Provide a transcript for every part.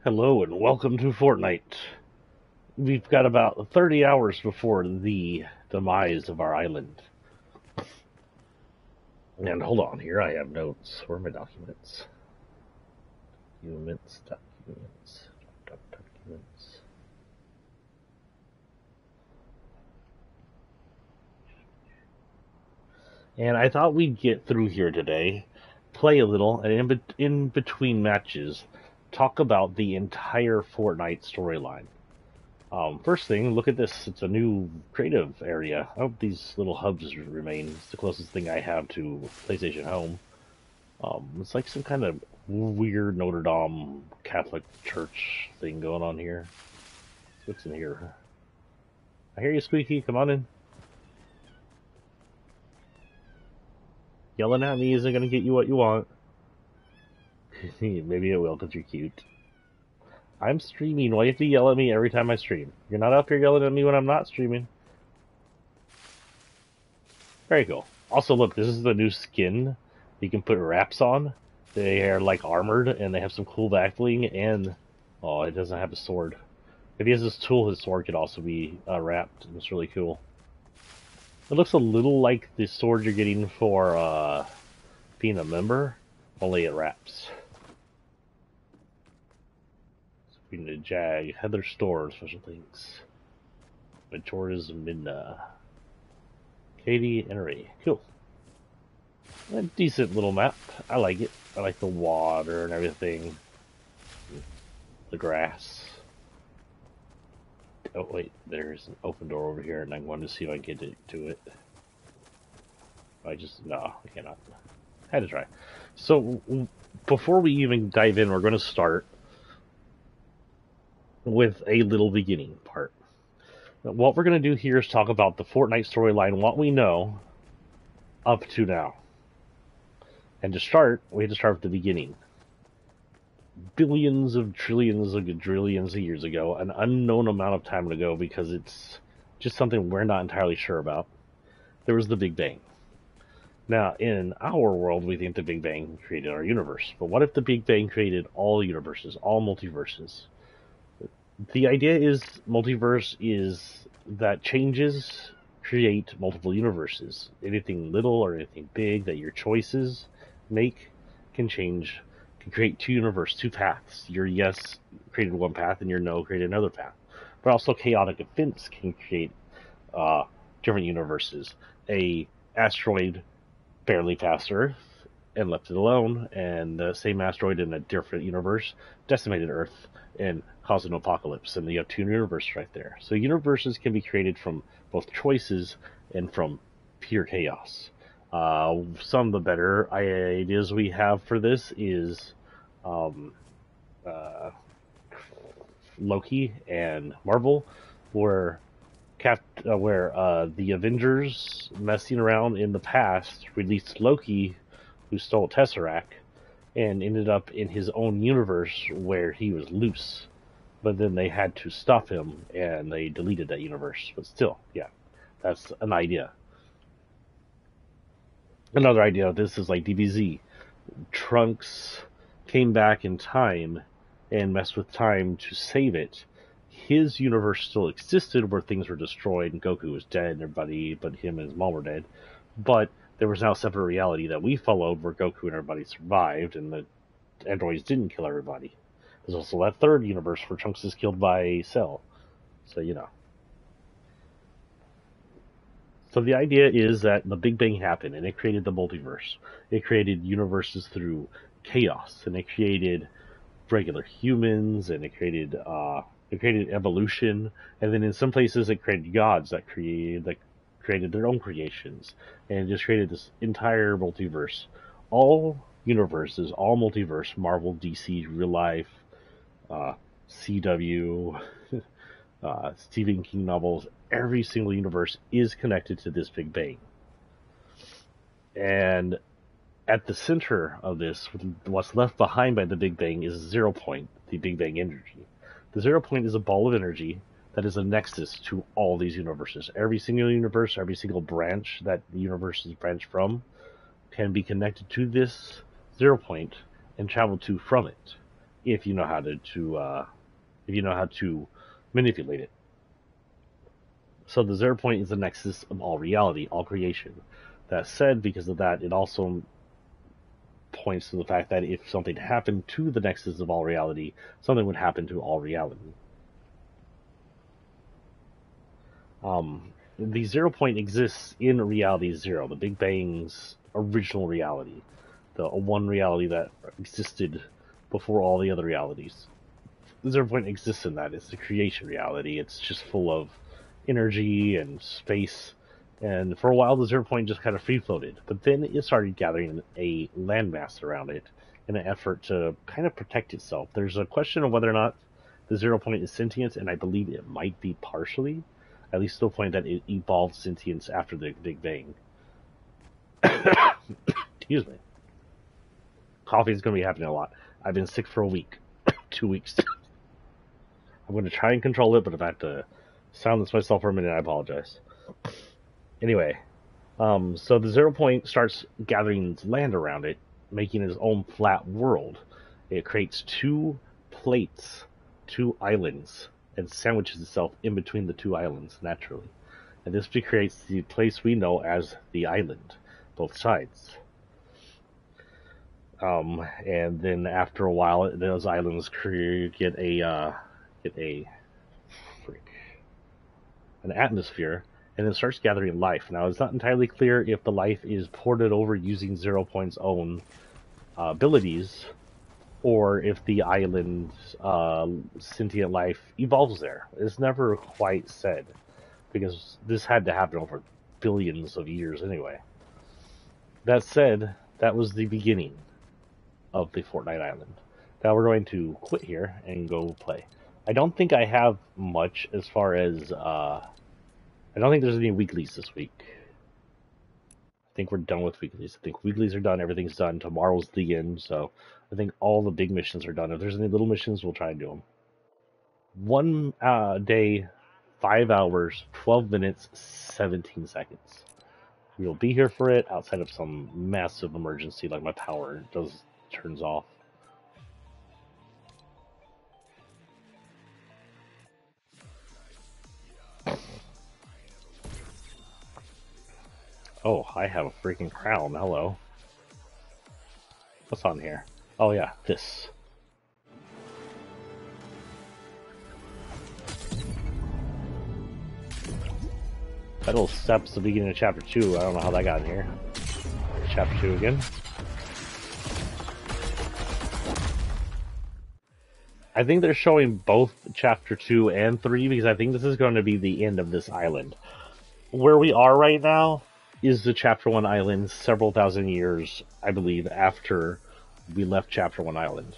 Hello and welcome to Fortnite. We've got about 30 hours before the demise of our island. And hold on, here I have notes. Where are my documents? Documents. And I thought we'd get through here today, play a little, and in between matches, talk about the entire Fortnite storyline. First thing, look at this. It's a new creative area. I hope these little hubs remain. It's the closest thing I have to PlayStation Home. It's like some kind of weird Notre Dame Catholic church thing going on here. What's in here? I hear you, Squeaky. Come on in. Yelling at me isn't going to get you what you want. Maybe it will because you're cute. I'm streaming. Why do you have to yell at me every time I stream? You're not up here yelling at me when I'm not streaming. Very cool. Also, look, this is the new skin you can put wraps on. They are like armored, and they have some cool back bling, and... Oh, it doesn't have a sword. If he has this tool, his sword could also be wrapped, and it's really cool. It looks a little like the sword you're getting for being a member, only it wraps. Speaking of Jag, Heather Store, special things. Majora's Midna. Katie and Ray. Cool. A decent little map. I like it. I like the water and everything. The grass. Oh wait, there's an open door over here, and I wanted to see if I can get to it. No, I cannot. I had to try. So before we even dive in, we're going to start with a little beginning part. What we're going to do here is talk about the Fortnite storyline, what we know up to now. And to start, we have to start at the beginning. Billions of trillions of quadrillions of years ago, an unknown amount of time ago, because it's just something we're not entirely sure about, there was the Big Bang. Now, in our world, we think the Big Bang created our universe. But what if the Big Bang created all universes, all multiverses? The idea is multiverse is that changes create multiple universes. Anything little or anything big that your choices make can create two universes, two paths. Your yes created one path and your no created another path. But also chaotic events can create different universes. A asteroid barely passed Earth and left it alone, and the same asteroid in a different universe decimated Earth and caused an apocalypse, and you have two universes right there. So universes can be created from both choices and from pure chaos. Some of the better ideas we have for this is Loki and Marvel, where the Avengers messing around in the past released Loki, who stole Tesseract, and ended up in his own universe where he was loose. But then they had to stop him, and they deleted that universe. But still, yeah, that's an idea. Another idea of this is like DBZ. Trunks came back in time and messed with time to save it. His universe still existed where things were destroyed and Goku was dead and everybody but him and his mom were dead. But there was now a separate reality that we followed where Goku and everybody survived and the androids didn't kill everybody. There's also that third universe where Trunks is killed by Cell. So, you know. So the idea is that the Big Bang happened and it created the multiverse. It created universes through chaos, and it created regular humans, and it created evolution, and then in some places it created gods that created their own creations, and it just created this entire multiverse. All universes, all multiverse, Marvel, DC, real life, CW, Stephen King novels, every single universe is connected to this Big Bang. And at the center of this, what's left behind by the Big Bang is 0 point, the Big Bang energy. The 0 point is a ball of energy that is a nexus to all these universes. Every single universe, every single branch that the universe is branched from can be connected to this 0 point and travel to from it. if you know how if you know how to manipulate it. So the zero point is the nexus of all reality, all creation. That said, because of that, it also points to the fact that if something happened to the nexus of all reality, something would happen to all reality. The zero point exists in reality zero, the Big Bang's original reality, the one reality that existed before all the other realities. The zero point exists in that. It's the creation reality. It's just full of energy and space. And for a while, the zero point just kind of free floated. But then it started gathering a landmass around it in an effort to kind of protect itself. There's a question of whether or not the zero point is sentient, and I believe it might be partially, at least to the point that it evolved sentience after the Big Bang. Excuse me. Coffee is going to be happening a lot. I've been sick for a week. 2 weeks. I'm going to try and control it, but if I have to silence myself for a minute, I apologize. Anyway, so the zero point starts gathering land around it, making its own flat world. It creates two plates, two islands, and sandwiches itself in between the two islands naturally. And this creates the place we know as the island, both sides. And then after a while, those islands get an atmosphere, and then starts gathering life. Now, it's not entirely clear if the life is ported over using Zero Point's own abilities, or if the island's sentient life evolves there. It's never quite said, because this had to happen over billions of years anyway. That said, that was the beginning of the Fortnite island. Now we're going to quit here and go play. I don't think I have much as far as I don't think there's any weeklies this week. I think we're done with weeklies. I think weeklies are done. Everything's done. Tomorrow's the end, so I think all the big missions are done. If there's any little missions, we'll try and do them. 1 day, 5 hours, 12 minutes, 17 seconds. We'll be here for it outside of some massive emergency, like my power turns off. Oh, I have a freaking crown. Hello. What's on here? Oh yeah, this. That little step's the beginning of chapter 2. I don't know how that got in here. Chapter 2 again. I think they're showing both chapter 2 and 3 because I think this is going to be the end of this island. Where we are right now is the chapter 1 island several thousand years, I believe, after we left chapter 1 island.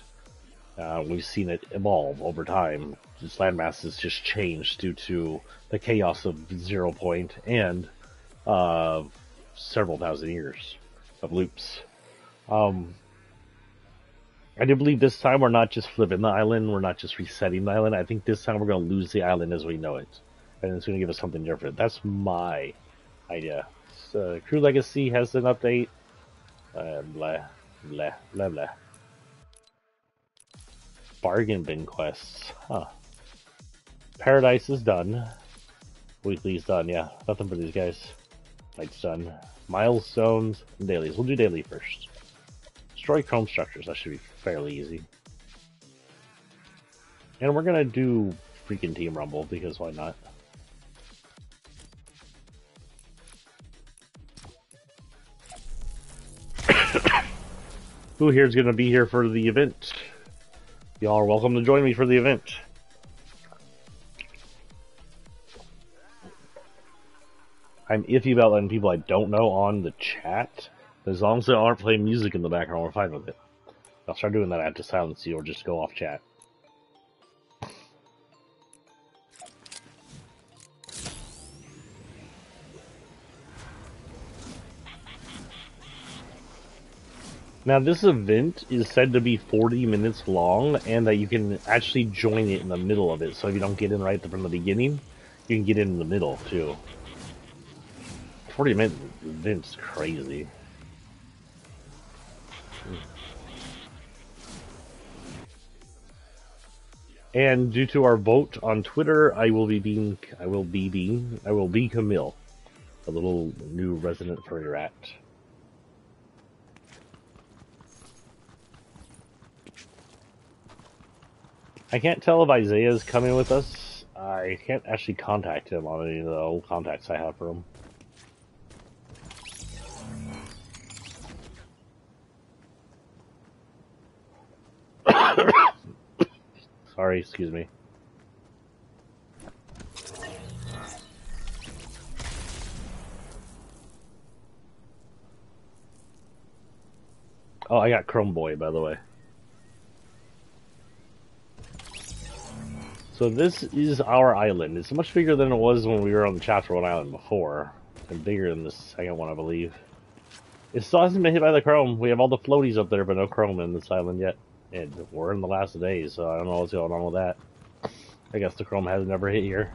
We've seen it evolve over time. This landmass has just changed due to the chaos of Zero Point and several thousand years of loops. I do believe this time we're not just flipping the island, we're not just resetting the island. I think this time we're going to lose the island as we know it. And it's going to give us something different. That's my idea. So, Crew Legacy has an update. Blah, blah, blah, blah. Bargain bin quests. Huh. Paradise is done. Weekly's done, yeah. Nothing for these guys. Night's done. Milestones and dailies. We'll do daily first. Destroy chrome structures. That should be fairly easy. And we're gonna do freaking Team Rumble, because why not? Who here is gonna be here for the event? Y'all are welcome to join me for the event. I'm iffy about letting people I don't know on the chat. As long as they aren't playing music in the background, we're fine with it. I'll start doing that. I have to silence you or just go off chat. Now, this event is said to be 40 minutes long, and that you can actually join it in the middle of it. So if you don't get in right from the beginning, you can get in the middle, too. 40-minute event's crazy. And due to our vote on Twitter, I will be Camille, a little new resident furry rat. I can't tell if Isaiah's coming with us. I can't actually contact him on any of the old contacts I have for him. Sorry, excuse me. Oh, I got Chrome Boy, by the way. So this is our island. It's much bigger than it was when we were on the Chapter 1 island before. And bigger than the second one, I believe. It still hasn't been hit by the Chrome. We have all the floaties up there, but no Chrome in this island yet. And we're in the last days, so I don't know what's going on with that. I guess the Chrome has never hit here.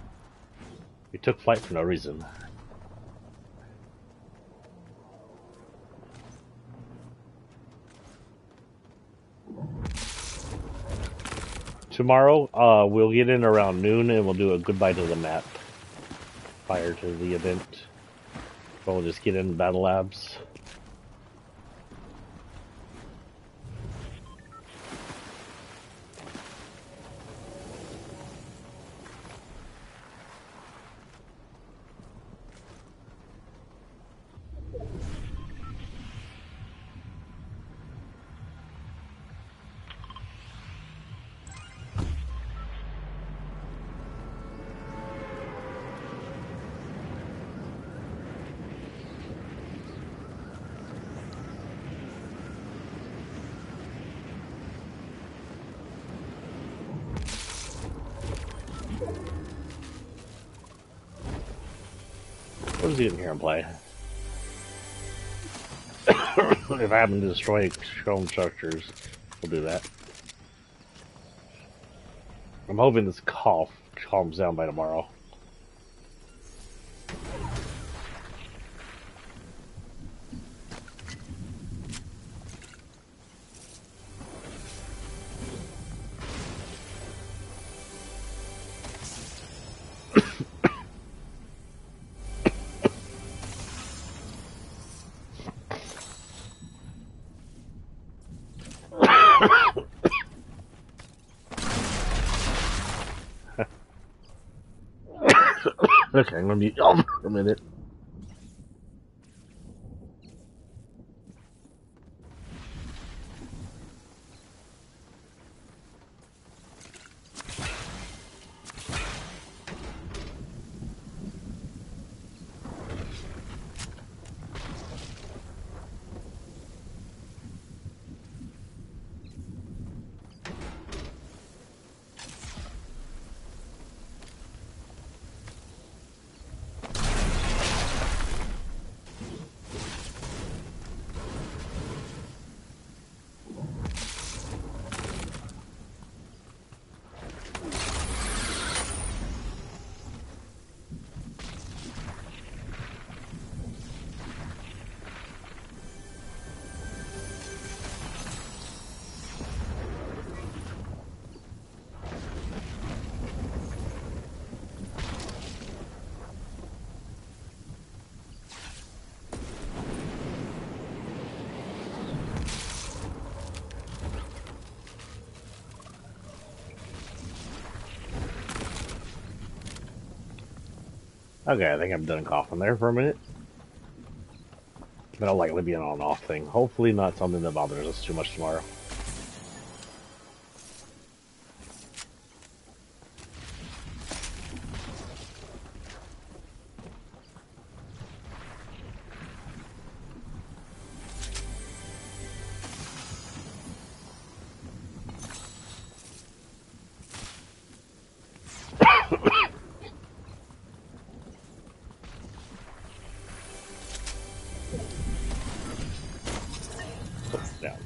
We took flight for no reason. Tomorrow, we'll get in around noon and we'll do a goodbye to the map prior to the event. We'll just get in Battle Labs. Let's get in here and play. If I happen to destroy Chrome structures, we'll do that. I'm hoping this cough calms down by tomorrow. Okay, I'm gonna mute y'all for a minute. Okay, I think I'm done coughing there for a minute. That'll likely be an on-off thing. Hopefully not something that bothers us too much tomorrow. Down.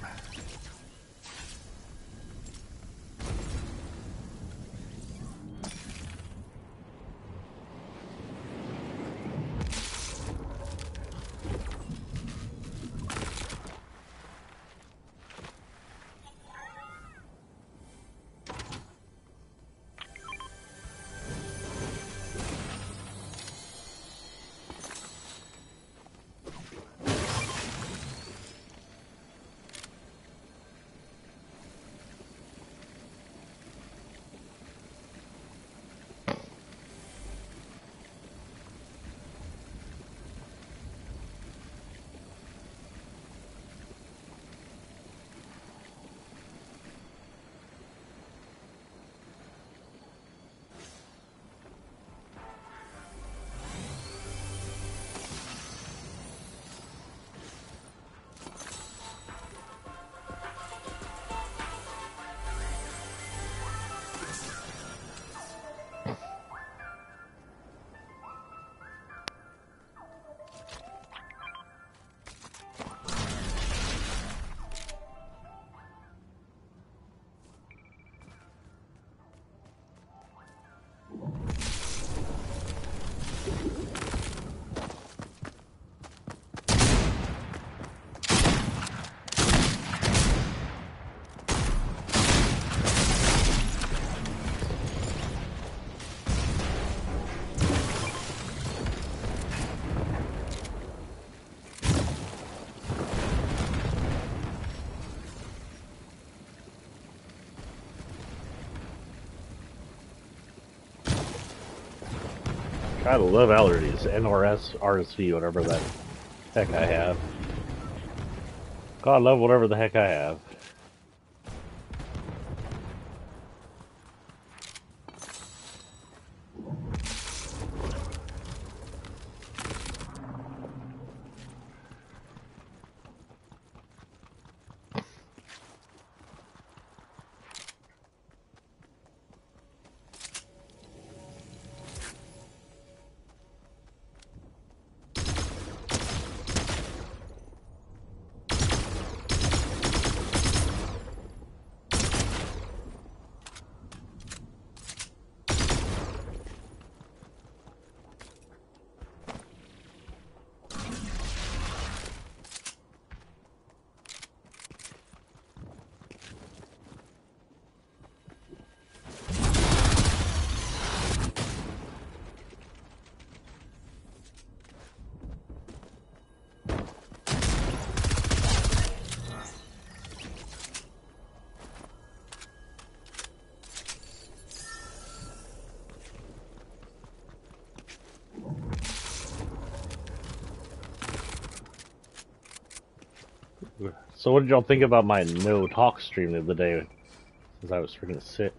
I love allergies. NRS, RSV, whatever the heck I have. God, I love whatever the heck I have. So what did y'all think about my no talk stream the other day? Since I was freaking sick.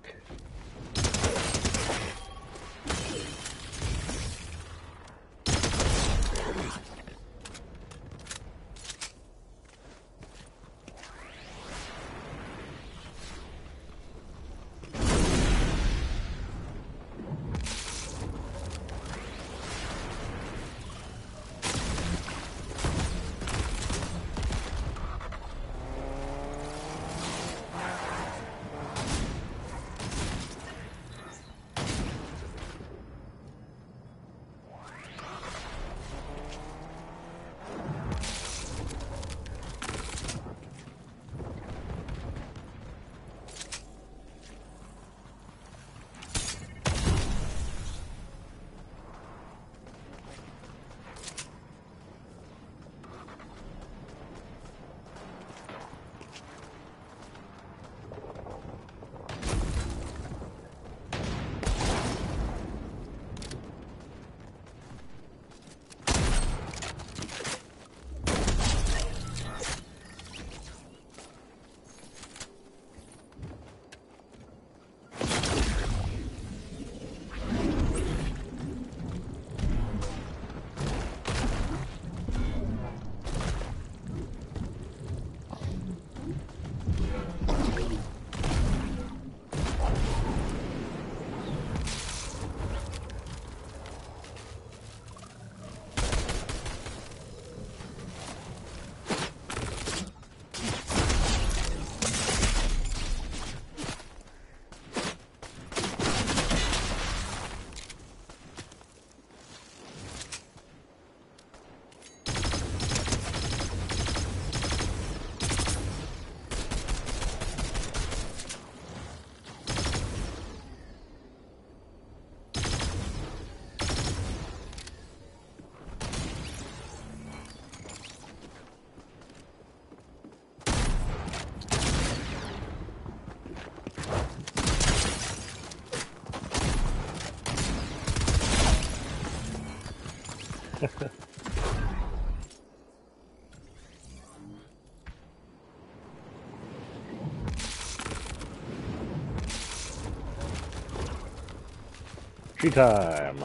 Tree time.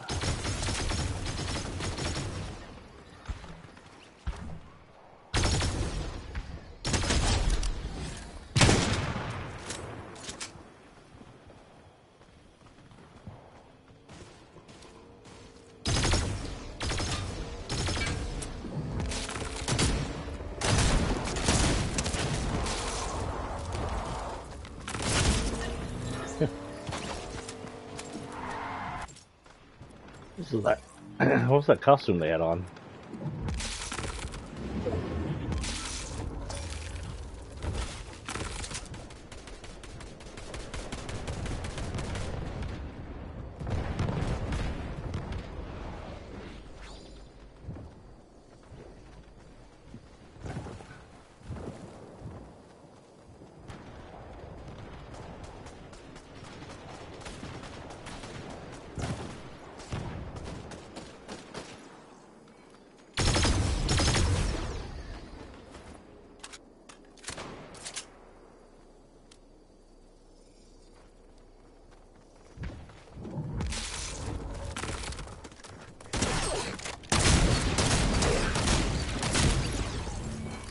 This is that. What was that costume they had on?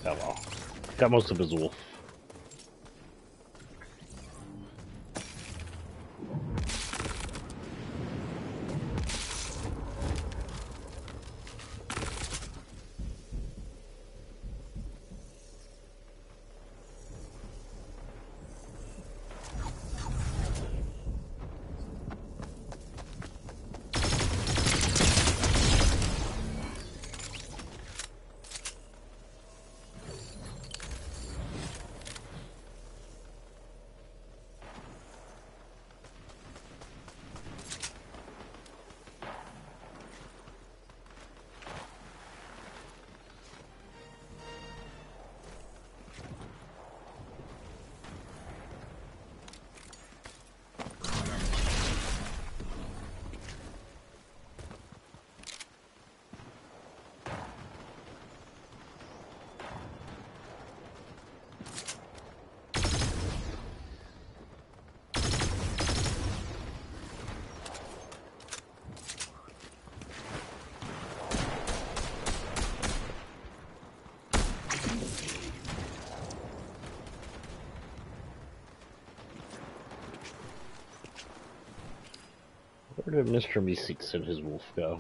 Oh well. Got most of his wolf. Where did Mr. Meeseeks and his wolf go?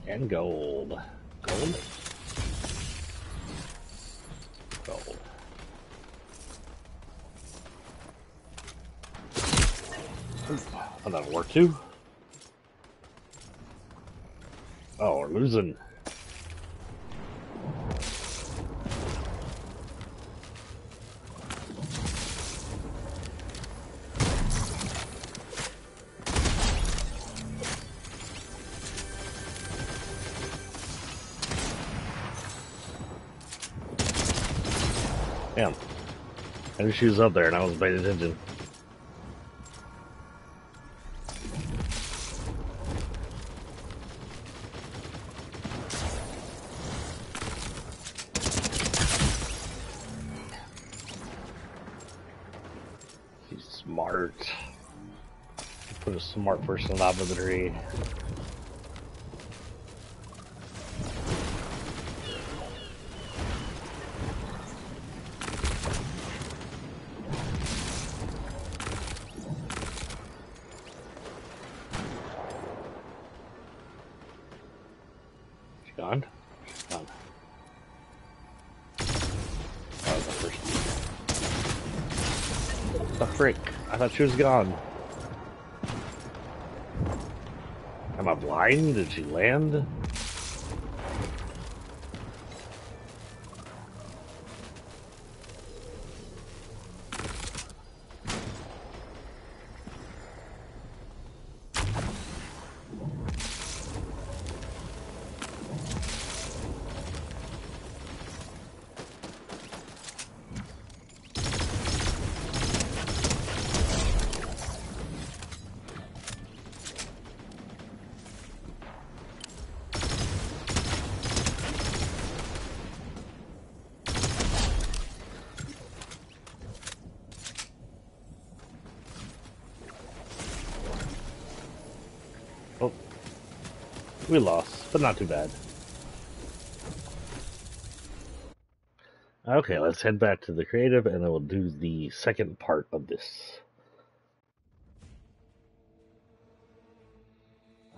And gold. Gold? Gold. Oh, that'll work too. Oh, we're losing. Damn. I knew she was up there and I was paying attention. He's smart. Put a smart person on top of the tree. Gone? Gone. That was the first one. What the frick? I thought she was gone. Am I blind? Did she land? Oh, we lost, but not too bad. Okay, let's head back to the creative and then we'll do the second part of this.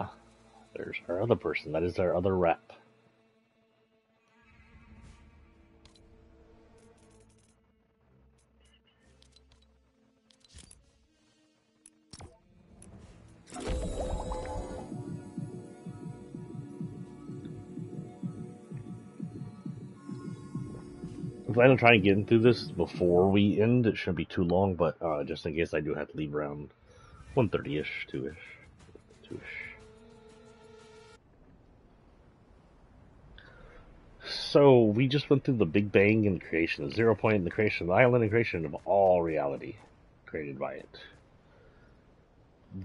Ah, there's our other person. That is our other rep. I plan on trying to get through this before we end. It shouldn't be too long, but just in case I do have to leave around 1:30ish, 2ish, 2ish. So we just went through the Big Bang and creation of Zero Point and the creation of the island and creation of all reality created by it.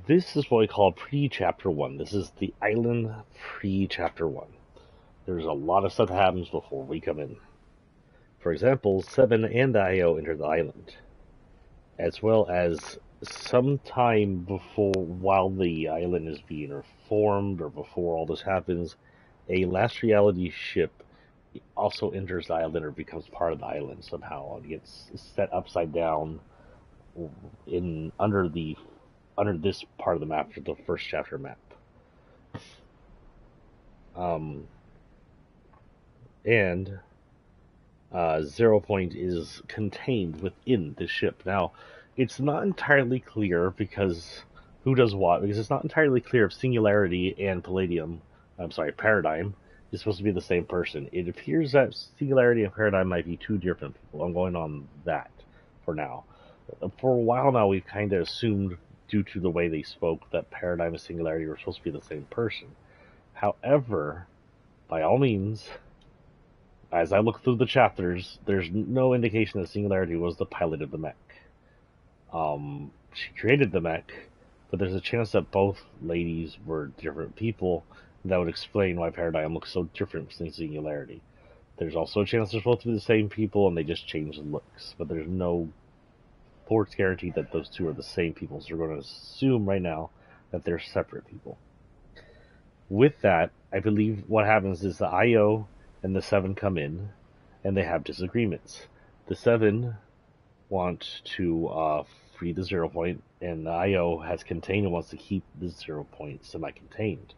This is what we call pre-chapter 1. This is the island pre-chapter 1. There's a lot of stuff that happens before we come in. For example, Seven and Io enter the island, as well as sometime before, while the island is being reformed or before all this happens, a last reality ship also enters the island or becomes part of the island somehow. It gets set upside down in under this part of the map, the first chapter map. Um, and Zero Point is contained within the ship. Now, it's not entirely clear because who does what? Because it's not entirely clear if Singularity and Paradigm is supposed to be the same person. It appears that Singularity and Paradigm might be two different people. I'm going on that for now. For a while now, we've kind of assumed, due to the way they spoke, that Paradigm and Singularity were supposed to be the same person. However, by all means, as I look through the chapters, there's no indication that Singularity was the pilot of the mech. She created the mech, but there's a chance that both ladies were different people. That would explain why Paradigm looks so different from Singularity. There's also a chance they're supposed to be the same people and they just changed looks, but there's no force guarantee that those two are the same people, so we're going to assume right now that they're separate people. With that, I believe what happens is the IO and the Seven come in, and they have disagreements. The Seven want to free the Zero Point, and the IO has contained and wants to keep the Zero Point semi-contained.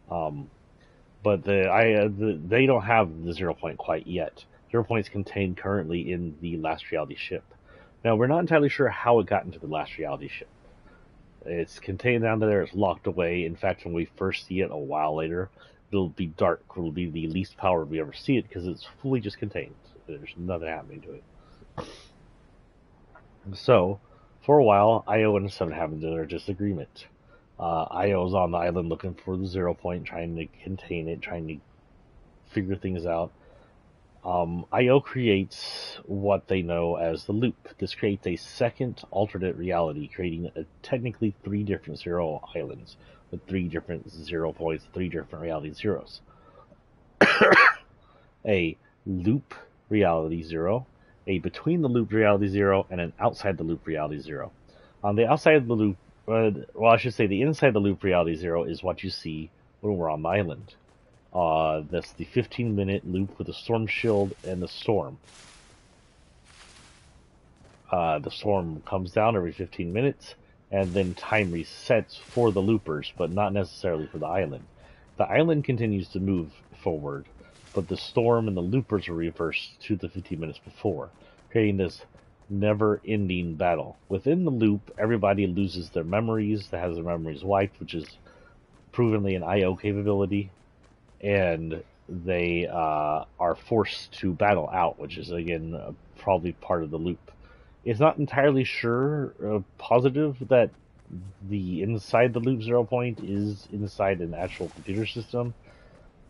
But they don't have the Zero Point quite yet. Zero Point is contained currently in the Last Reality ship. Now, we're not entirely sure how it got into the Last Reality ship. It's contained down there, it's locked away. In fact, when we first see it a while later, it'll be dark. It'll be the least power we ever see it because it's fully just contained. There's nothing happening to it. So, for a while, Io and Seven have their disagreement. Io's on the island looking for the Zero Point, trying to contain it, trying to figure things out. IO creates what they know as the loop. This creates a second alternate reality, creating technically three different zero islands with three different 0 points, three different reality zeros. A loop reality zero, a between the loop reality zero, and an outside the loop reality zero. On the outside of the loop, I should say the inside the loop reality zero is what you see when we're on the island. That's the 15-minute loop with the storm shield and the storm. The storm comes down every 15 minutes, and then time resets for the loopers, but not necessarily for the island. The island continues to move forward, but the storm and the loopers are reversed to the 15 minutes before, creating this never-ending battle. Within the loop, everybody loses their memories, that has their memories wiped, which is provenly an IO capability, and they are forced to battle out, which is again probably part of the loop. It's not entirely positive that the inside the loop 0 point is inside an actual computer system.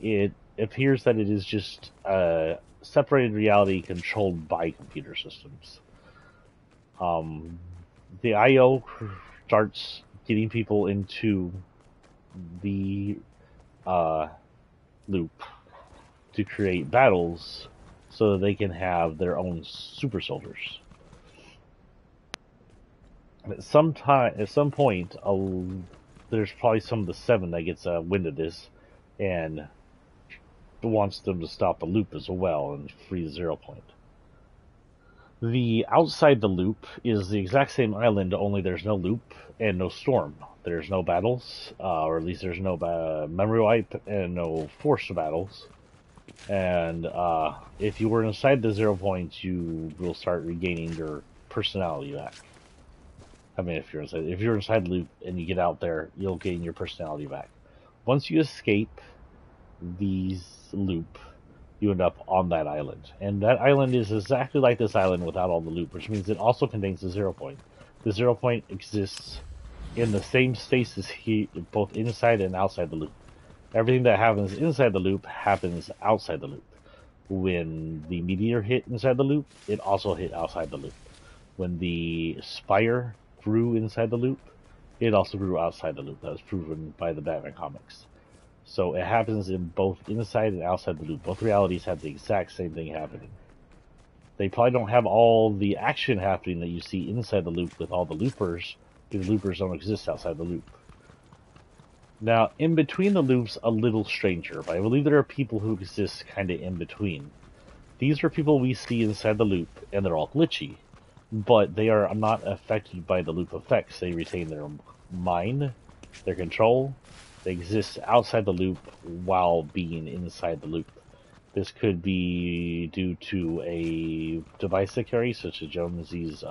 It appears that it is just a separated reality controlled by computer systems. The IO starts getting people into the loop to create battles so that they can have their own super soldiers. At some point, there's probably some of the Seven that gets wind of this and wants them to stop the loop as well and free the 0 point. The outside the loop is the exact same island, only there's no loop and no storm. There's no battles, or at least there's no memory wipe and no forced battles. And if you were inside the 0 points, you will start regaining your personality back. I mean, if you're inside the loop and you get out there, you'll gain your personality back. Once you escape these loop, you end up on that island. And that island is exactly like this island without all the loop, which means it also contains the 0 point. The 0 point exists in the same stasis both inside and outside the loop. Everything that happens inside the loop happens outside the loop. When the meteor hit inside the loop, it also hit outside the loop. When the spire grew inside the loop, it also grew outside the loop. That was proven by the Batman comics. So it happens in both inside and outside the loop. Both realities have the exact same thing happening. They probably don't have all the action happening that you see inside the loop with all the loopers, because loopers don't exist outside the loop. Now, in between the loops, a little stranger, but I believe there are people who exist kind of in between. These are people we see inside the loop, and they're all glitchy, but they are not affected by the loop effects. They retain their mind, their control. They exist outside the loop while being inside the loop. This could be due to a device they carry, such as Jonesy's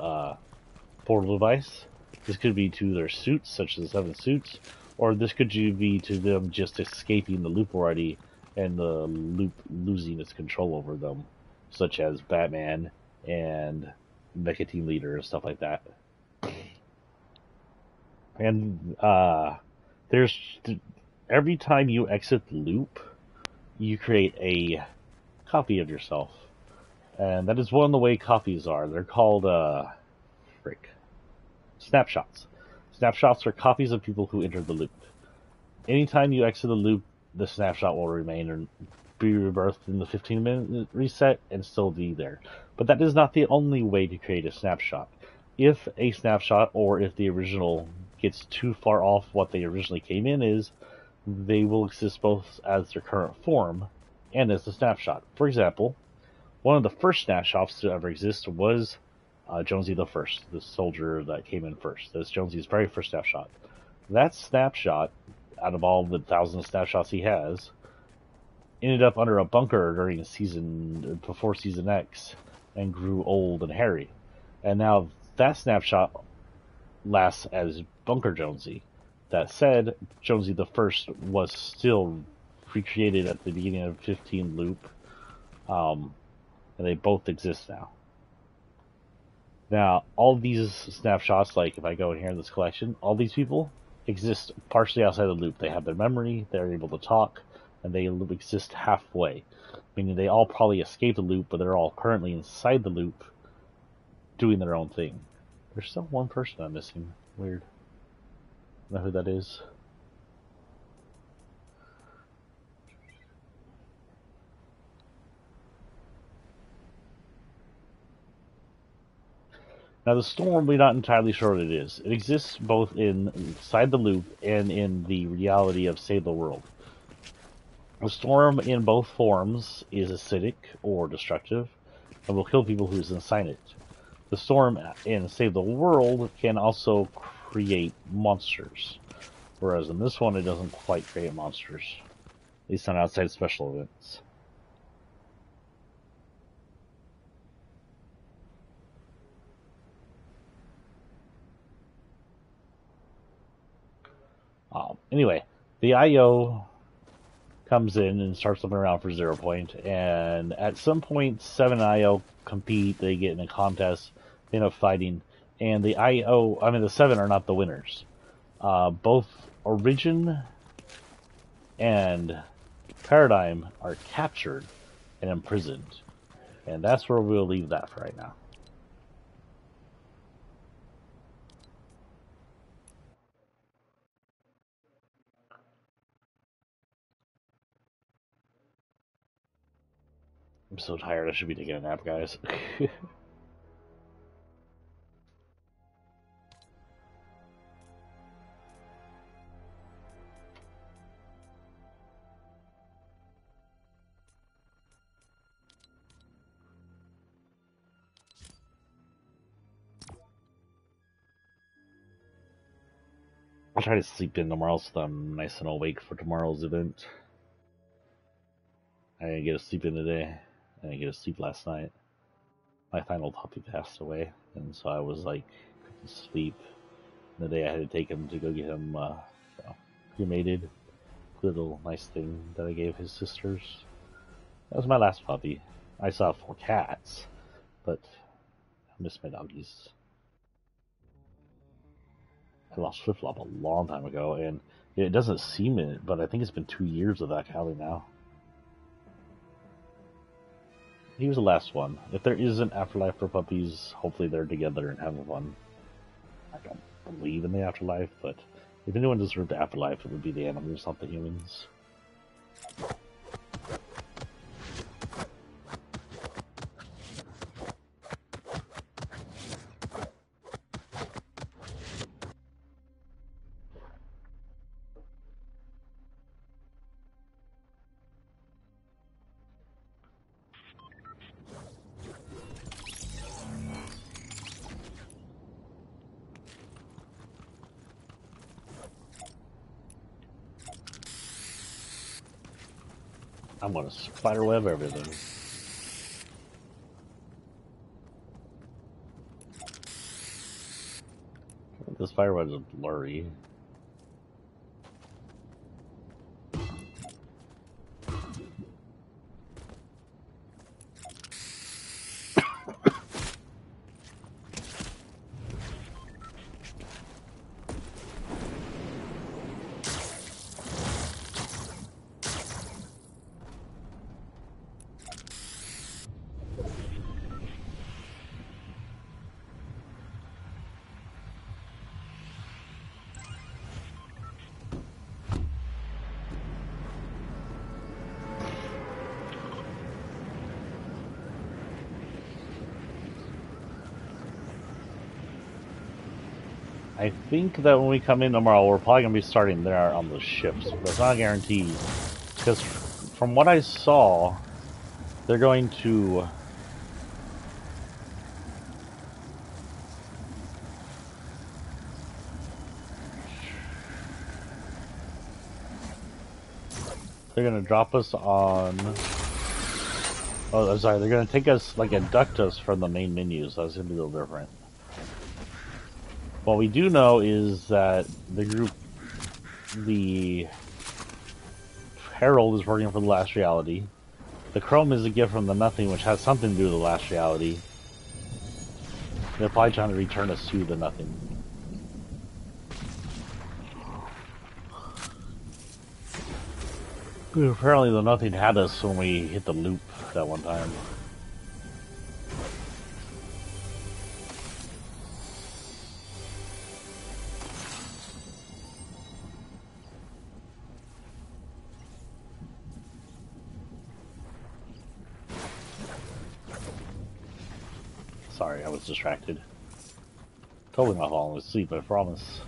portal device. This could be to their suits, such as the 7 suits, or this could be to them just escaping the loop already and the loop losing its control over them, such as Batman and Mecha Team Leader and stuff like that. And there's every time you exit the loop, you create a copy of yourself, and that is one of the way copies are. They're called snapshots. Snapshots are copies of people who entered the loop. Anytime you exit the loop, the snapshot will remain and be rebirthed in the 15-minute reset and still be there. But that is not the only way to create a snapshot. If a snapshot, or if the original gets too far off what they originally came in is, they will exist both as their current form and as a snapshot. For example, one of the first snapshots to ever exist was Jonesy the First, the soldier that came in first. That's Jonesy's very first snapshot. That snapshot, out of all the thousands of snapshots he has, ended up under a bunker during before season X, and grew old and hairy. And now that snapshot lasts as Bunker Jonesy. That said, Jonesy the First was still recreated at the beginning of 15 loop, and they both exist now. Now, all these snapshots, like if I go in here in this collection, all these people exist partially outside the loop. They have their memory, they're able to talk, and they exist halfway. Meaning they all probably escaped the loop, but they're all currently inside the loop doing their own thing. There's still one person I'm missing. Weird. I don't know who that is. Now the storm, we're not entirely sure what it is. It exists both inside the loop and in the reality of Save the World. The storm in both forms is acidic or destructive and will kill people who's inside it. The storm in Save the World can also create monsters, whereas in this one it doesn't quite create monsters, at least on outside special events. Anyway, the IO comes in and starts looking around for 0 point, and at some point 7 and IO compete, they get in a contest, they end up fighting, and the 7 are not the winners. Both Origin and Paradigm are captured and imprisoned, and that's where we'll leave that for right now. I'm so tired, I should be taking a nap, guys. I'll try to sleep in tomorrow so I'm nice and awake for tomorrow's event. I didn't get to sleep in today. I didn't get to sleep last night. My final puppy passed away, and so I was like, couldn't sleep. The day I had to take him to go get him cremated. Little nice thing that I gave his sisters. That was my last puppy. I saw 4 cats, but I miss my doggies. I lost Flip Flop a long time ago, and it doesn't seem it, but I think it's been 2 years of that Callie now. He was the last one. If there is an afterlife for puppies, hopefully they're together and having fun. I don't believe in the afterlife, but if anyone deserved the afterlife, it would be the animals, not the humans. I'm gonna spiderweb everything. This spiderweb is blurry. I think that when we come in tomorrow, we're probably going to be starting there on the ships, but it's not guaranteed. Because from what I saw, they're going to... They're going to drop us on... Oh, I'm sorry, they're going to take us, like, induct us from the main menus. So that's going to be a little different. What we do know is that the group, the Herald is working for the Last Reality. The Chrome is a gift from the Nothing, which has something to do with the Last Reality. They're probably trying to return us to the Nothing. Apparently the Nothing had us when we hit the loop that one time. Sorry, I was distracted. Totally not falling asleep, I promise.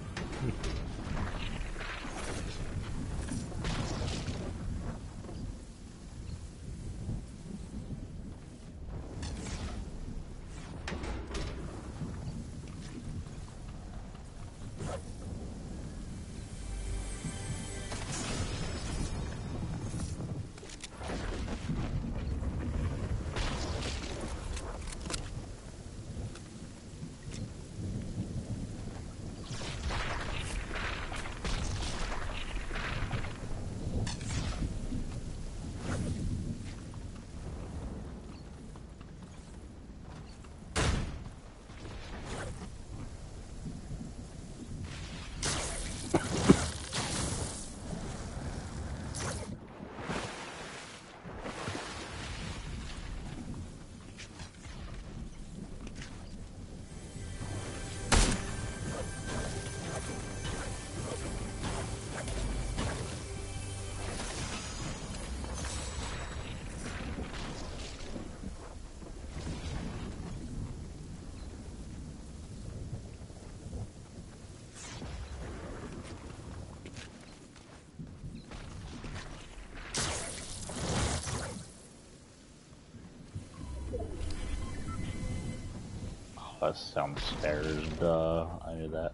That sounds stairs, duh. I knew that.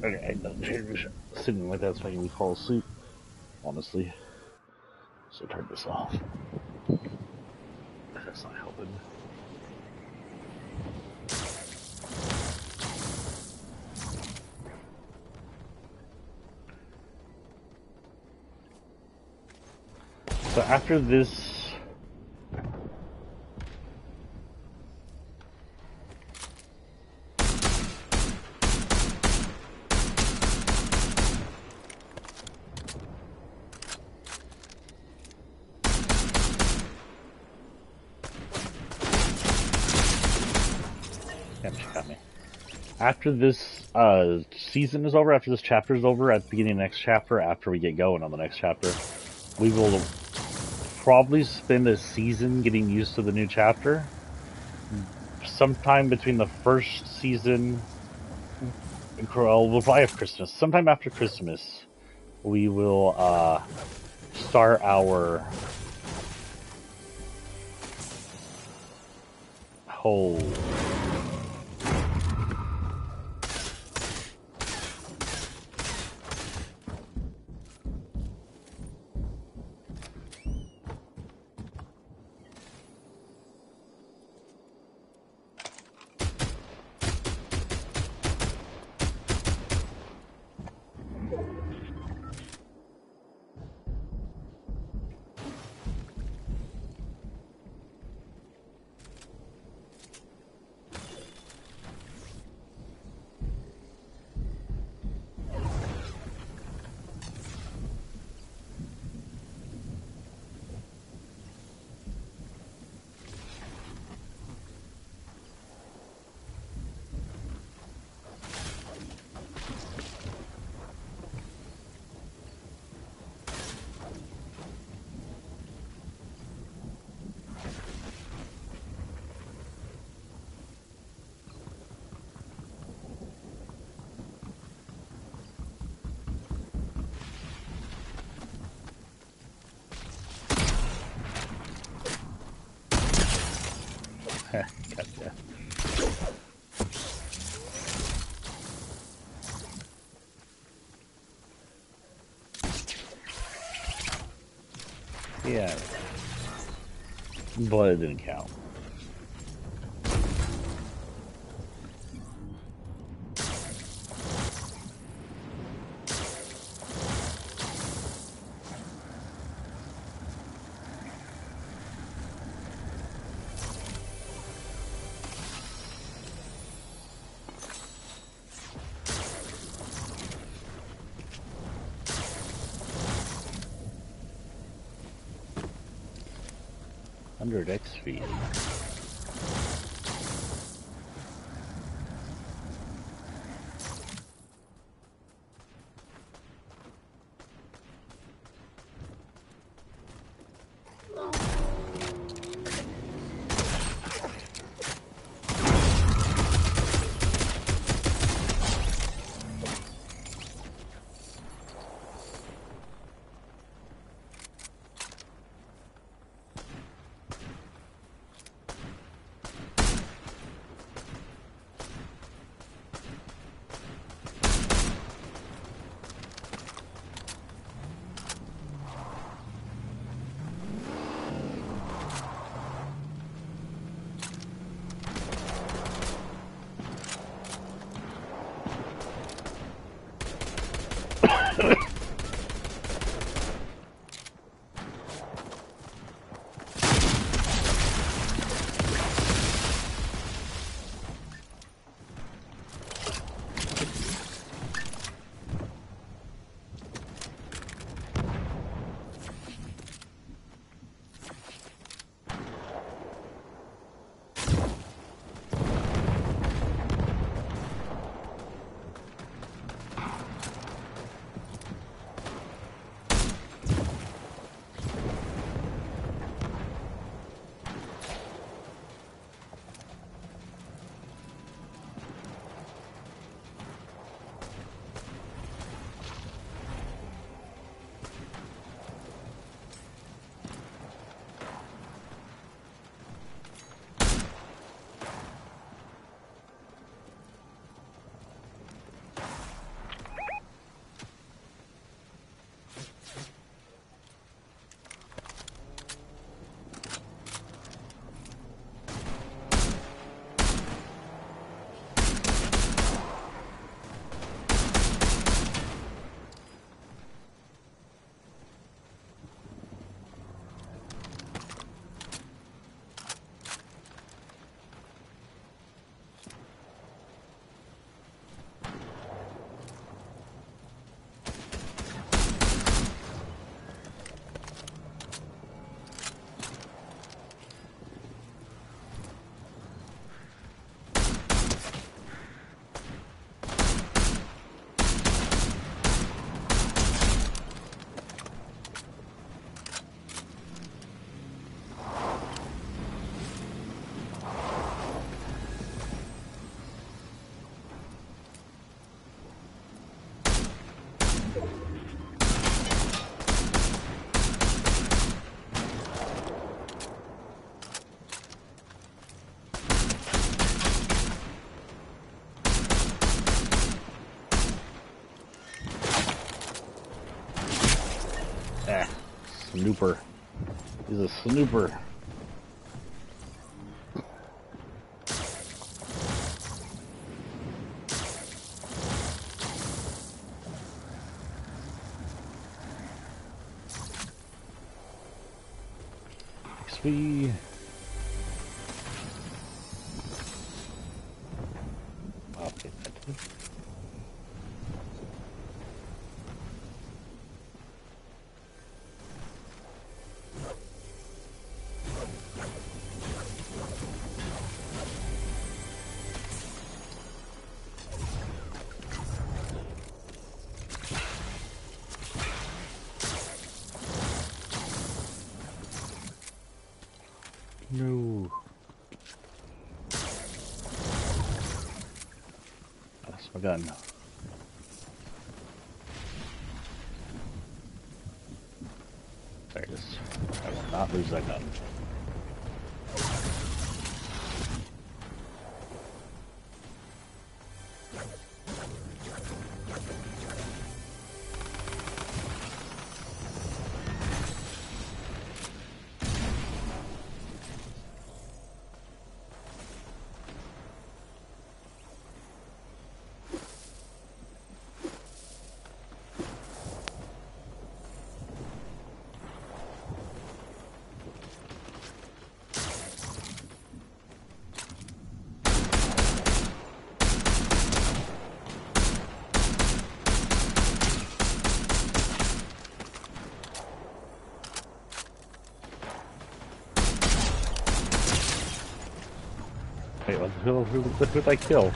Okay, sitting like that's making me fall asleep, honestly. So turn this off. That's not helping. So after this... After this season is over, after this chapter is over, at the beginning of the next chapter, after we get going on the next chapter, we will probably spend a season getting used to the new chapter. Sometime between the first season, we'll probably have Christmas. Sometime after Christmas, we will start our whole... Gotcha. Yeah. But it didn't count. XP. snooper. He's a snooper. XP. Okay, no. That's my gun. There it is. I will not lose that gun. Wait, who did I kill?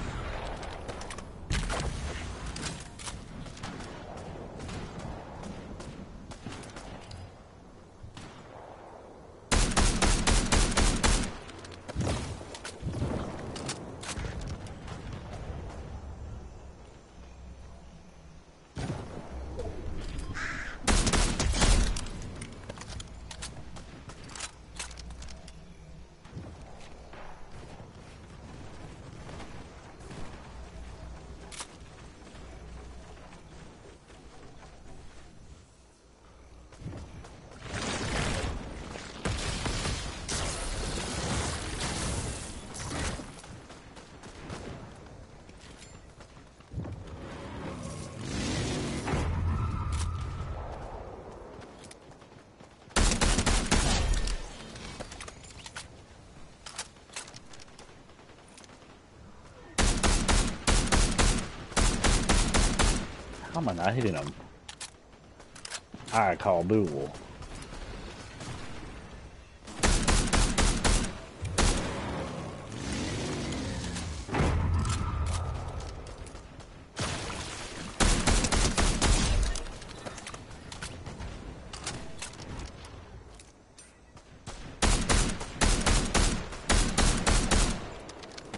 How am I not hitting him? I call bull.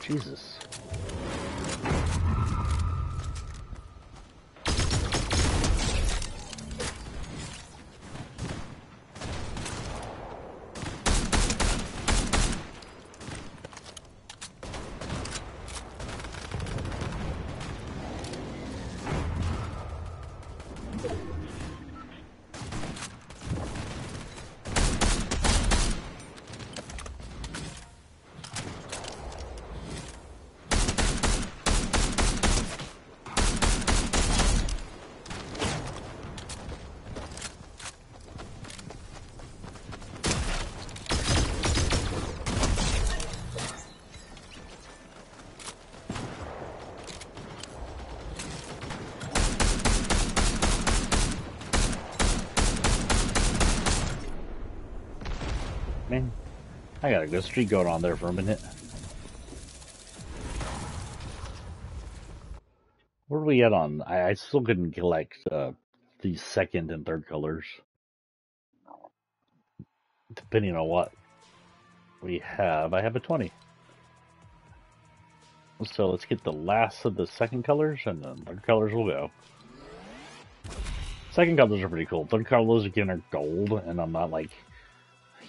Jesus. Man, I got a good streak going on there for a minute. Where are we at on? I still couldn't collect the second and third colors, depending on what we have. I have a 20. So let's get the last of the second colors, and then third colors will go. Second colors are pretty cool. Third colors again are gold, and I'm not like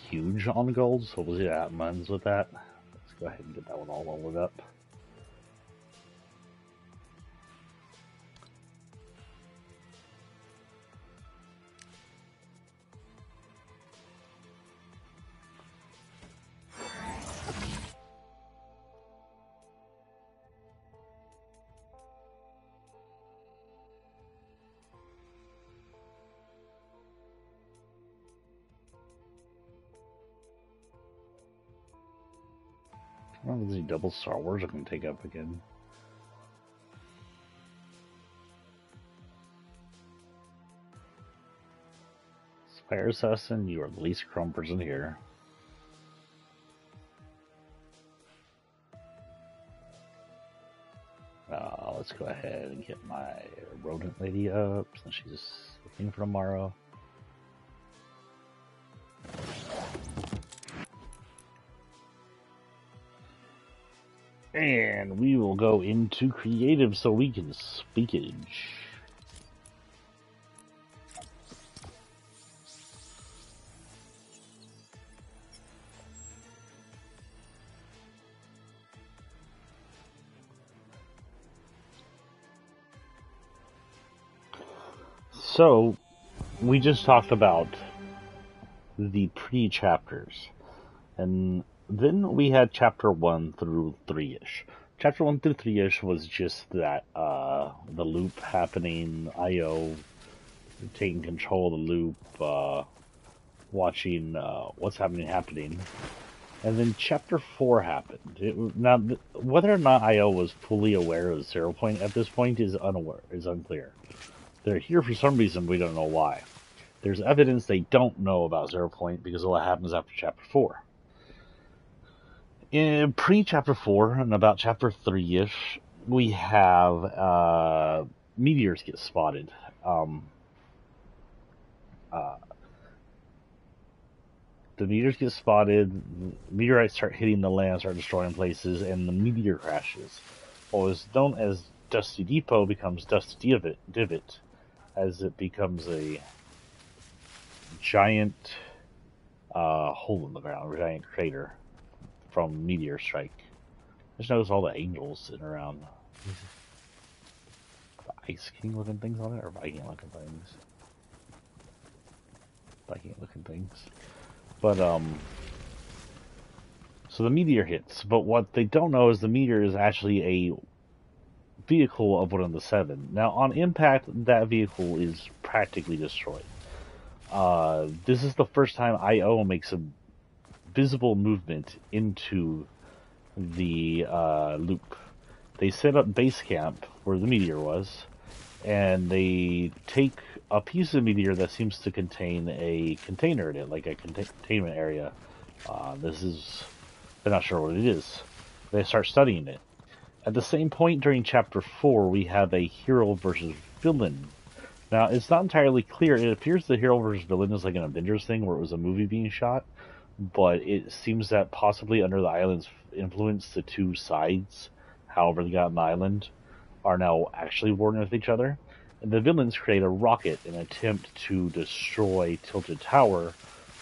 huge on gold, so we'll see what happens with that. Let's go ahead and get that one all loaded up. I don't know if there's any double Star Wars I can take up again. Spire Assassin, you are the least chrome person here. Let's go ahead and get my rodent lady up since she's looking for tomorrow. And we will go into creative so we can speakage. So, we just talked about the pre-chapters, and then we had chapter 1 through 3-ish. Chapter 1 through 3-ish was just that, the loop happening, IO taking control of the loop, watching what's happening. And then chapter 4 happened. Now, whether or not IO was fully aware of 0 Point at this point is unclear. They're here for some reason, we don't know why. There's evidence they don't know about 0 Point because of what happens after chapter 4. In pre-chapter 4 and about chapter 3-ish, we have meteors get spotted. The meteors get spotted, meteorites start hitting the land, start destroying places, and the meteor crashes. What was known as Dusty Depot becomes Dusty Divot, as it becomes a giant hole in the ground, a giant crater from meteor strike. I just noticed all the angels sitting around. The Ice King looking things on it, or Viking looking things? Viking looking things. But, so the meteor hits, but what they don't know is the meteor is actually a vehicle of one of the 7. Now, on impact, that vehicle is practically destroyed. This is the first time IO makes a visible movement into the loop. They set up base camp where the meteor was, and they take a piece of meteor that seems to contain a container in it, like a containment area. They're not sure what it is. They start studying it. At the same point during chapter 4, we have a hero versus villain. Now, it's not entirely clear. It appears the hero versus villain is like an Avengers thing where it was a movie being shot, but it seems that possibly under the island's influence, the two sides, however they got on the island, are now actually warring with each other. And the villains create a rocket in an attempt to destroy Tilted Tower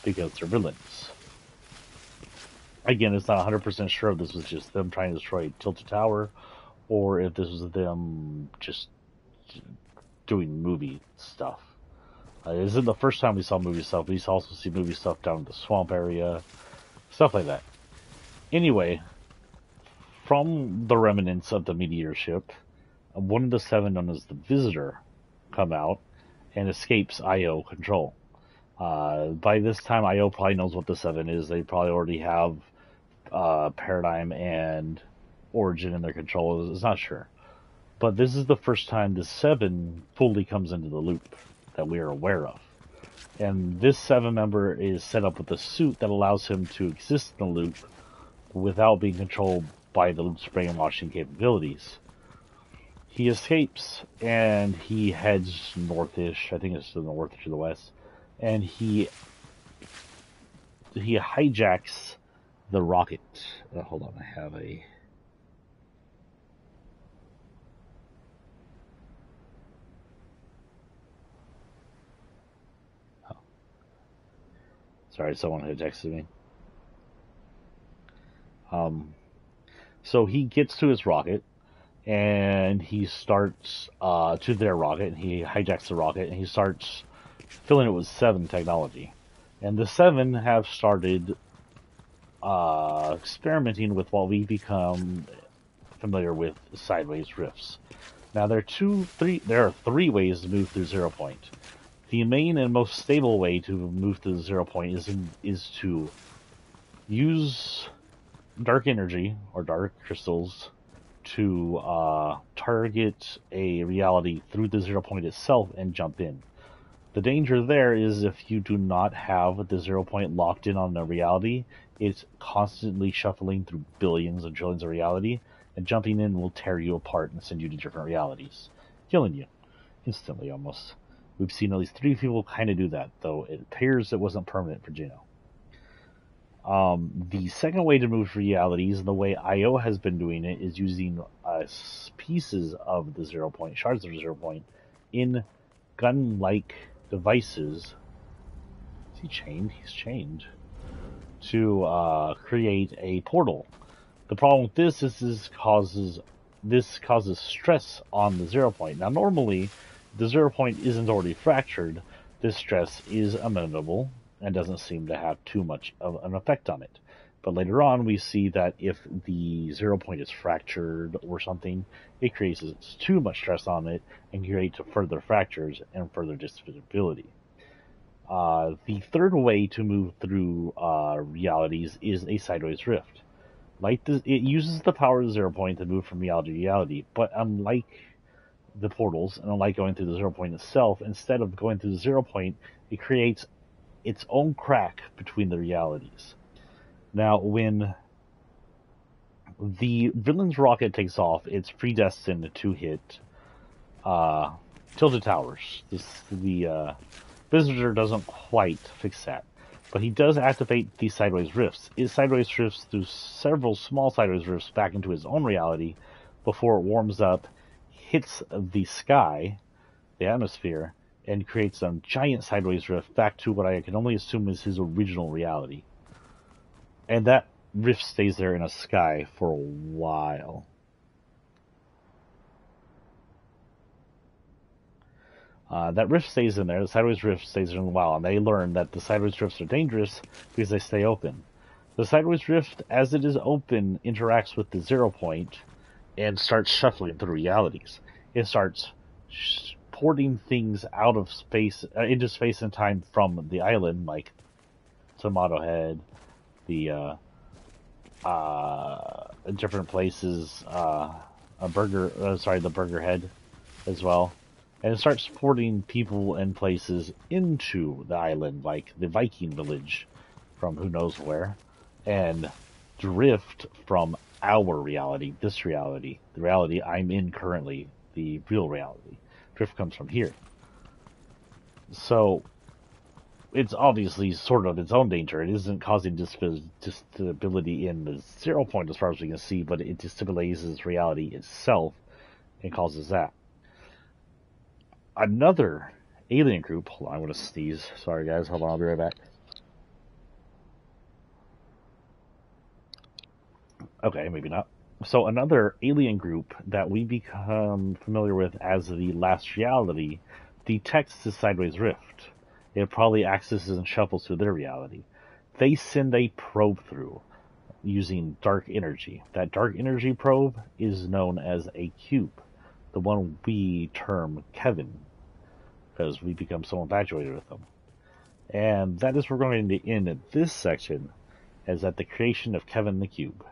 because they're villains. Again, it's not 100% sure if this was just them trying to destroy Tilted Tower, or if this was them just doing movie stuff. This isn't the first time we saw movie stuff. We also see movie stuff down in the swamp area, stuff like that. Anyway, from the remnants of the meteor ship, one of the 7, known as the Visitor, come out and escapes IO control. By this time, IO probably knows what the 7 is. They probably already have Paradigm and Origin in their control. It's not sure. But this is the first time the 7 fully comes into the loop that we are aware of. And this 7 member is set up with a suit that allows him to exist in the loop without being controlled by the loop's brainwashing capabilities. He escapes, and he heads northish. I think it's the northish or the west. And he hijacks the rocket. Hold on, I have a... Oh. Sorry, someone had texted me. So he gets to his rocket, and he starts to their rocket, and he hijacks the rocket, and he starts filling it with 7 technology. And the 7 have started experimenting with what we become familiar with sideways rifts. Now there are 3 ways to move through 0 Point. The main and most stable way to move through the 0 Point is to use dark energy or dark crystals to target a reality through the 0 point itself and jump in. The danger there is if you do not have the 0 point locked in on a reality, it's constantly shuffling through billions and trillions of reality, and jumping in will tear you apart and send you to different realities, killing you instantly almost. We've seen at least 3 people kind of do that, though it appears it wasn't permanent for Gino. The second way to move realities, and the way IO has been doing it, is using pieces of the 0 point, shards of the 0 point, in gun-like devices. Is he chained? He's chained. To create a portal. The problem with this is this causes stress on the 0 point. Now, normally, the 0 point isn't already fractured. This stress is amenable and doesn't seem to have too much of an effect on it. But later on, we see that if the 0 point is fractured or something, it creates too much stress on it and creates further fractures and further disability. The third way to move through realities is a sideways rift. It uses the power of the 0 point to move from reality to reality, but unlike the portals, and unlike going through the 0 point itself, instead of going through the 0 point, it creates its own crack between the realities. Now, when the villain's rocket takes off, it's predestined to hit Tilted Towers. The Visitor doesn't quite fix that, but he does activate these sideways rifts. It sideways rifts through several small sideways rifts back into his own reality before it warms up, hits the sky, the atmosphere, and creates a giant sideways rift back to what I can only assume is his original reality. And that rift stays there in a sky for a while. That rift stays in there. The sideways rift stays there in a while, and they learn that the sideways rifts are dangerous because they stay open. The sideways rift, as it is open, interacts with the 0 point and starts shuffling through realities. It starts porting things out of space, into space and time from the island, like Tomato Head, the different places, the Burger Head as well. And it starts porting people and places into the island, like the Viking village from who knows where, and drift from our reality, this reality, the reality I'm in currently, the real reality. Drift comes from here. So, it's obviously sort of its own danger. It isn't causing disability in the 0 point as far as we can see, but it destabilizes reality itself and causes that. Another alien group. Hold on, I'm going to sneeze. Sorry, guys. Hold on, I'll be right back. Okay, maybe not. So, another alien group that we become familiar with as the Last Reality detects the sideways rift. It probably accesses and shuffles through their reality. They send a probe through using dark energy. That dark energy probe is known as a cube. The one we term Kevin, because we become so infatuated with them. And that is where we're going to end this section, as at the creation of Kevin the Cube.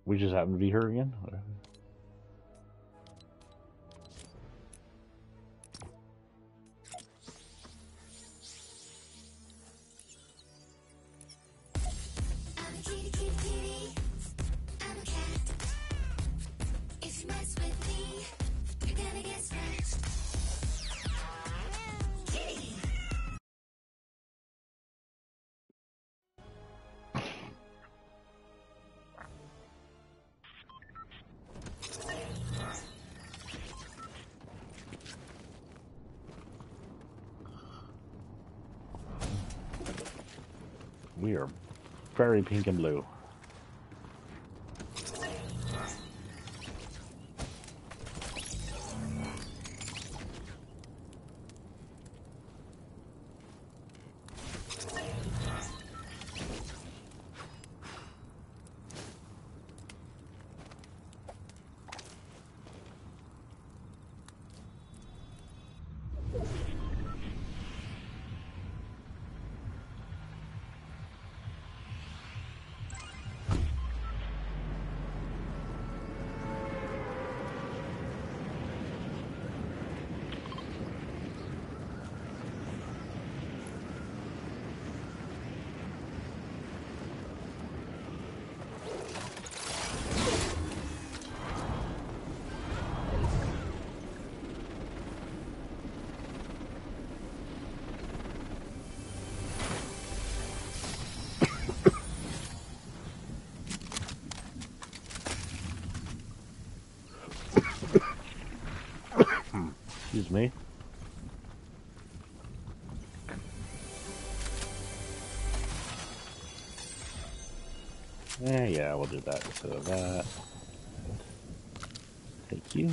We just happen to be here again? We are very pink and blue. me. Yeah, we'll do that instead of that. Thank you.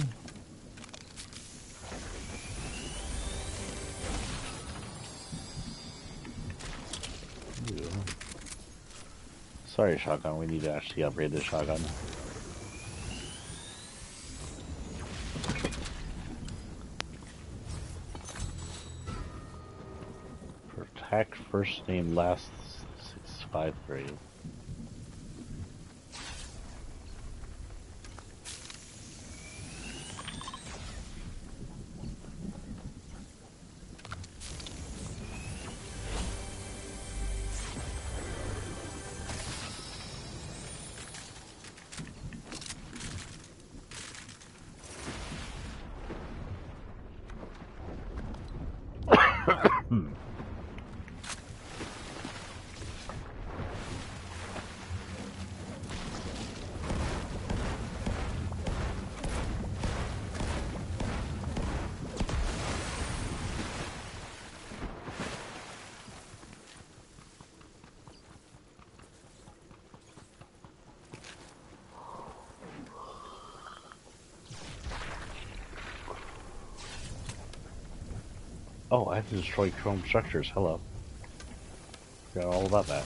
Ooh. Sorry, shotgun. We need to actually upgrade this shotgun. Protect first name last 653. Oh, I have to destroy chrome structures. Hello. Forgot all about that.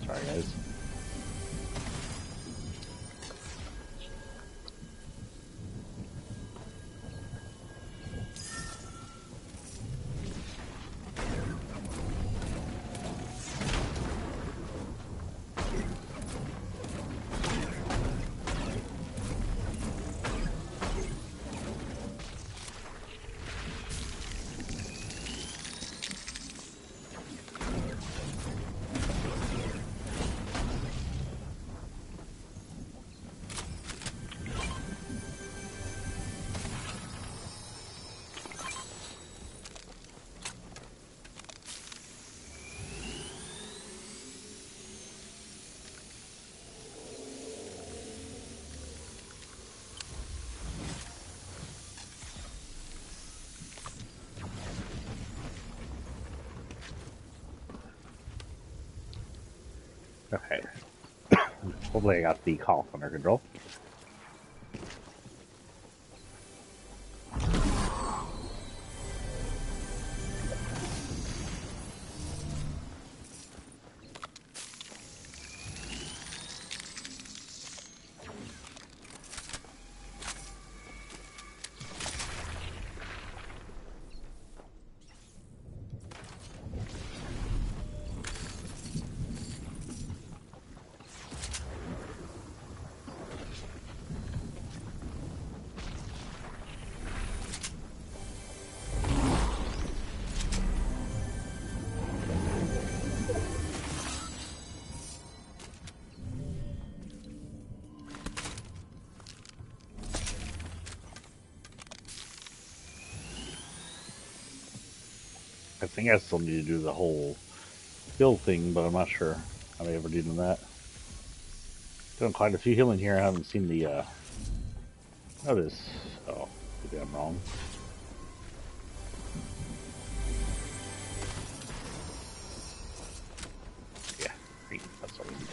Sorry, guys. Okay. Hopefully I got the cough under control. I think I still need to do the whole heal thing, but I'm not sure how I ever do that. Doing quite a few healing here. I haven't seen the notice. Oh, maybe I'm wrong. Yeah, great. That's what we need.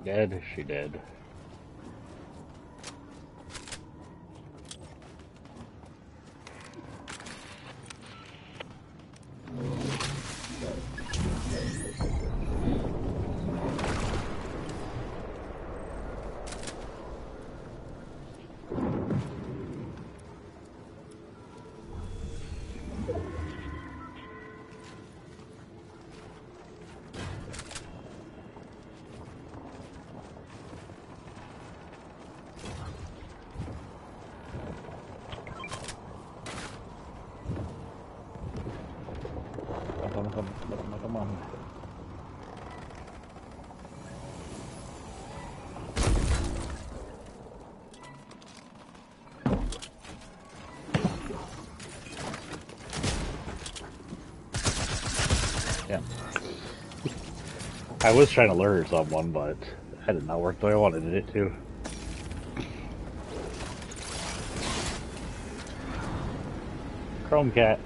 dead? She dead. Come on. Yeah. I was trying to lure someone, but that did not work the way I wanted it to. Chrome cat.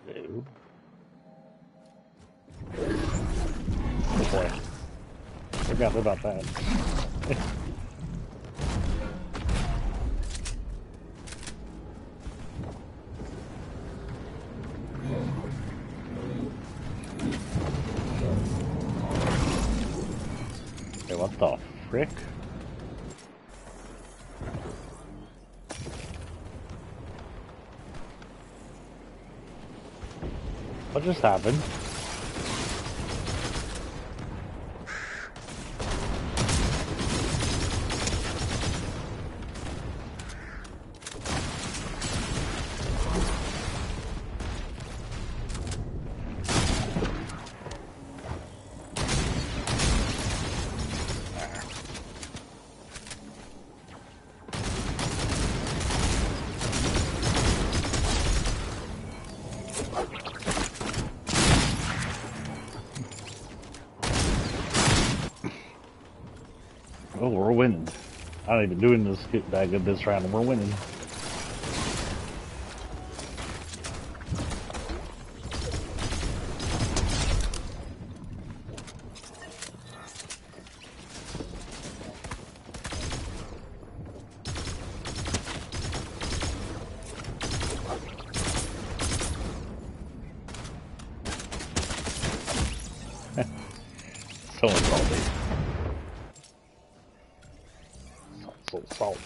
No. Oh boy. Forgot about that. Hey, what the frick? What just happened? Oh, we're winning. I'm not even doing this that good this round, and we're winning. So salty. Salt.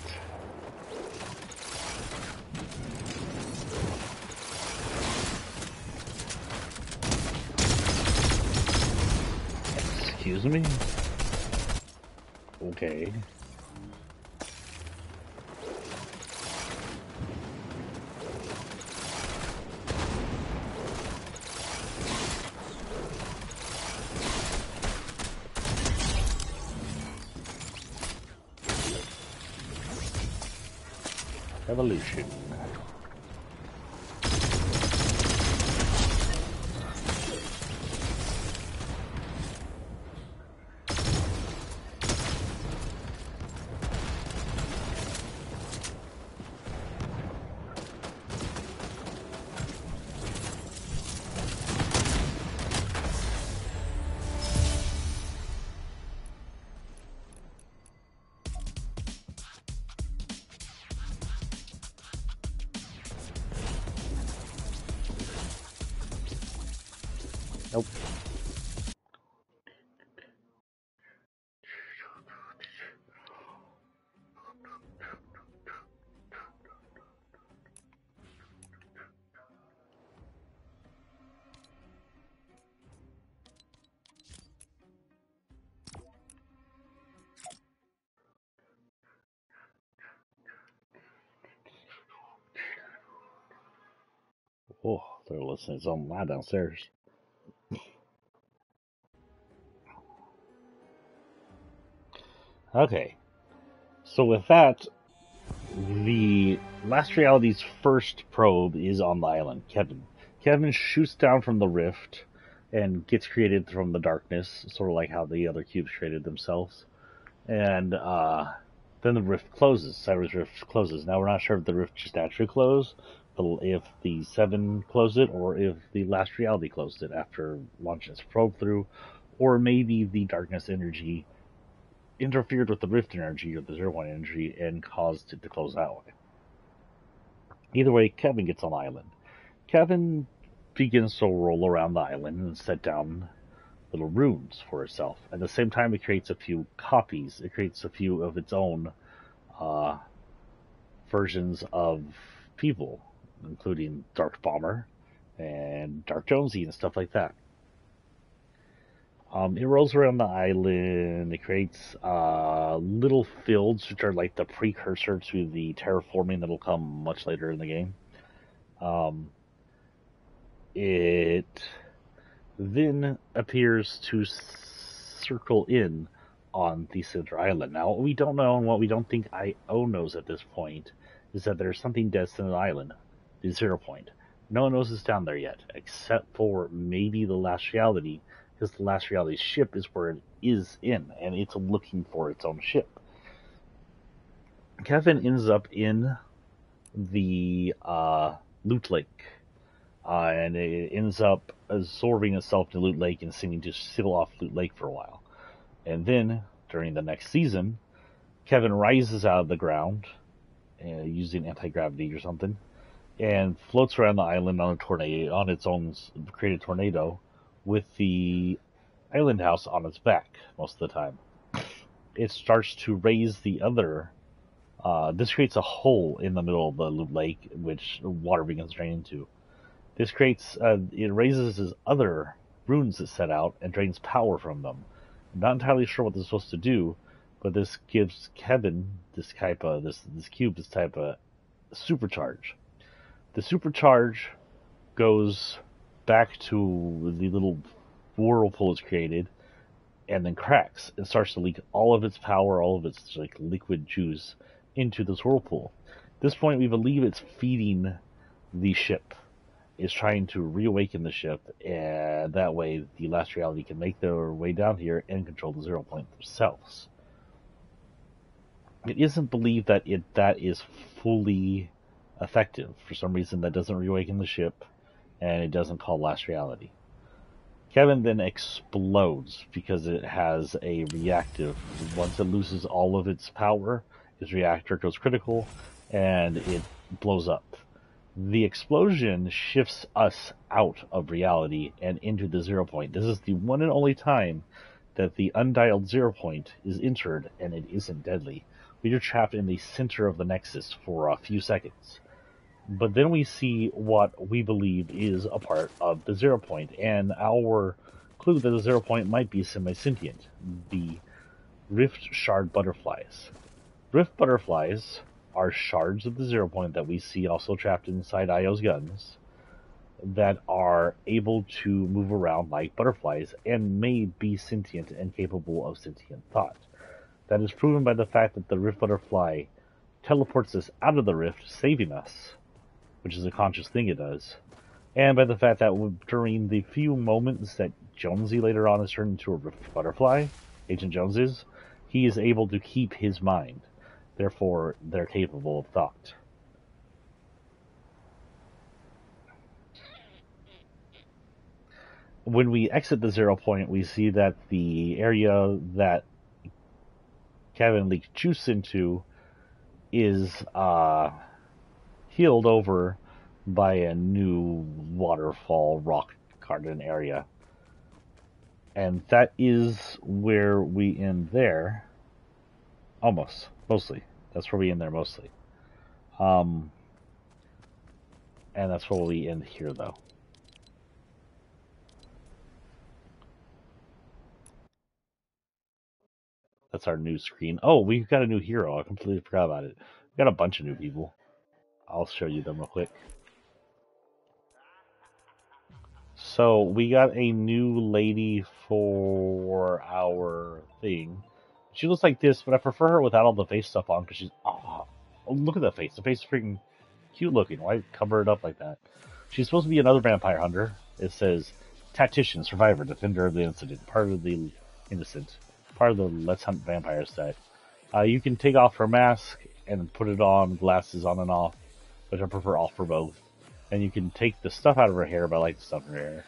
Excuse me? Okay. Evolution. Nope. Oh, they're listening to something loud downstairs. Okay. So with that, the Last Reality's first probe is on the island, Kevin. Kevin shoots down from the rift and gets created from the darkness, sort of like how the other cubes created themselves. And then the rift closes. Cyber's rift closes. Now we're not sure if the rift just naturally closed, but if the Seven closed it, or if the Last Reality closed it after launching its probe through, or maybe the darkness energy interfered with the rift energy or the zero point energy and caused it to close that way. Either way, Kevin gets on the island. Kevin begins to roll around the island and set down little runes for itself. At the same time, it creates a few copies. It creates a few of its own uh, versions of people, including Dark Bomber and Dark Jonesy and stuff like that. It rolls around the island. It creates little fields, which are like the precursor to the terraforming that'll come much later in the game. Um, it then appears to circle in on the center island. Now, what we don't know and what we don't think IO knows at this point is that there's something destined to the island, the zero point. No one knows it's down there yet, except for maybe the Last Reality, because the Last Reality ship is where it is in, and it's looking for its own ship. Kevin ends up in the Loot Lake, and it ends up absorbing itself to Loot Lake and seeming to seal off Loot Lake for a while. And then, during the next season, Kevin rises out of the ground using anti-gravity or something, and floats around the island on a tornado, on its own created tornado, with the island house on its back most of the time. It starts to raise the other. This creates a hole in the middle of the lake, which water begins to drain into. This creates. It raises his other runes that set out and drains power from them. I'm not entirely sure what this is supposed to do, but this gives Kevin this type of this cube this type of supercharge. The supercharge goes back to the little whirlpool it's created, and then cracks and starts to leak all of its power, all of its like liquid juice into this whirlpool. At this point, we believe it's feeding the ship. Is trying to reawaken the ship, and that way the Last Reality can make their way down here and control the zero point themselves. It isn't believed that that is fully effective. For some reason, that doesn't reawaken the ship, and it doesn't call Last Reality. Kevin then explodes because it has a reactive. Once it loses all of its power, its reactor goes critical, and it blows up. The explosion shifts us out of reality and into the zero point. This is the one and only time that the undialed zero point is entered, and it isn't deadly. We are trapped in the center of the nexus for a few seconds. But then we see what we believe is a part of the zero point, and our clue that the zero point might be semi-sentient. The Rift Shard Butterflies. Rift Butterflies are shards of the zero point that we see also trapped inside IO's guns that are able to move around like butterflies and may be sentient and capable of sentient thought. That is proven by the fact that the Rift Butterfly teleports us out of the rift, saving us, which is a conscious thing it does, and by the fact that during the few moments that Jonesy later on is turned into a Rift Butterfly, Agent Jones is, he is able to keep his mind. Therefore, they're capable of thought. When we exit the zero point, we see that the area that Kevin leaked juice into is healed over by a new waterfall rock garden area. And that is where we end there. Almost. Mostly. That's where we end there mostly. And that's where we end here, though. That's our new screen. Oh, we've got a new hero. I completely forgot about it. We've got a bunch of new people. I'll show you them real quick. So we got a new lady for our thing. She looks like this, but I prefer her without all the face stuff on because she's oh, look at that face. The face is freaking cute looking. Why cover it up like that? She's supposed to be another vampire hunter. It says tactician, survivor, defender of the incident, part of the innocent, part of the Let's Hunt Vampires set. You can take off her mask and put it on, glasses on and off, which I prefer off for both. And you can take the stuff out of her hair, but I like the stuff in her hair.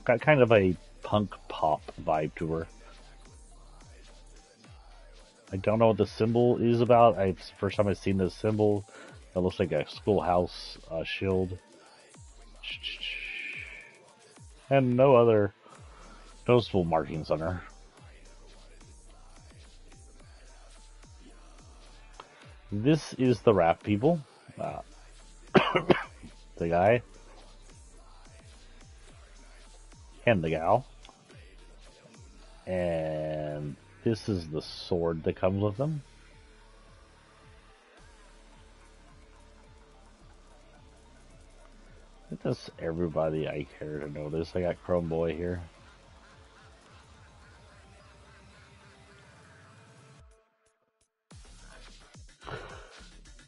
Got kind of a punk pop vibe to her. I don't know what the symbol is about. It's the first time I've seen this symbol. It looks like a schoolhouse shield. And no other noticeable markings on her. This is the rap people. The guy. And the gal. And this is the sword that comes with them. I think that's everybody I care to notice. I got Chrome Boy here.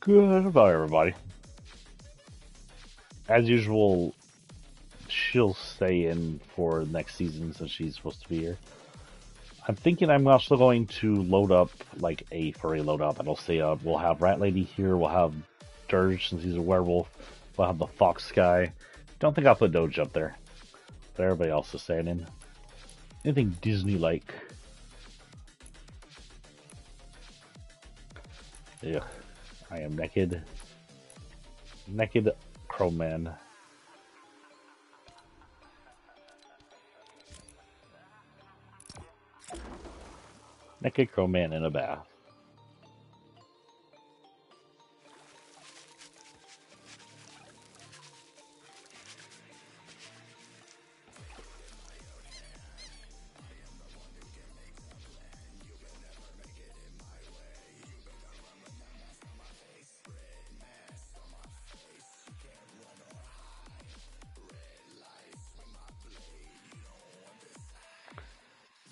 Good about everybody. As usual, she'll stay in for next season since she's supposed to be here. I'm thinking I'm also going to load up like a furry load up. It'll say we'll have Rat Lady here, we'll have Dirge since he's a werewolf, we'll have the Fox guy. Don't think I'll put Doge up there. But everybody else is staying in. Anything Disney-like. Ugh. I am naked. Naked Chrome Man. Naked Chrome Man in a bath.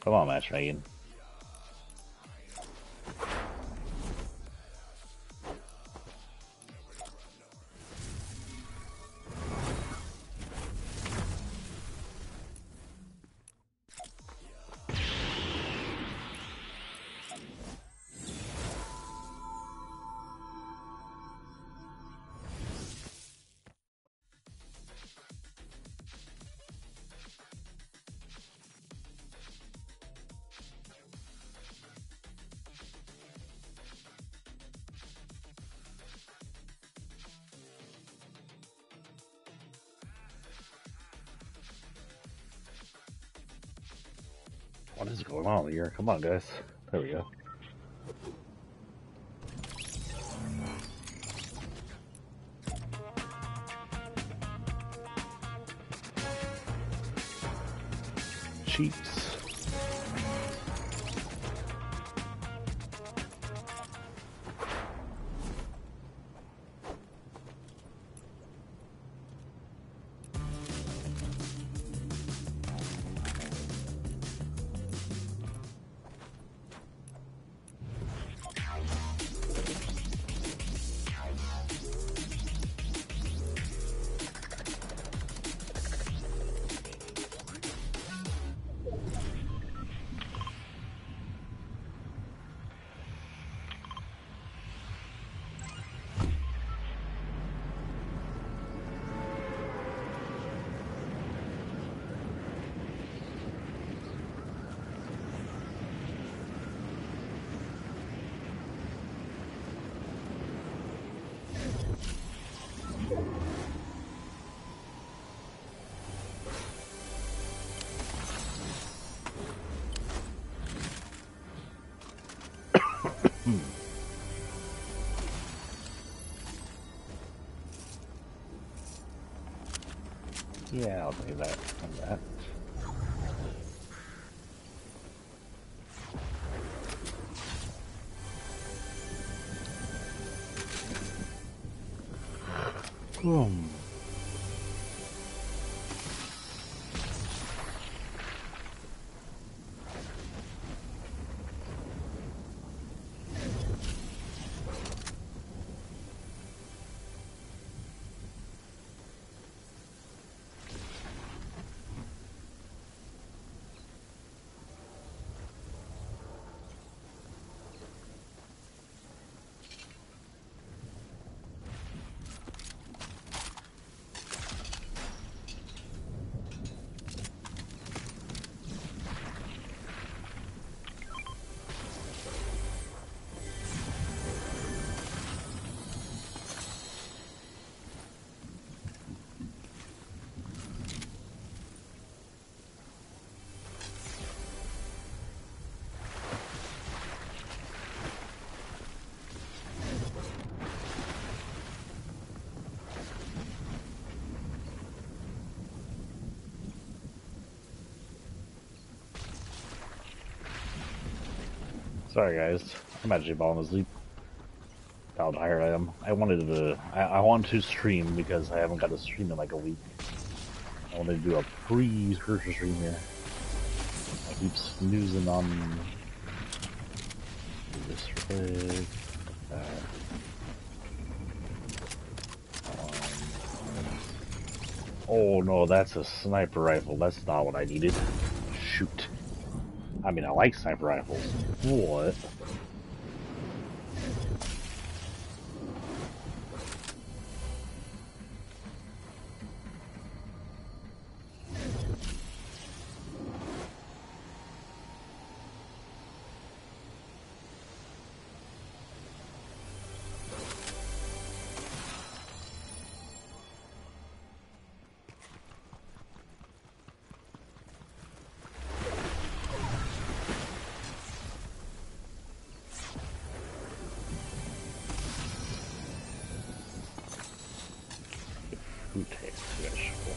Come on, Match Megan. What is going on here? Come on, guys. There we go. Cheats. Yeah, I'll do that and that. Boom. Sorry, guys. I'm actually falling asleep. How tired I am. I want to stream because I haven't got to stream in like a week. I want to do a pre-scripture stream here. I keep snoozing on this rig. Oh no, that's a sniper rifle. That's not what I needed. Shoot. I mean, I like sniper rifles. What? Who takes vegetable?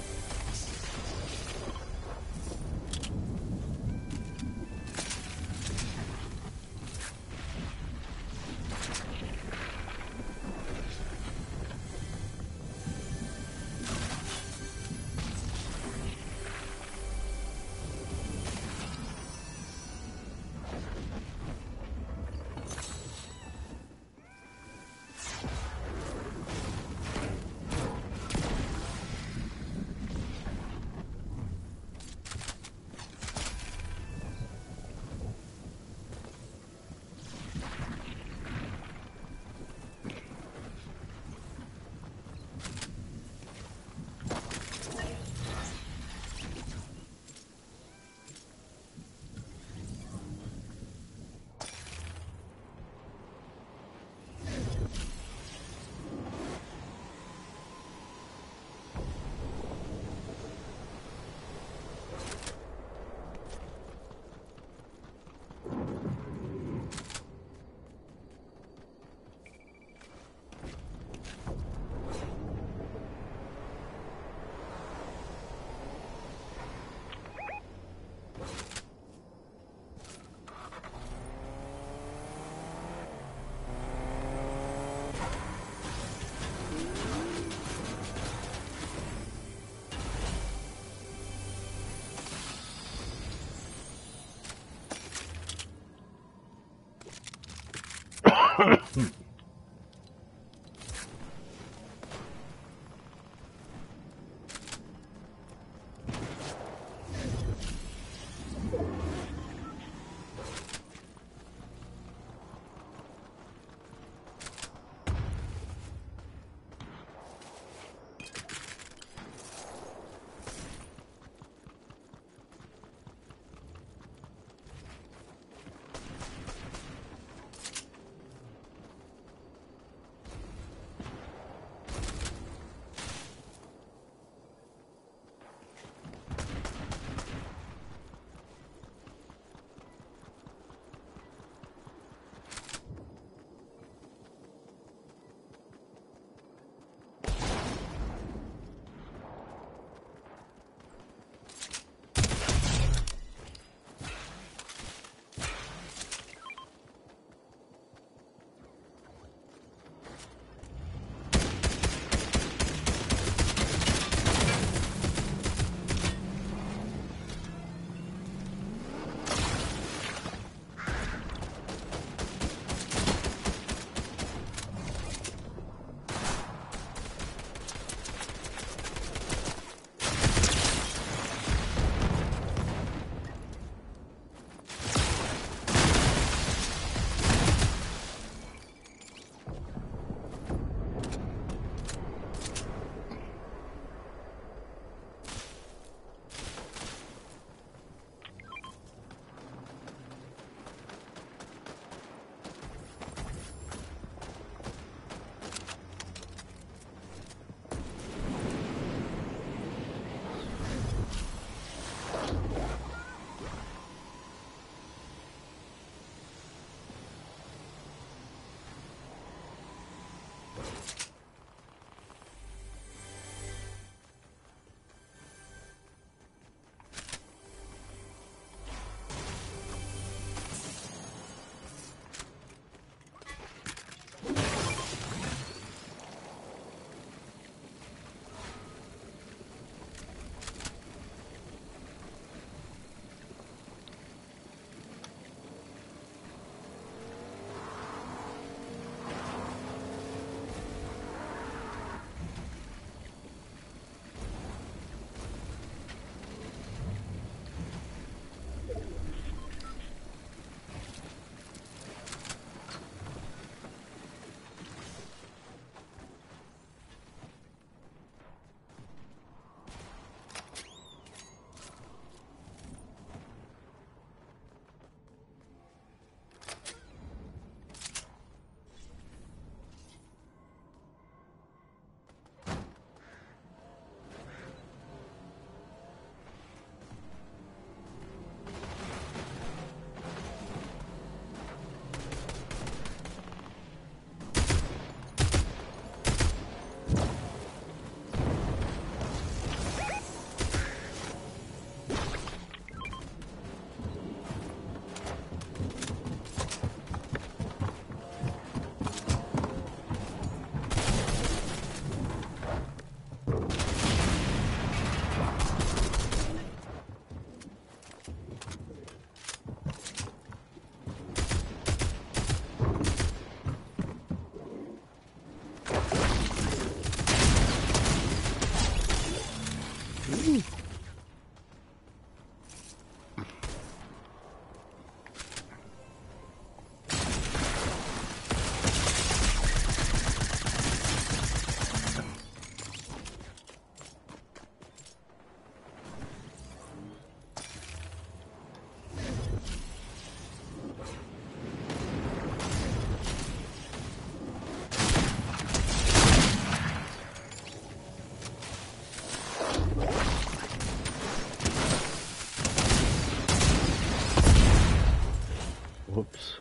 Whoops.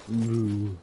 Ooh.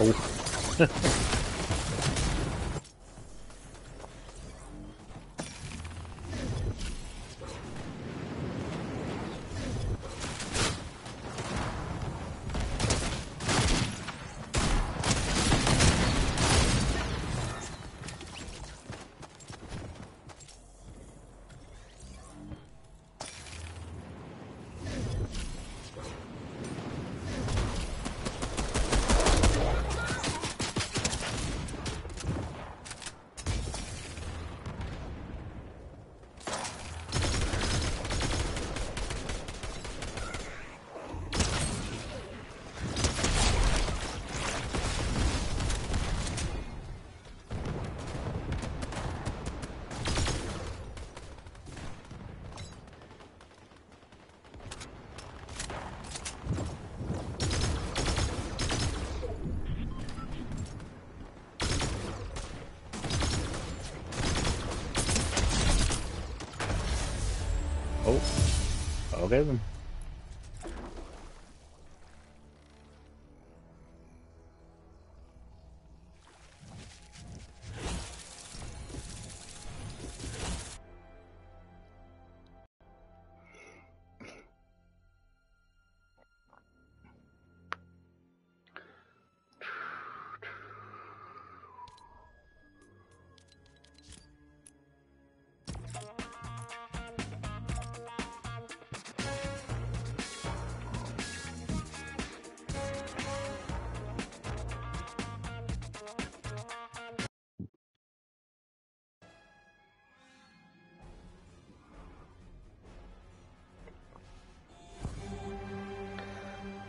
Oh. Oh, okay then.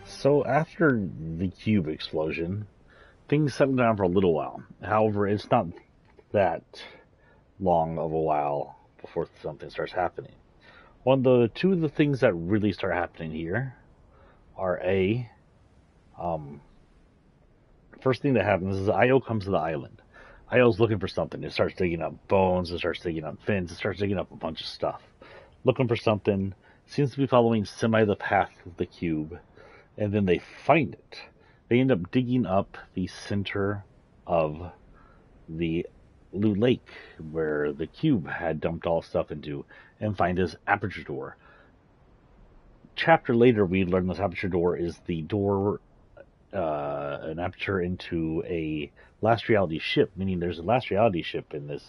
So after the cube explosion, things settled down for a little while. However, it's not that long of a while before something starts happening. Two of the things that really start happening here are um, first thing that happens is Io comes to the island. Io's looking for something. It starts digging up bones. It starts digging up fins. It starts digging up a bunch of stuff. Looking for something. Seems to be following semi the path of the cube. And then they find it. They end up digging up the center of the Blue Lake where the cube had dumped all stuff into and find this aperture door. Chapter later, we learn this aperture door is the door, an aperture into a last reality ship, meaning there's a last reality ship in this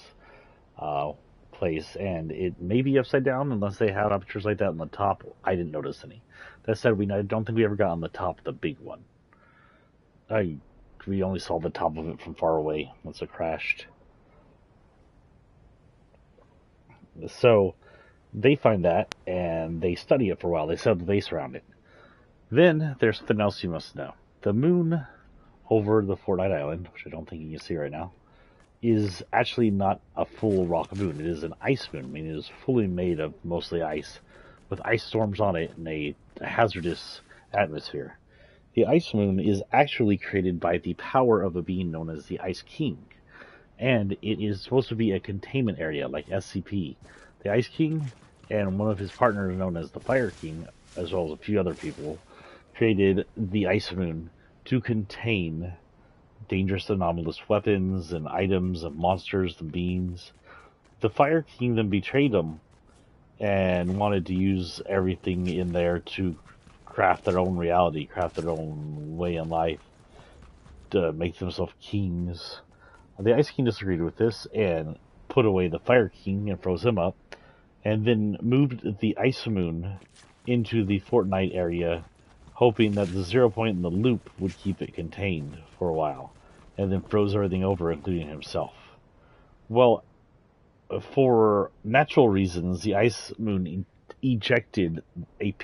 uh, place, and it may be upside down unless they have apertures like that on the top. I didn't notice any. That said, I don't think we ever got on the top of the big one. We only saw the top of it from far away once it crashed. So they find that and they study it for a while. They set up the base around it. Then there's something else you must know. The moon over the Fortnite Island, which I don't think you can see right now, is actually not a full rock moon. It is an ice moon, meaning it is fully made of mostly ice, with ice storms on it and a hazardous atmosphere. The ice moon is actually created by the power of a being known as the Ice King, and it is supposed to be a containment area like SCP. The Ice King and one of his partners known as the Fire King, as well as a few other people, created the Ice Moon to contain dangerous anomalous weapons and items and monsters and beings. The Fire King then betrayed them and wanted to use everything in there to craft their own reality, craft their own way in life, to make themselves kings. The Ice King disagreed with this and put away the Fire King and froze him up, and then moved the Ice Moon into the Fortnite area, hoping that the 0 point in the loop would keep it contained for a while, and then froze everything over, including himself. Well, for natural reasons, the Ice Moon ejected a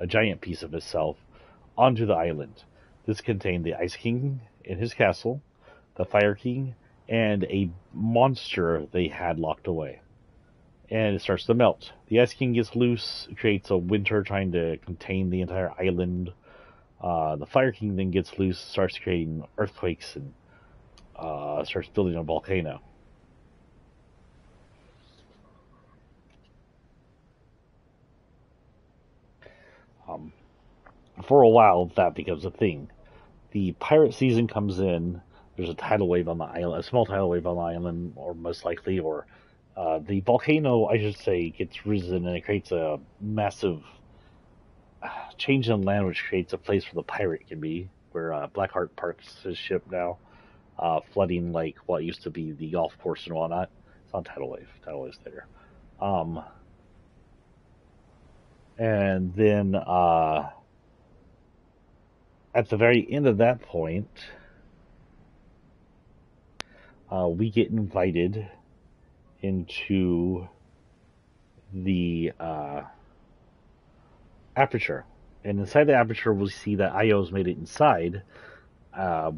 giant piece of itself, onto the island. This contained the Ice King in his castle, the Fire King, and a monster they had locked away. And it starts to melt. The Ice King gets loose, creates a winter trying to contain the entire island. The Fire King then gets loose, starts creating earthquakes, and starts building a volcano. For a while, that becomes a thing. The pirate season comes in. There's a tidal wave on the island, a small tidal wave on the island, or most likely, or the volcano, I should say, gets risen and it creates a massive change in land, which creates a place where the pirate can be, where Blackheart parks his ship now, flooding like what used to be the golf course and whatnot. It's on tidal wave. Tidal wave's there. And then at the very end of that point, we get invited into the aperture. And inside the aperture, we see that IO's made it inside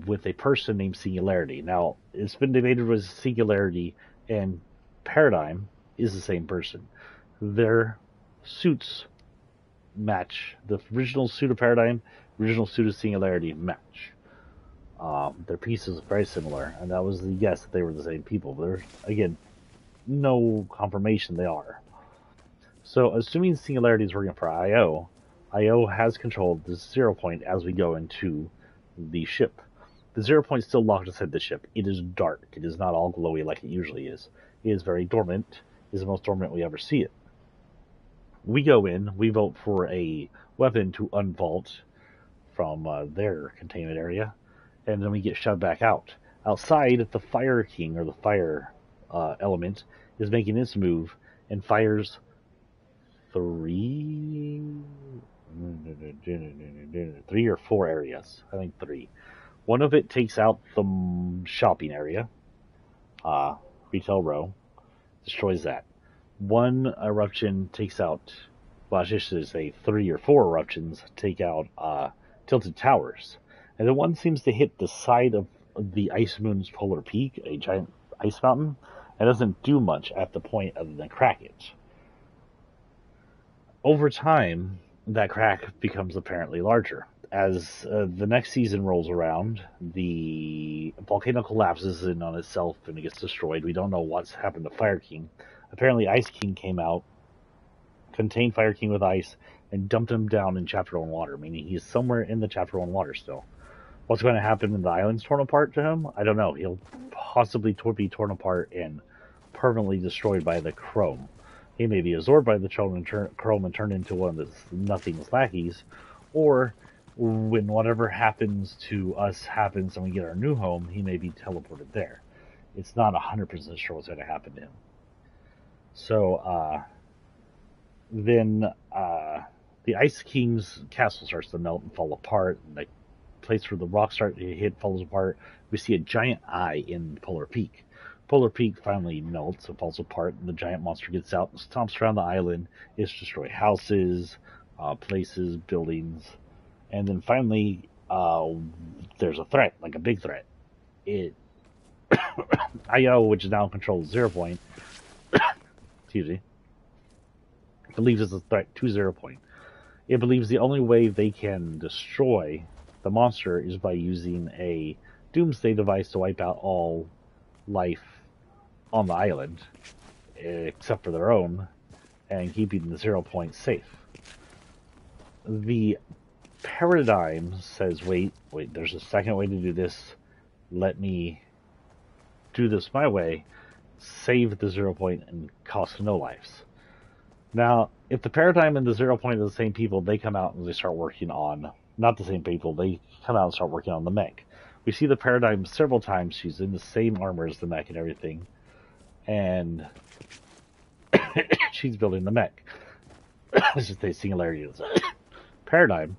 with a person named Singularity. Now, it's been debated whether Singularity and Paradigm is the same person. Their suits match. The original suit of Paradigm, original suit of Singularity match. Their pieces are very similar, and that was the guess that they were the same people. There's, again, no confirmation they are. So, assuming Singularity is working for IO, IO has controlled the 0 point as we go into the ship. The 0 point is still locked inside the ship. It is dark. It is not all glowy like it usually is. It is very dormant. It is the most dormant we ever see it. We go in, we vote for a weapon to unvault from their containment area, and then we get shoved back out. Outside, the Fire King, or the fire element, is making its move and fires three or four areas. I think three. One of it takes out the shopping area, retail row, destroys that. One eruption takes out, well, I should say 3 or 4 eruptions take out tilted towers. And then one seems to hit the side of the Ice Moon's polar peak, a giant ice mountain, and doesn't do much at the point other than crack it. Over time, that crack becomes apparently larger. As the next season rolls around, the volcano collapses in on itself and it gets destroyed. We don't know what's happened to Fire King. Apparently, Ice King came out, contained Fire King with ice, and dumped him down in Chapter 1 water, meaning he's somewhere in the Chapter 1 water still. What's going to happen when the island's torn apart to him? I don't know. He'll possibly be torn apart and permanently destroyed by the chrome. He may be absorbed by the chrome and turned into one of the nothing's lackeys, or when whatever happens to us happens and we get our new home, he may be teleported there. It's not 100% sure what's going to happen to him. So then the Ice King's castle starts to melt and fall apart, and the place where the rocks start to hit falls apart. We see a giant eye in Polar Peak. Polar Peak finally melts and falls apart, and the giant monster gets out and stomps around the island. It's destroyed houses, places, buildings, and then finally uh, there's a threat, like a big threat. It IO, which now controls 0 Point, excuse me, believes it's a threat to 0 Point. It believes the only way they can destroy the monster is by using a doomsday device to wipe out all life on the island, except for their own, and keeping the 0 Point safe. The paradigm says, wait, there's a second way to do this. Let me do this my way, save the 0 Point, and cost no lives. Now, if the paradigm and the 0 Point are the same people, they come out and they start working on, not the same people, they come out and start working on the mech. We see the paradigm several times. She's in the same armor as the mech and everything, and she's building the mech. It's just a singularity of the paradigm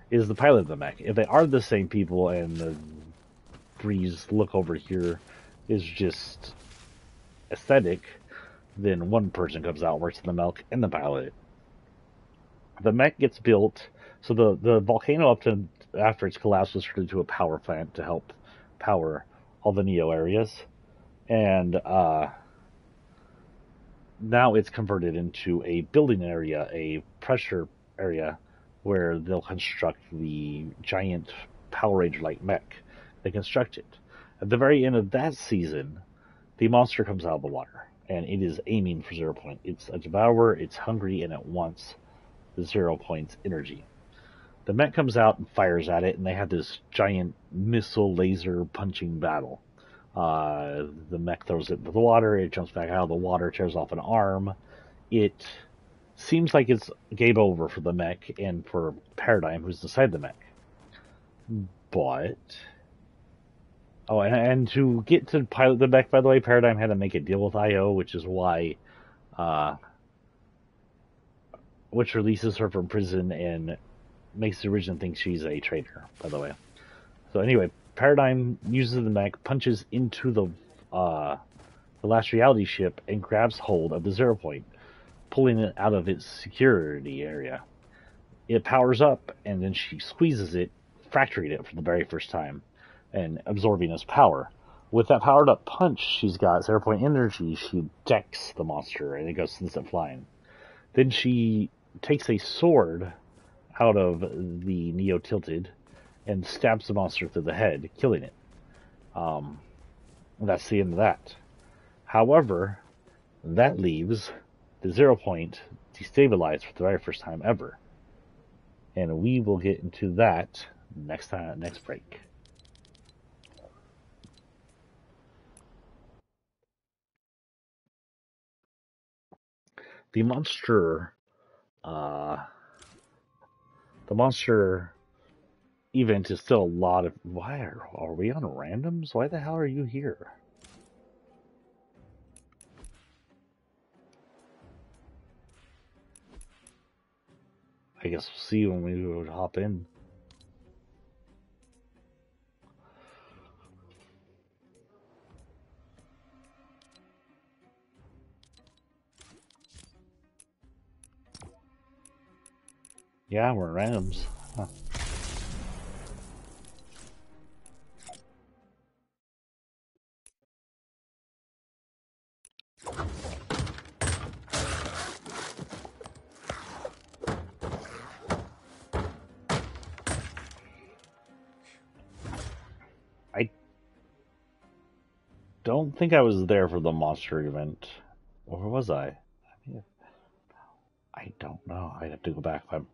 is the pilot of the mech. If they are the same people and the breeze look over here is just aesthetic, then one person comes out, works in the mech, and the pilot. The mech gets built, so the volcano up to after its collapse was turned into a power plant to help power all the Neo areas, and now it's converted into a building area, a pressure area, where they'll construct the giant Power Ranger-like mech. They construct it. At the very end of that season, the monster comes out of the water, and it is aiming for 0 Point. It's a devourer, it's hungry, and it wants the 0 Point's energy. The mech comes out and fires at it, and they have this giant missile laser punching battle. The mech throws it into the water, it jumps back out of the water, tears off an arm. It seems like it's game over for the mech and for Paradigm, who's inside the mech. But and to get to pilot the mech, by the way, Paradigm had to make a deal with IO, which is why, which releases her from prison and makes the Origin think she's a traitor. By the way, so anyway, Paradigm uses the mech, punches into the last reality ship, and grabs hold of the 0 Point, pulling it out of its security area. It powers up, and then she squeezes it, fracturing it for the very first time, and absorbing its power. With that powered up punch, she's got 0 Point energy. She decks the monster, and it goes instant flying. Then she takes a sword out of the Neo Tilted and stabs the monster through the head, killing it. That's the end of that. However, that leaves the 0 Point destabilized for the very first time ever. And we will get into that next break. The monster, the monster event is still a lot of. Why are we on randoms? Why the hell are you here? I guess we'll see when we hop in. Yeah, we're in randoms. Huh. I don't think I was there for the monster event. Or was I? I don't know. I'd have to go back. I'm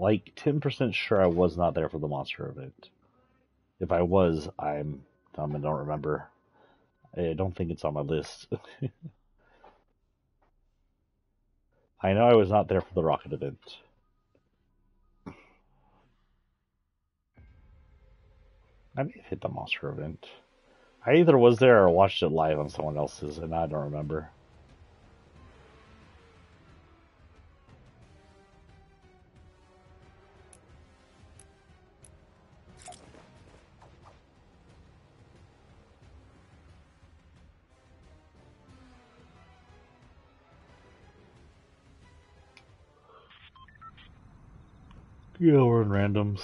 like 10% sure I was not there for the monster event. If I was, I'm dumb and don't remember. I don't think it's on my list. I know I was not there for the rocket event. I may have hit the monster event. I either was there or watched it live on someone else's, and I don't remember. Yeah, we're in randoms.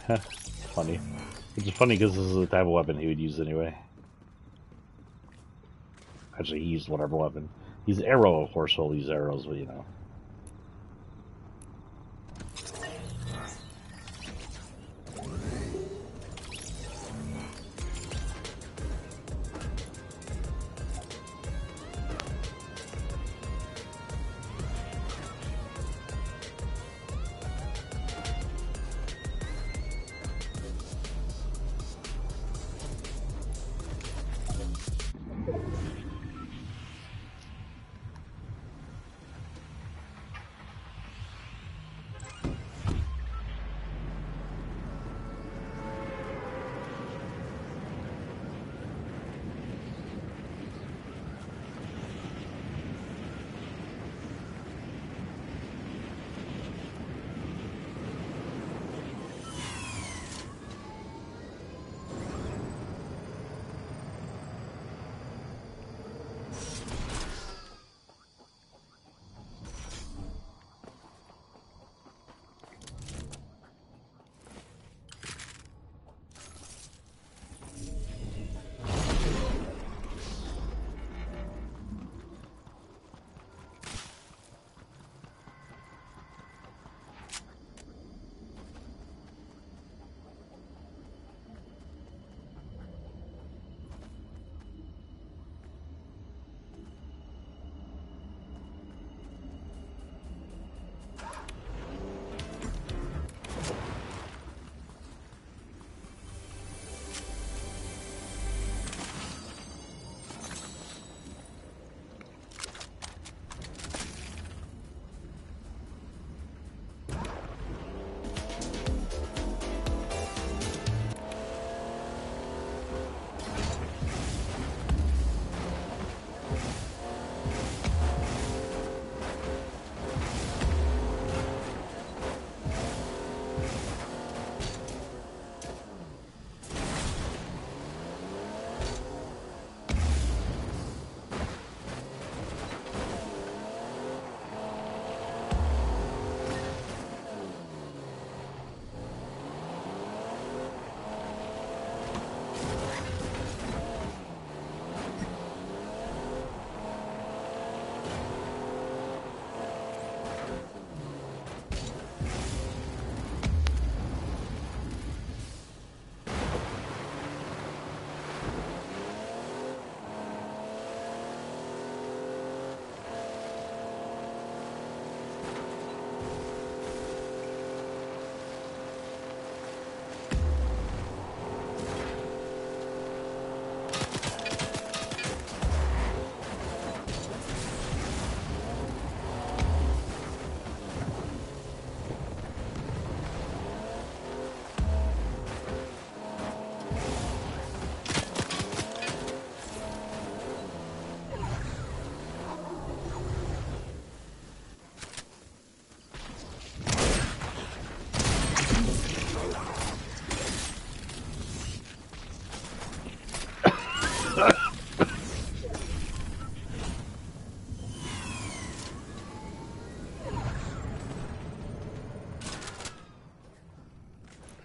Funny. Which is funny because this is the type of weapon he would use anyway. Actually, he used whatever weapon. He's arrow, of course, so he'll use arrows, but you know.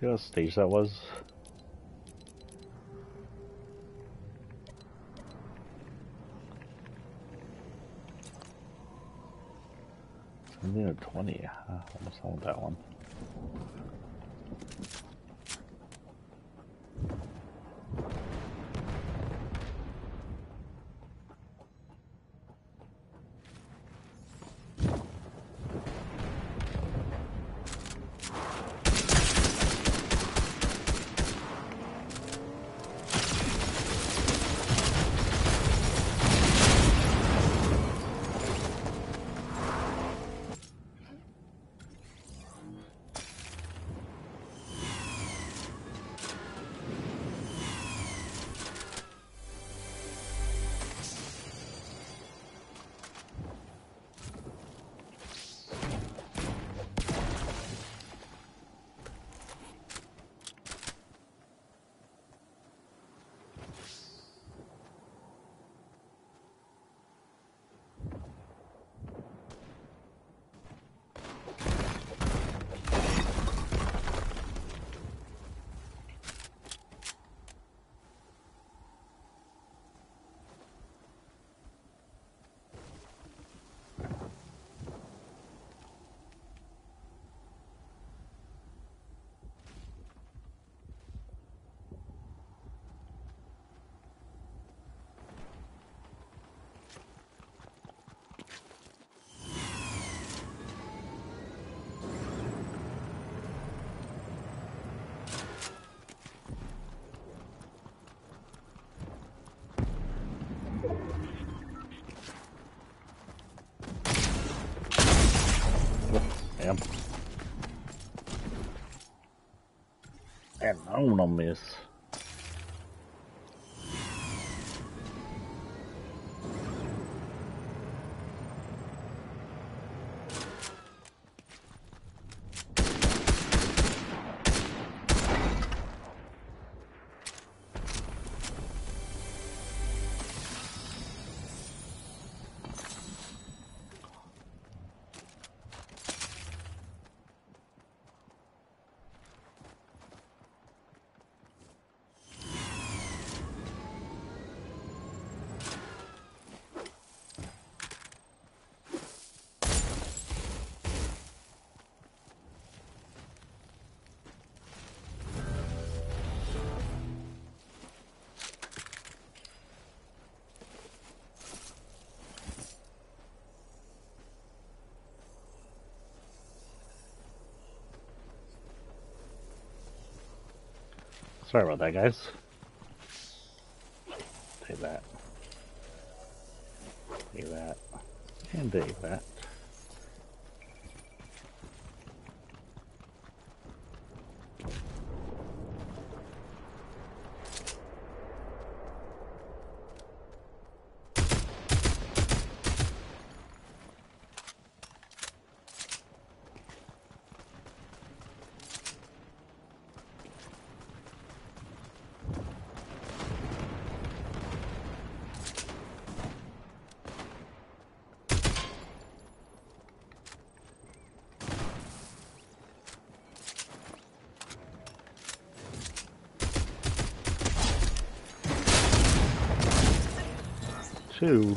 See what stage that was? Something at 20. Almost on with that one. And I'm gonna miss. Sorry about that, guys. Take that. Take that. And take that. Two.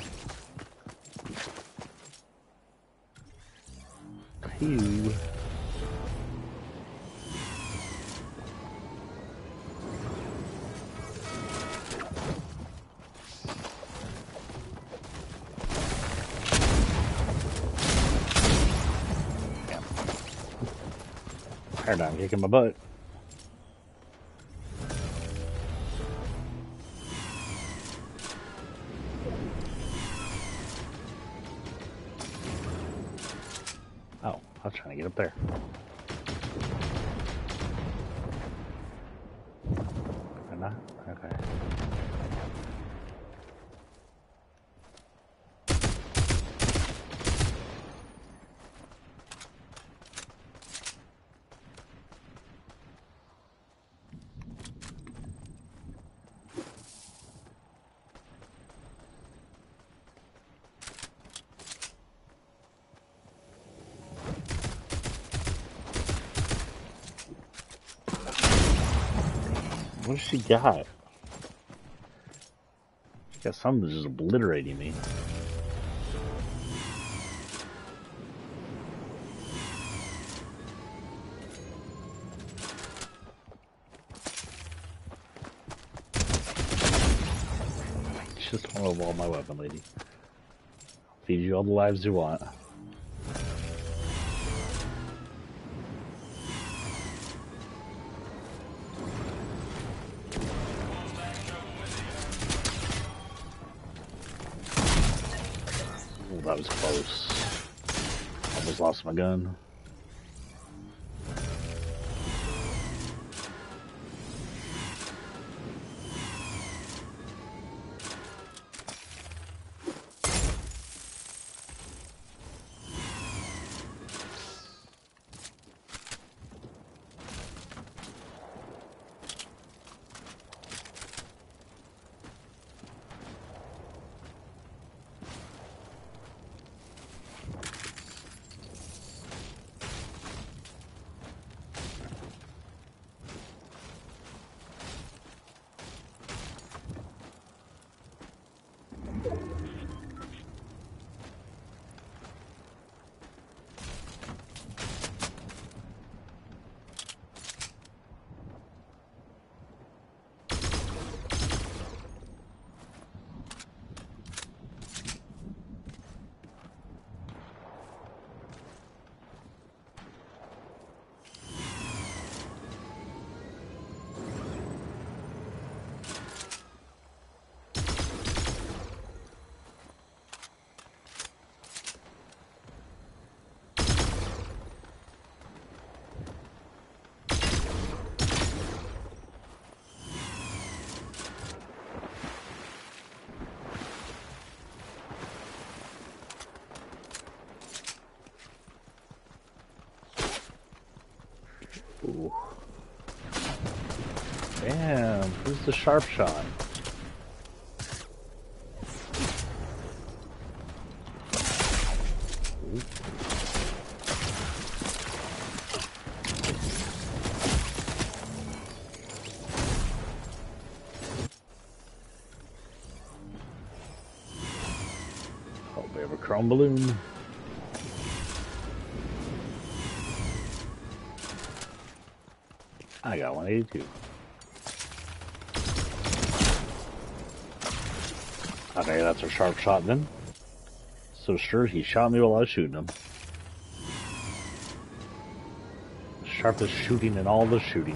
Paradigm kicking my butt. Oh, I was trying to get up there. Or not? Okay. What does she got? She got something just obliterating me. Just want to evolve my weapon, lady. Feed you all the lives you want. Oh, that was close. Almost lost my gun. Damn, who's the sharp shot? Oh, we have a chrome balloon. I got 182. Okay, that's a sharp shot then. So sure, he shot me while I was shooting him. The sharpest shooting in all the shooting.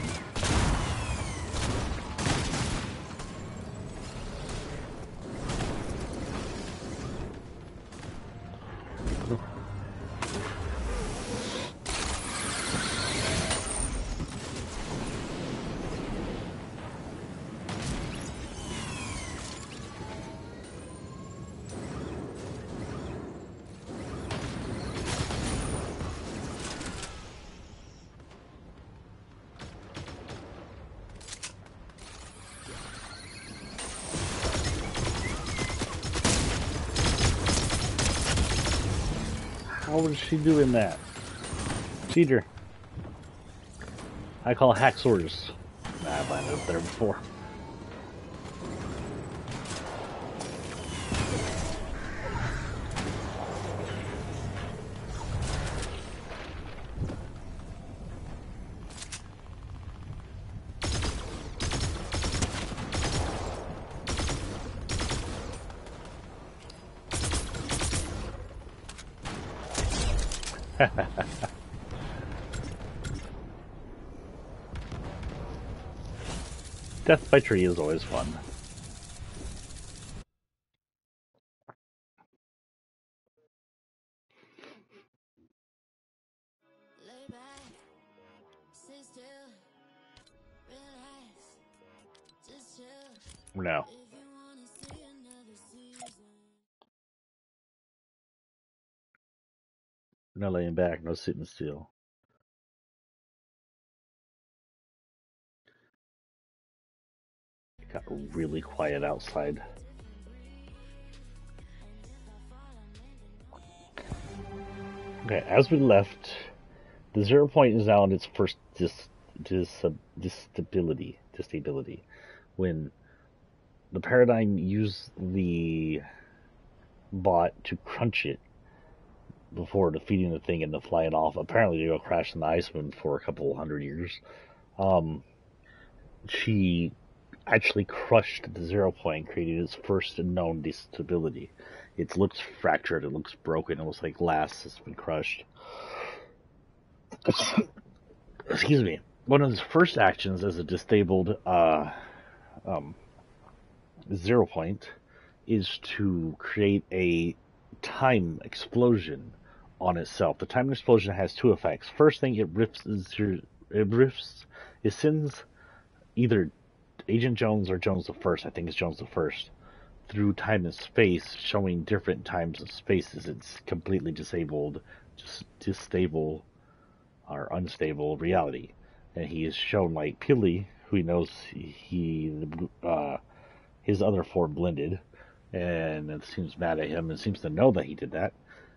How was she doing that? Cheater. I call hacksaws. Nah, I've landed up there before. Death by tree is always fun. No. No laying back, no sitting still. It got really quiet outside. Okay, as we left, the 0 point is now in its first disability, when the paradigm used the bot to crunch it before defeating the thing and to fly it off. Apparently, to go crash in the ice moon for a couple hundred years. She actually crushed the 0 point, creating its first known disability. It looks fractured, it looks broken, it looks like glass has been crushed. Excuse me. One of his first actions as a disabled 0 point is to create a time explosion on itself. The time explosion has two effects. First thing, it sends either Agent Jones or Jones the First, I think it's Jones the First, through time and space, showing different times and spaces. It's completely disabled, just distable or unstable reality. And he is shown like Pili, who he knows his other form blended, and it seems mad at him and seems to know that he did that.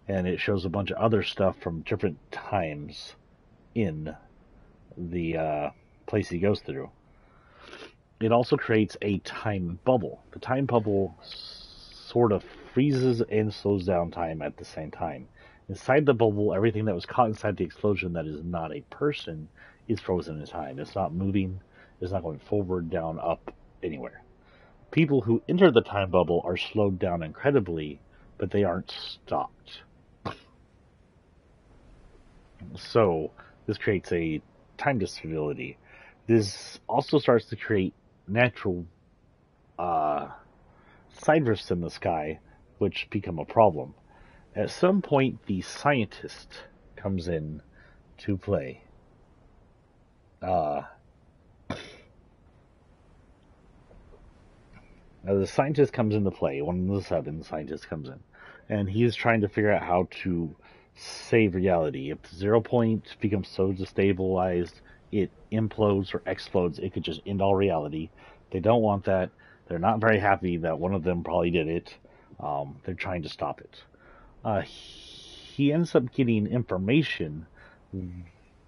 And it shows a bunch of other stuff from different times in the place he goes through. It also creates a time bubble. The time bubble sort of freezes and slows down time at the same time. Inside the bubble, everything that was caught inside the explosion that is not a person is frozen in time. It's not moving, it's not going forward, down, up, anywhere. People who enter the time bubble are slowed down incredibly, but they aren't stopped. So, this creates a time disability. This also starts to create natural side rifts in the sky, which become a problem. At some point, the scientist comes in to play. Now, the scientist comes into play. One of the 7 scientists comes in, and he is trying to figure out how to save reality. If the 0 point becomes so destabilized, it implodes or explodes, it could just end all reality. They don't want that. They're not very happy that one of them probably did it. They're trying to stop it. He ends up getting information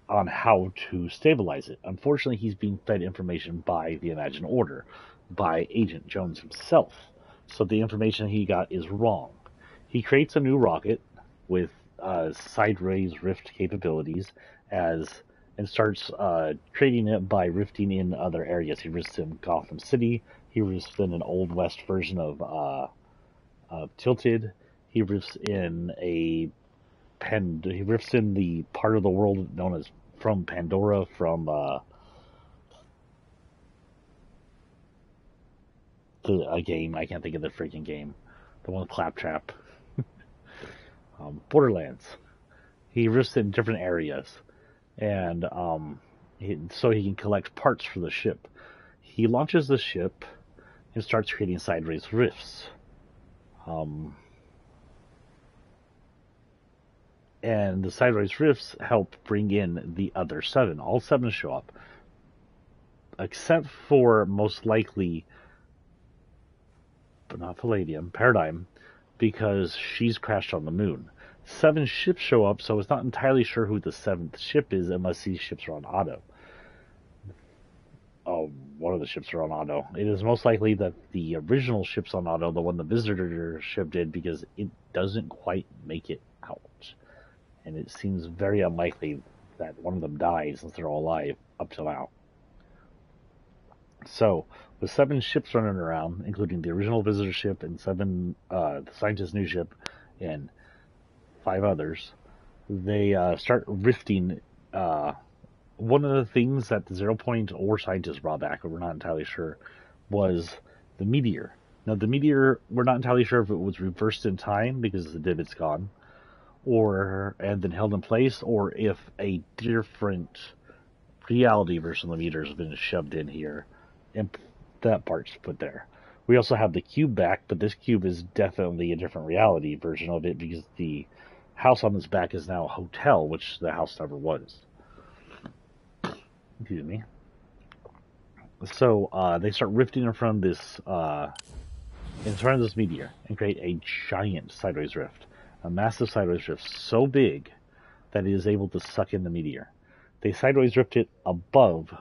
on how to stabilize it. Unfortunately, he's being fed information by the Imagined Order, by Agent Jones himself. So the information he got is wrong. He creates a new rocket with sideways rift capabilities and starts creating it by rifting in other areas. He rifts in Gotham City. He rifts in an Old West version of Tilted. He rifts in he rifts in the part of the world known as from Pandora, from a game. I can't think of the freaking game. The one with Claptrap. Borderlands. He rifts in different areas, and so he can collect parts for the ship. He launches the ship and starts creating sideways rifts. And the sideways rifts help bring in the other 7. All 7 show up, except for most likely, but not Palladium, Paradigm, because she's crashed on the moon. 7 ships show up, so it's not entirely sure who the 7th ship is unless these ships are on auto. Oh, one of the ships are on auto. It is most likely that the original ship's on auto, the one the visitor ship did, because it doesn't quite make it out. And it seems very unlikely that one of them dies since they're all alive up till now. So, with 7 ships running around, including the original visitor ship and 7, the scientist's new ship, and 5 others, they start rifting. One of the things that the Zero Point or scientists brought back, but we're not entirely sure, was the meteor. Now, the meteor, we're not entirely sure if it was reversed in time because the divot's gone, and then held in place, or if a different reality version of the meteor has been shoved in here, and that part's put there. We also have the cube back, but this cube is definitely a different reality version of it because the house on its back is now a hotel, which the house never was. Excuse me. So they start rifting in front of this meteor, and create a giant sideways rift. A massive sideways rift so big that it is able to suck in the meteor. They sideways rift it above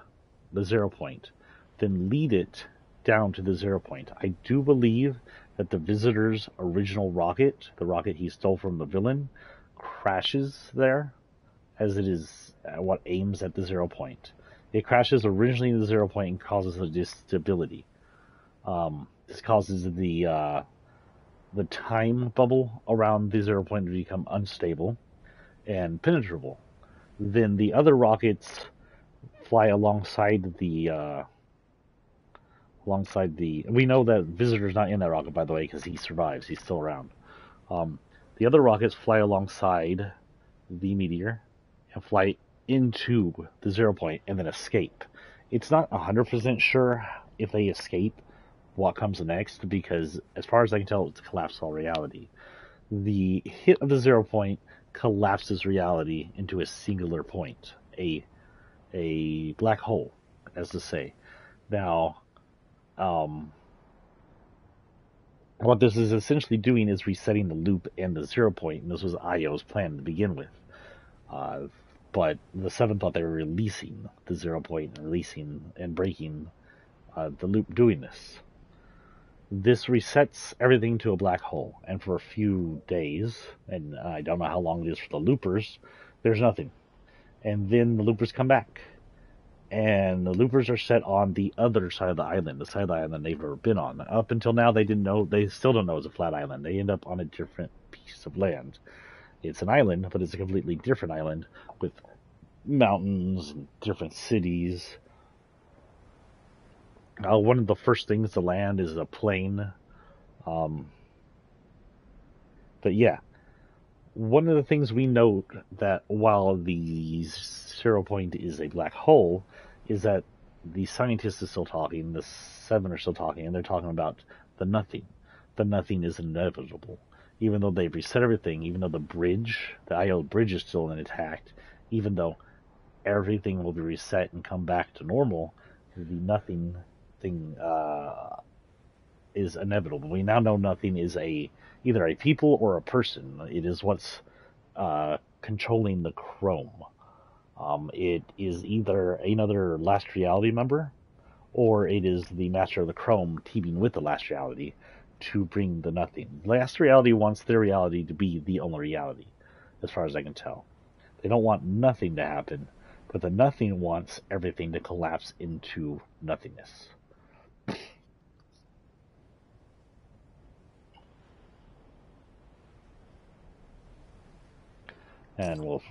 the 0 point, then lead it down to the 0 point. I do believe that the visitor's original rocket, the rocket he stole from the villain, crashes there, as it is what aims at the 0 point. It crashes originally in the 0 point and causes a instability. This causes the time bubble around the 0 point to become unstable and penetrable. Then the other rockets fly alongside the. We know that Visitor's not in that rocket, by the way, because he survives. He's still around. The other rockets fly alongside the meteor and fly into the 0 point and then escape. It's not 100% sure if they escape what comes next, because as far as I can tell, it's collapsed all reality. The hit of the 0 point collapses reality into a singular point, a black hole, as to say. Now, what this is essentially doing is resetting the loop and the 0 point, and this was Io's plan to begin with. But the 7 thought they were releasing the 0 point and releasing and breaking the loop doing this. This resets everything to a black hole, and for a few days, and I don't know how long it is for the loopers, there's nothing. And then the loopers come back, and the loopers are set on the other side of the island, the side of the island they've never been on. Up until now, they still don't know it's a flat island. They end up on a different piece of land. It's an island, but it's a completely different island with mountains and different cities. One of the first things to land is a plane. But yeah, one of the things we note that while the 0 point is a black hole, is that the scientists are still talking, the 7 are still talking, and they're talking about the nothing. The nothing is inevitable. Even though they've reset everything, even though the IO bridge is still intact, even though everything will be reset and come back to normal, the nothing thing is inevitable. We now know nothing is either a people or a person. It is what's controlling the Chrome. It is either another Last Reality member, or it is the Master of the Chrome teaming with the Last Reality to bring the nothing. Last Reality wants their reality to be the only reality, as far as I can tell. They don't want nothing to happen, but the nothing wants everything to collapse into nothingness. And we'll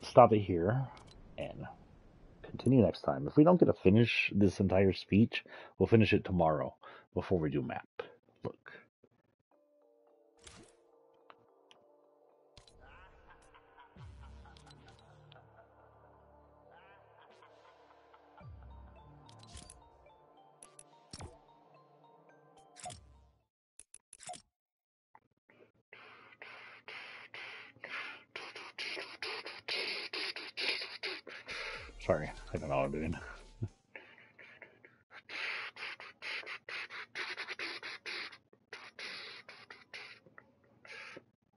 stop it here, and continue next time. If we don't get to finish this entire speech, we'll finish it tomorrow before we do map. Look. Sorry, I don't know what I'm doing.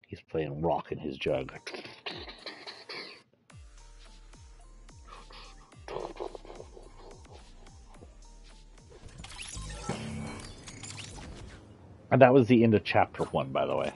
He's playing rock in his jug. And that was the end of chapter 1, by the way.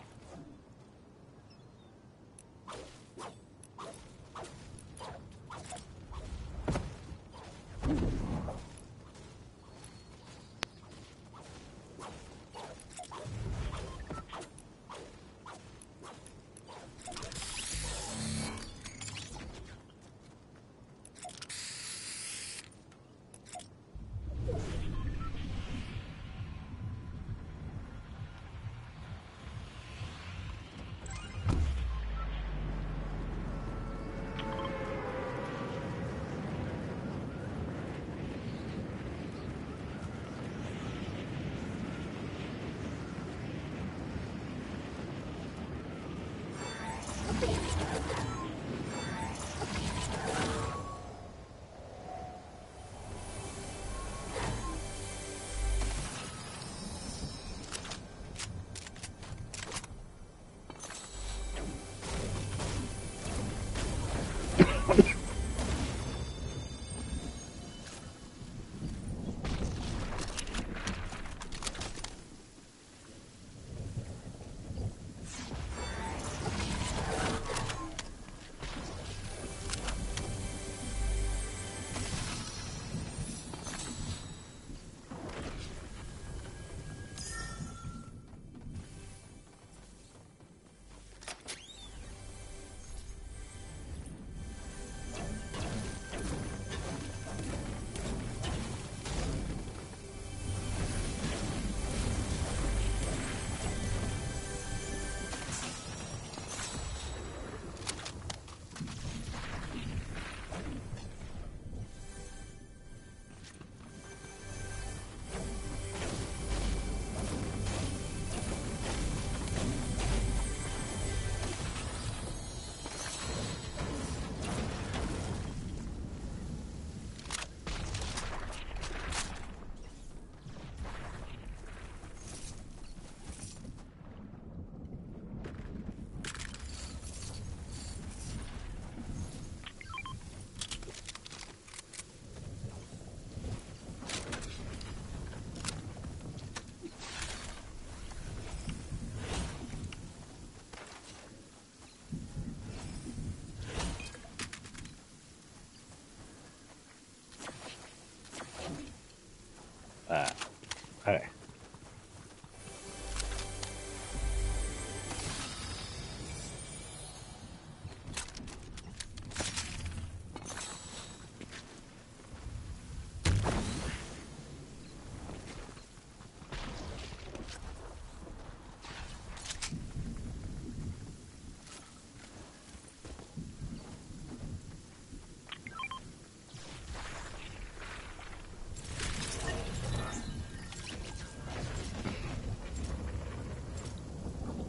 Okay.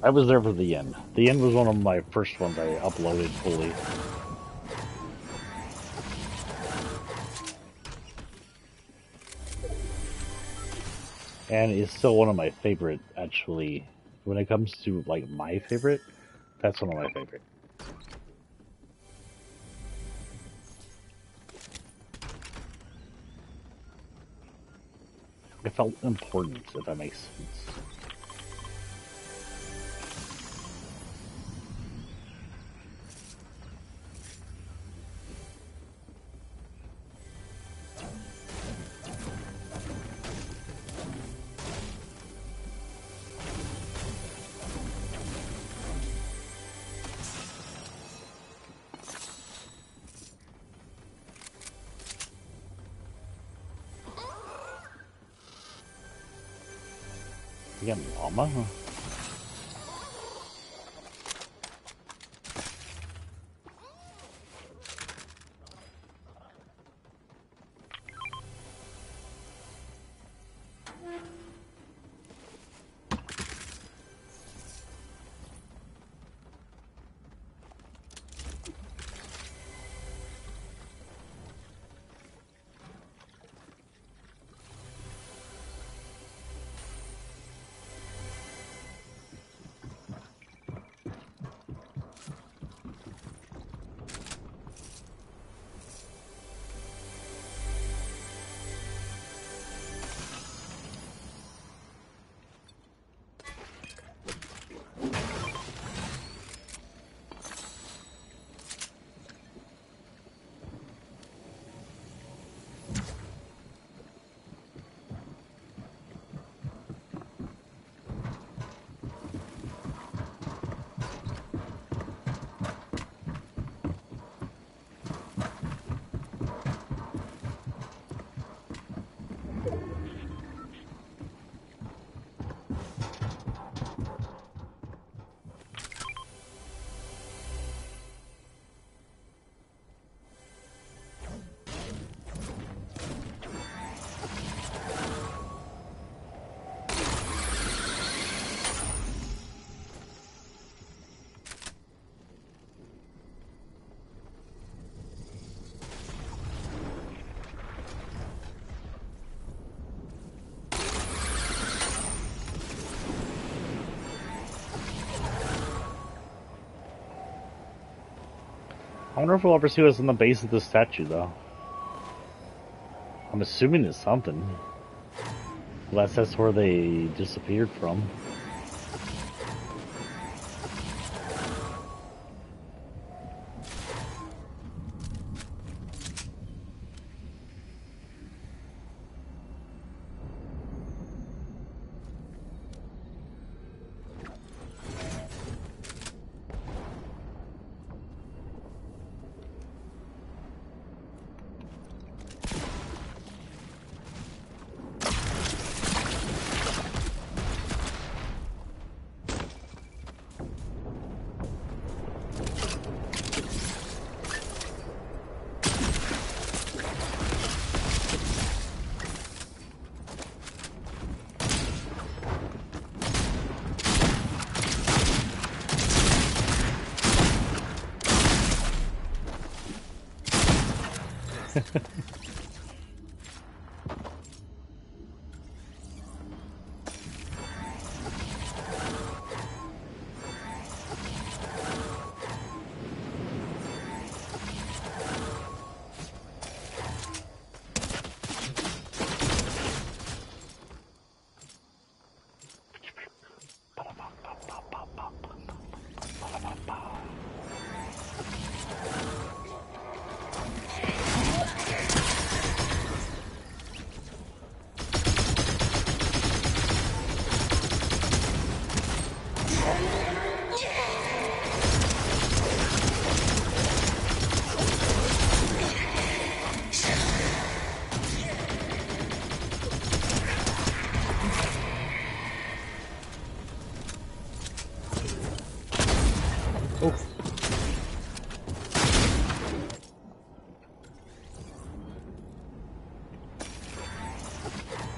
I was there for the end. The end was one of my first ones I uploaded fully. and is still one of my favorite. Actually, when it comes to like my favorite, that's one of my favorite. It felt important, if that makes sense. You got llama? Huh? I wonder if we'll ever see what's in the base of the statue, though. I'm assuming it's something. Unless that's where they disappeared from.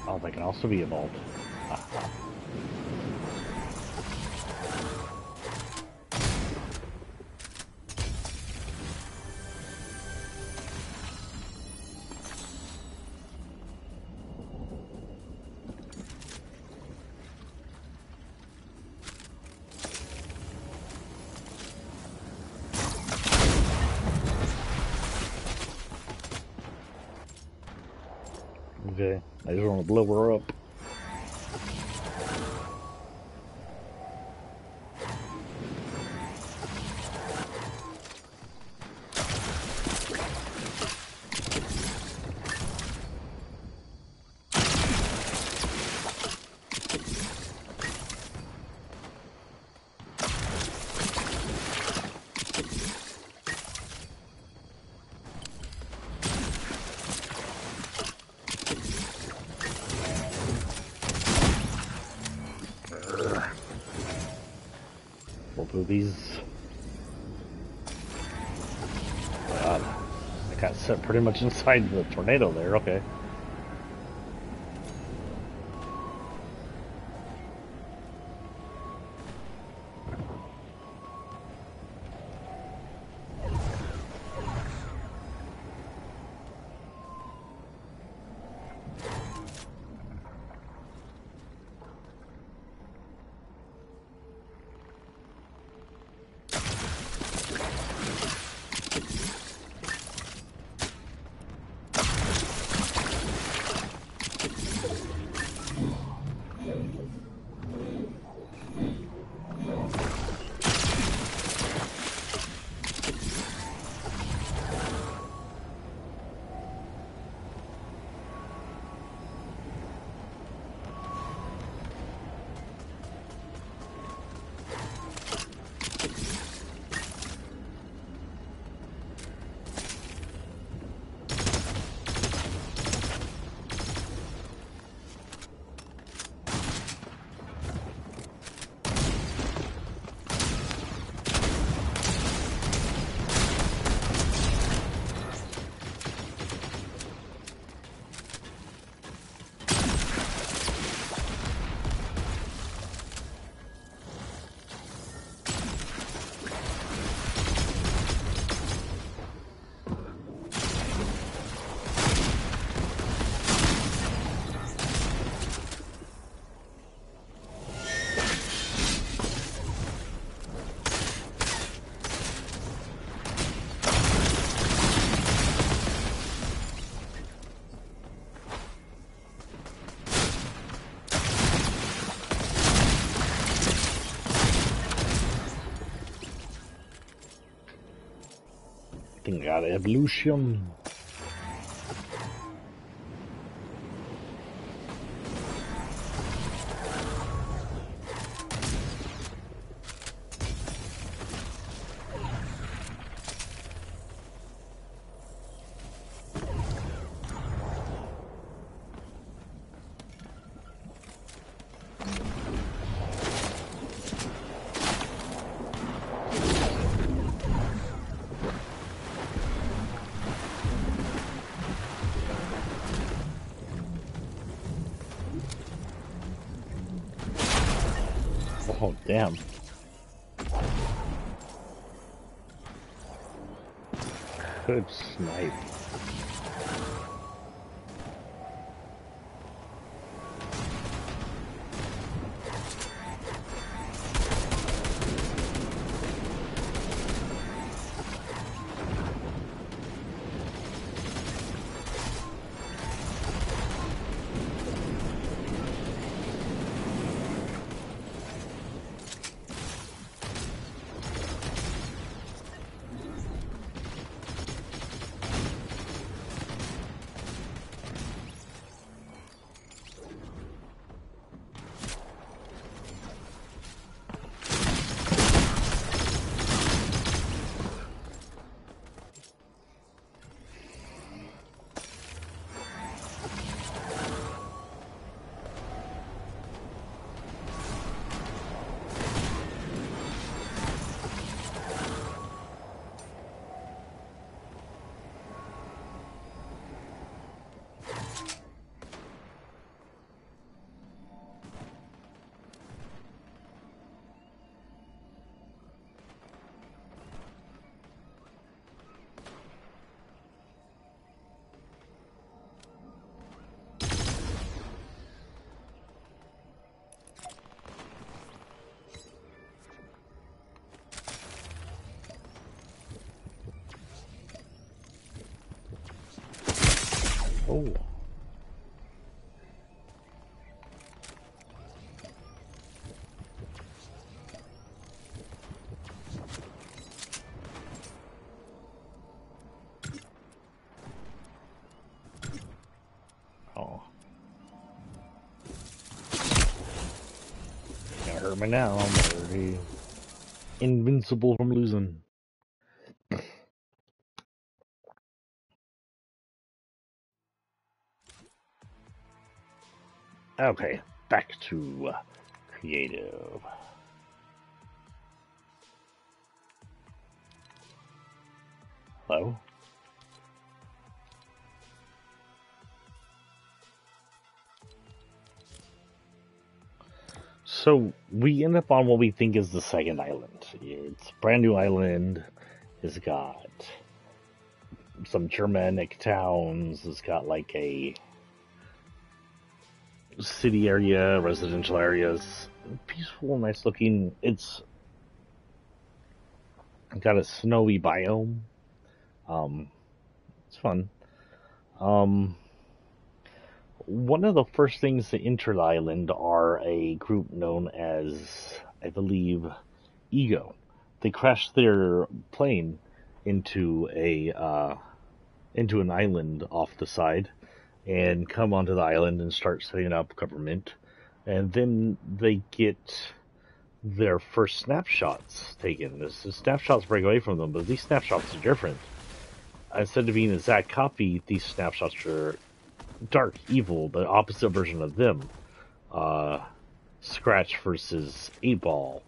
Oh, they can also be evolved. Okay, I just want to blow her up. Both of these. God, I got set pretty much inside the tornado there. Okay. Thing got evolution. Oh, damn. Good snipe. Oh. Now, very invincible from losing. Okay, back to creative. Hello? So we end up on what we think is the second island. It's a brand new island. It's got some Germanic towns. It's got like a city area, residential areas. Peaceful, nice looking. It's got a snowy biome. It's fun. Um, One of the first things to enter the island are a group known as, I believe, Ego. They crash their plane into an island off the side, and come onto the island and start setting up government. And then they get their first snapshots taken. The snapshots break away from them, but these snapshots are different. Instead of being an exact copy, these snapshots are dark, evil, the opposite version of them. Scratch versus 8 Ball.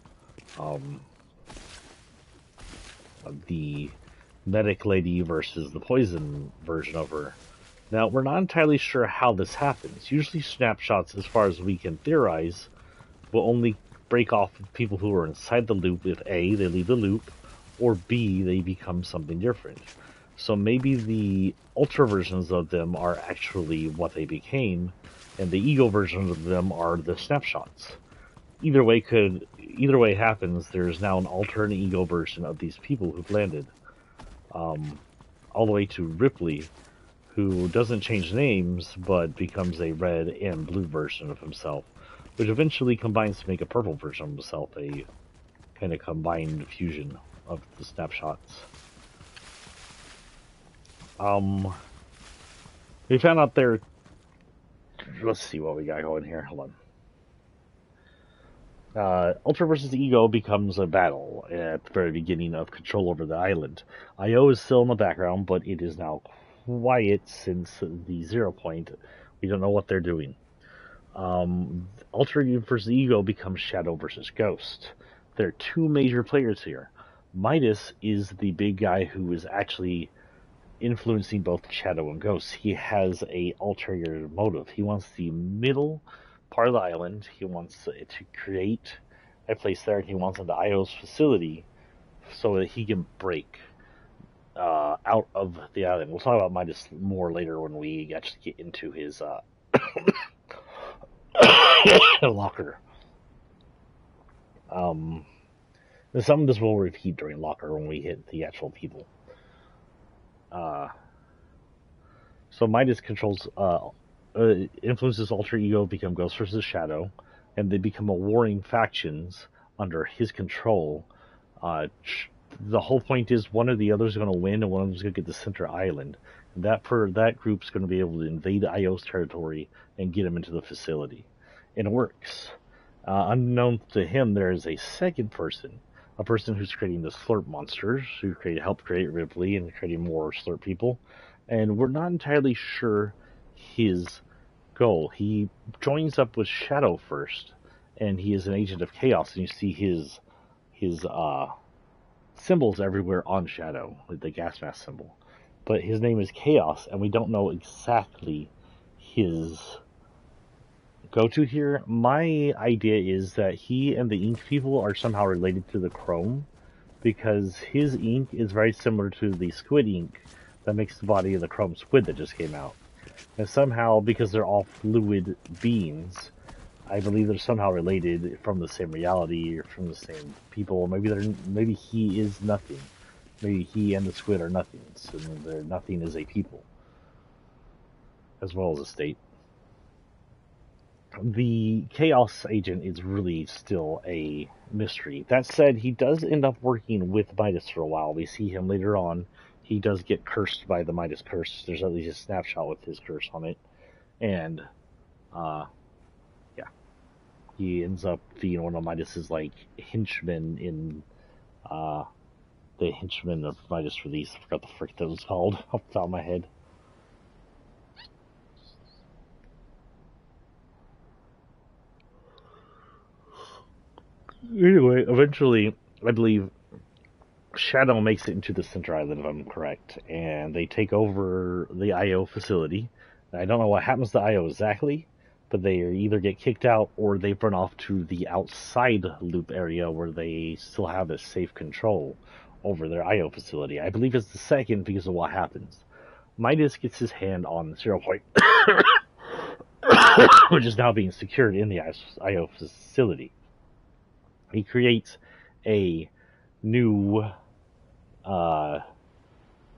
The medic lady versus the poison version of her. Now, we're not entirely sure how this happens. Usually snapshots, as far as we can theorize, will only break off of people who are inside the loop if A, they leave the loop, or B, they become something different. So maybe the ultra versions of them are actually what they became, and the ego versions of them are the snapshots. Either way happens, there's now an ultra and ego version of these people who've landed. All the way to Ripley, who doesn't change names, but becomes a red and blue version of himself, which eventually combines to make a purple version of himself, a kind of combined fusion of the snapshots. We found out there. Let's see what we got going here. Hold on. Ultra versus Ego becomes a battle at the very beginning of Control over the island. IO is still in the background, but it is now quiet since the 0 point. We don't know what they're doing. Ultra versus Ego becomes Shadow versus Ghost. There are two major players here. Midas is the big guy who is actually influencing both Shadow and Ghost. He has a ulterior motive. He wants the middle part of the island. He wants to create a place there, and he wants it to IO's facility so that he can break out of the island. We'll talk about Midas more later when we actually get into his locker. Some of this will repeat during locker when we hit the actual people. So Midas controls, influences Alter Ego, become Ghost versus Shadow, and they become a warring factions under his control. The whole point is one or the other is going to win, and one of them is going to get the center island. And that group's going to be able to invade IO's territory and get him into the facility. And it works. Unknown to him, there is a second person, a person who's creating the Slurp monsters, who helped create Ripley and creating more Slurp people. And we're not entirely sure his goal. He joins up with Shadow first, and he is an agent of chaos, and you see his symbols everywhere on Shadow, like the gas mask symbol. But his name is Chaos, and we don't know exactly his go-to here. My idea is that he and the ink people are somehow related to the Chrome, because his ink is very similar to the squid ink that makes the body of the Chrome squid that just came out. And somehow, because they're all fluid beings, I believe they're somehow related from the same reality or from the same people. Maybe he is nothing. Maybe he and the squid are nothings, and nothing is a people, as well as a state. The Chaos agent is really still a mystery. That said, he does end up working with Midas for a while. We see him later on. He does get cursed by the Midas curse. There's at least a snapshot with his curse on it. And, He ends up being one of Midas's like henchmen in uh, the henchman of Midas release. I forgot the frick that was called off the top of my head. Anyway, eventually, I believe Shadow makes it into the Center Island, if I'm correct, and they take over the IO facility. I don't know what happens to IO exactly, but they either get kicked out or they run off to the outside loop area where they still have a safe control over their IO facility. I believe it's the second because of what happens. Midas gets his hand on 0 Point, which is now being secured in the IO facility. He creates a new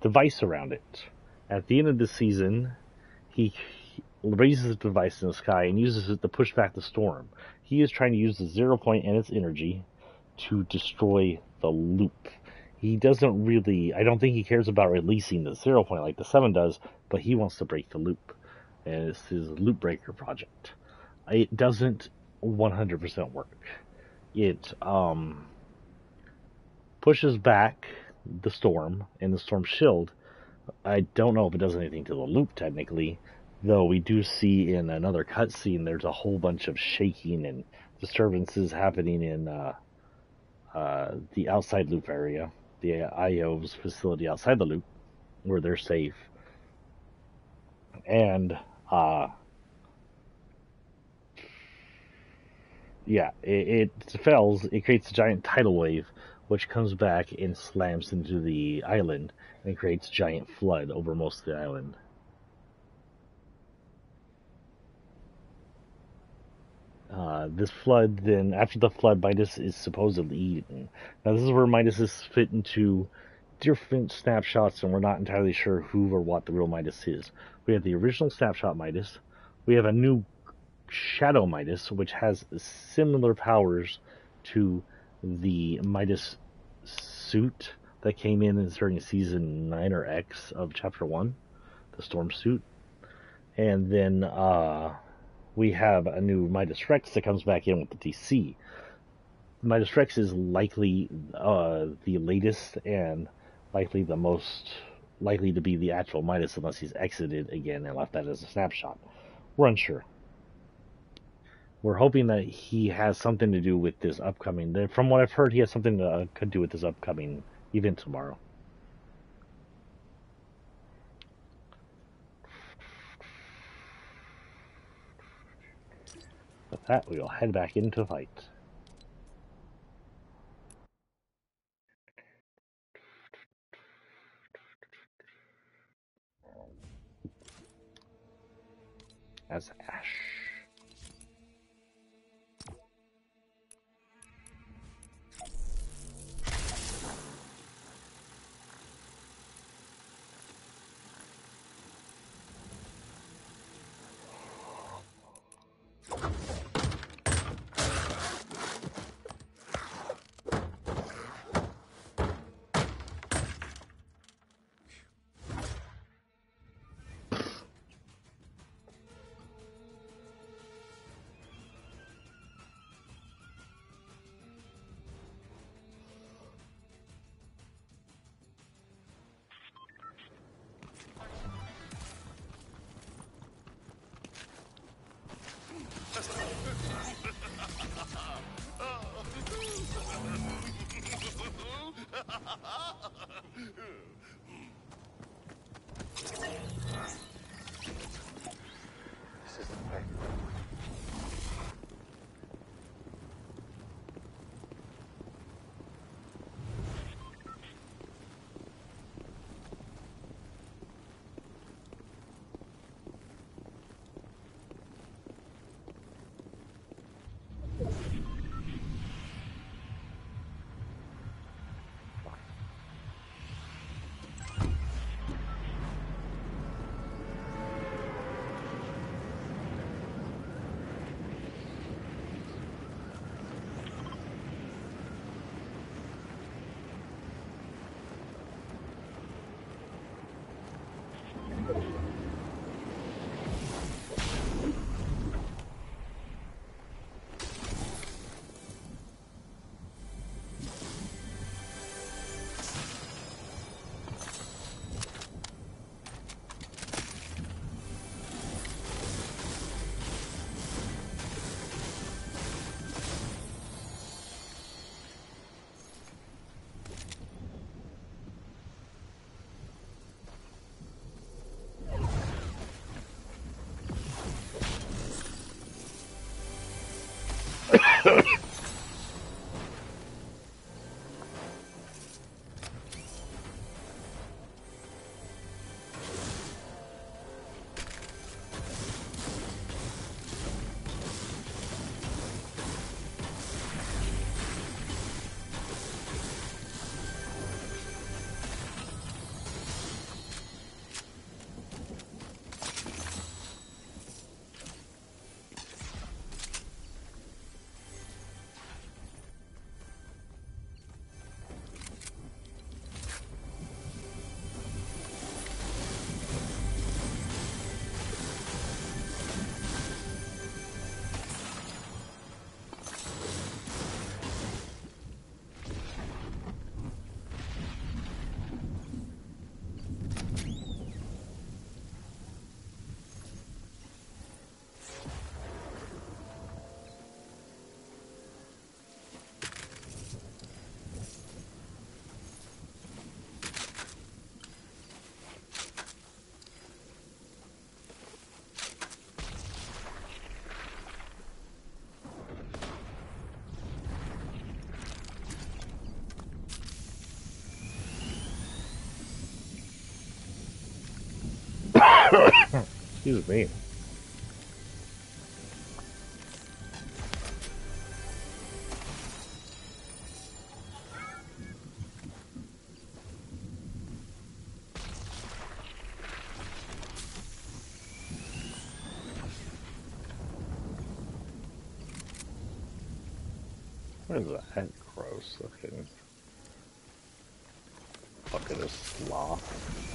device around it. At the end of the season, he raises the device in the sky and uses it to push back the storm. He is trying to use the 0 Point and its energy to destroy the loop. He doesn't really, I don't think he cares about releasing the 0 Point like the 7 does, but he wants to break the loop. And it's his loop breaker project. It doesn't 100% work. It pushes back the storm and the storm shield. I don't know if it does anything to the loop technically, though we do see in another cutscene there's a whole bunch of shaking and disturbances happening in the outside loop area, the IO's facility outside the loop, where they're safe. And yeah, it fails. It creates a giant tidal wave, which comes back and slams into the island and creates a giant flood over most of the island. This flood, then after the flood, Midas is supposedly eaten. Now, this is where Midas is fit into different snapshots, and we're not entirely sure who or what the real Midas is. We have the original snapshot Midas. We have a new Shadow Midas, which has similar powers to the Midas suit that came in during season 9 or X of chapter 1, the storm suit. And then we have a new Midas Rex that comes back in with the DC. Midas Rex is likely the latest and likely the most likely to be the actual Midas unless he's exited again and left that as a snapshot. We're unsure. We're hoping that he has something to do with this upcoming. From what I've heard, he has something to could do with this upcoming event tomorrow. With that, we will head back into the fight. As Ash. Excuse me. What is that? Gross looking. Fucking a sloth.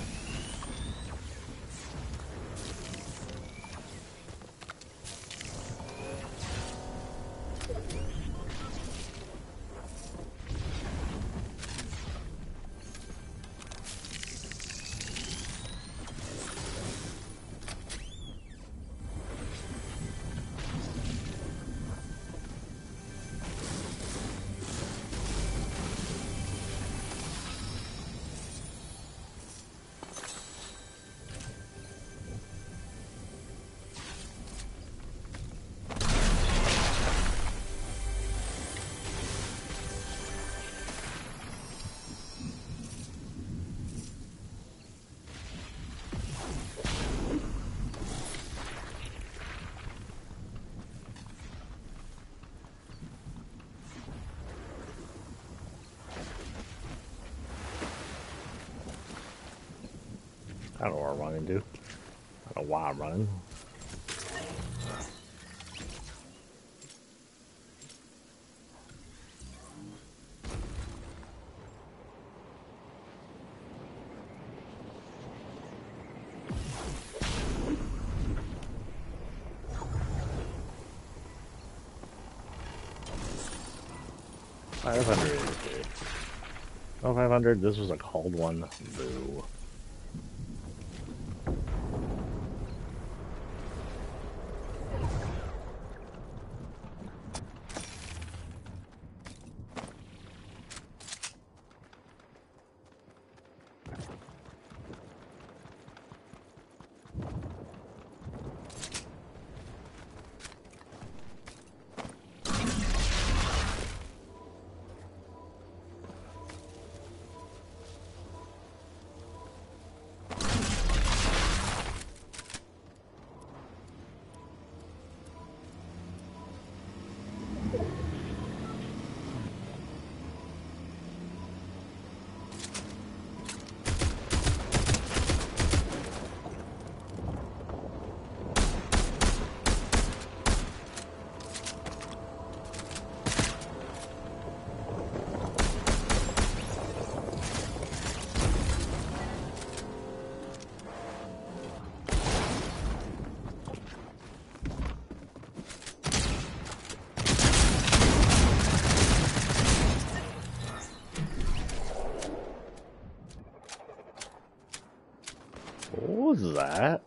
I don't know where I'm running to. I don't know why I'm running. $500. Oh, 500. This was a cold one. Boo. What was that?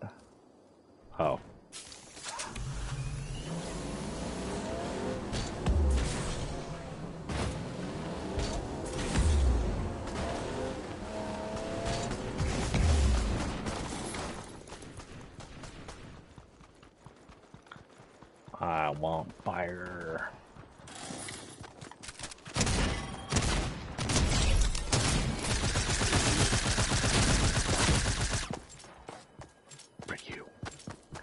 Oh. I want fire. Frick you.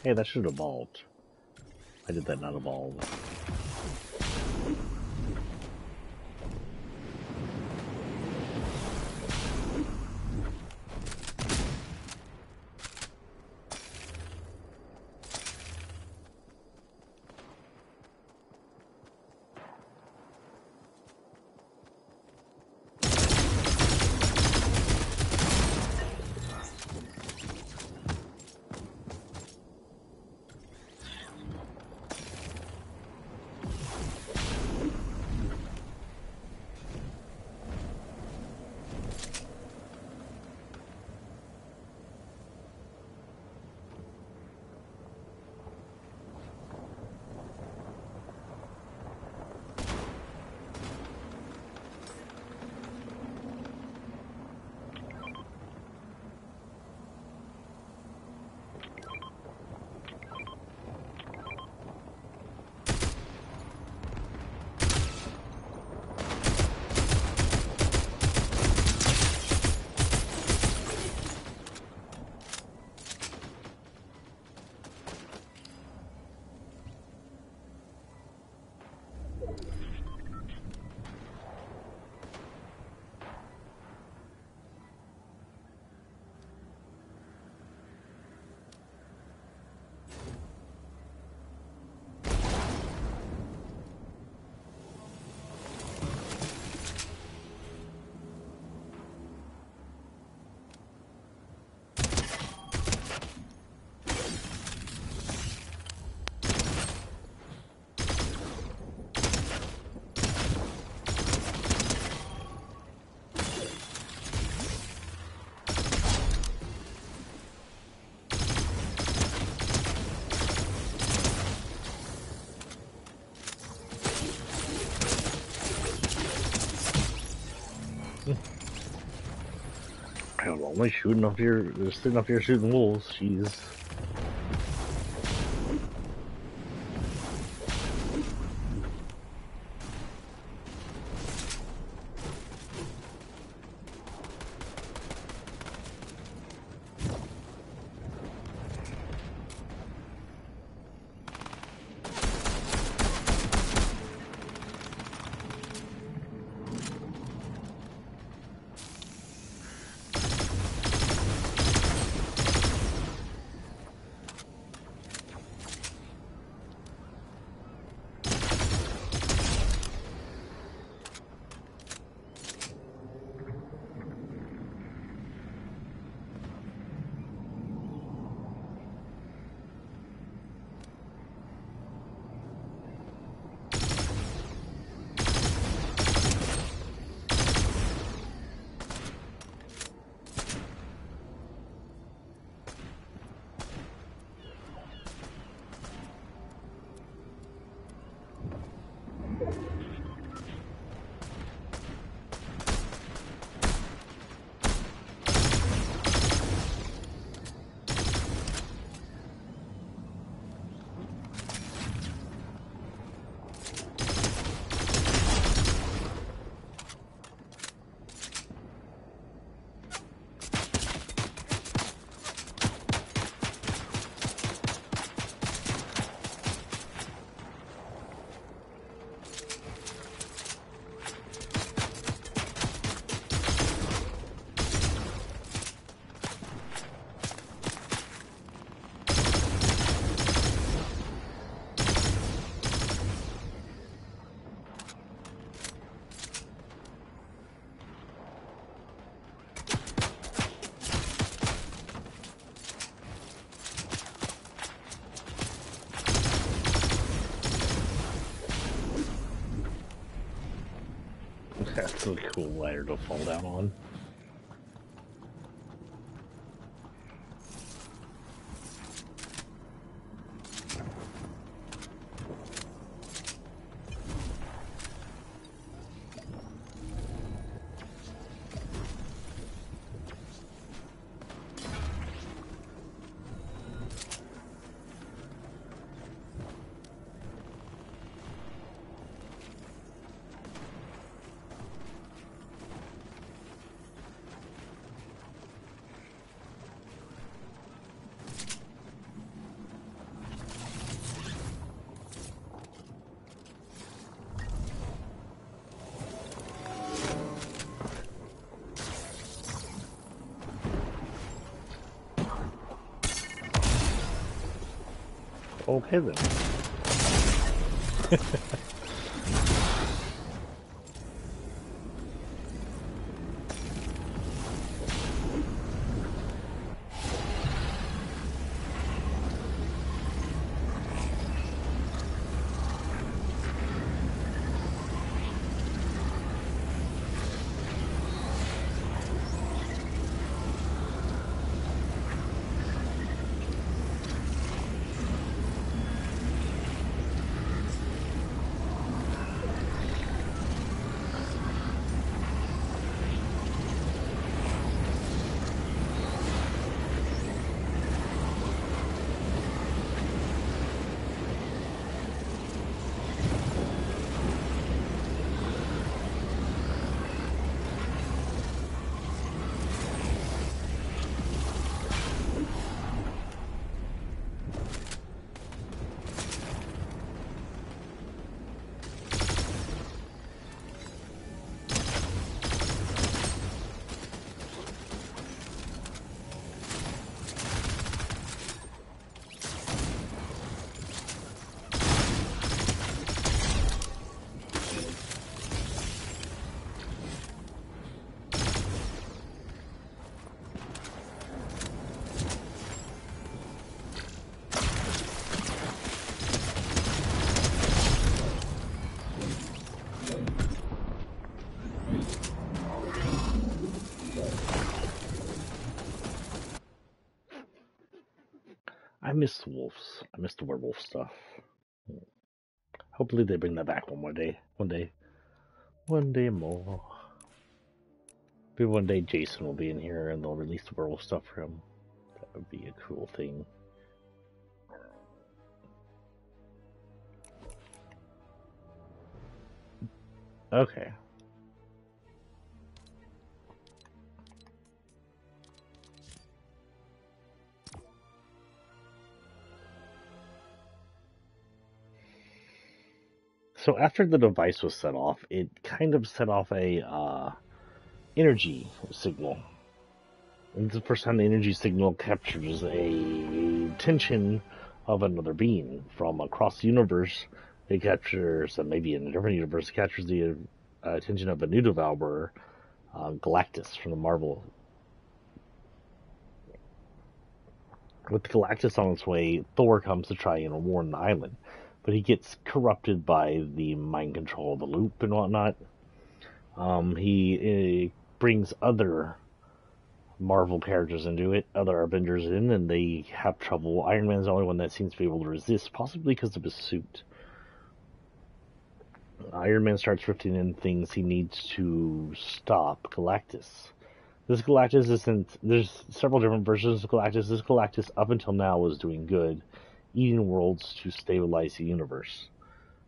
Hey, that should have evolved. I did that not evolve. only shooting up here, just sitting up here shooting wolves. She's. That's a cool ladder to fall down on. Okay then. I miss wolves. I miss the werewolf stuff. Hopefully they bring that back one more day. One day. One day more. Maybe one day Jason will be in here and they'll release the werewolf stuff for him. That would be a cool thing. Okay. So after the device was set off, it kind of set off a energy signal. And this is the first time the energy signal captures a tension of another being from across the universe. It captures, maybe in a different universe, it captures the attention of a new devourer, Galactus from the Marvel. With Galactus on its way, Thor comes to try and warn the island, but he gets corrupted by the mind control of the loop and whatnot. He brings other Marvel characters into it, other Avengers in, and they have trouble. Iron Man's the only one that seems to be able to resist, possibly because of his suit. Iron Man starts drifting in things he needs to stop Galactus. This Galactus isn't. There's several different versions of Galactus. This Galactus, up until now, was doing good, eating worlds to stabilize the universe,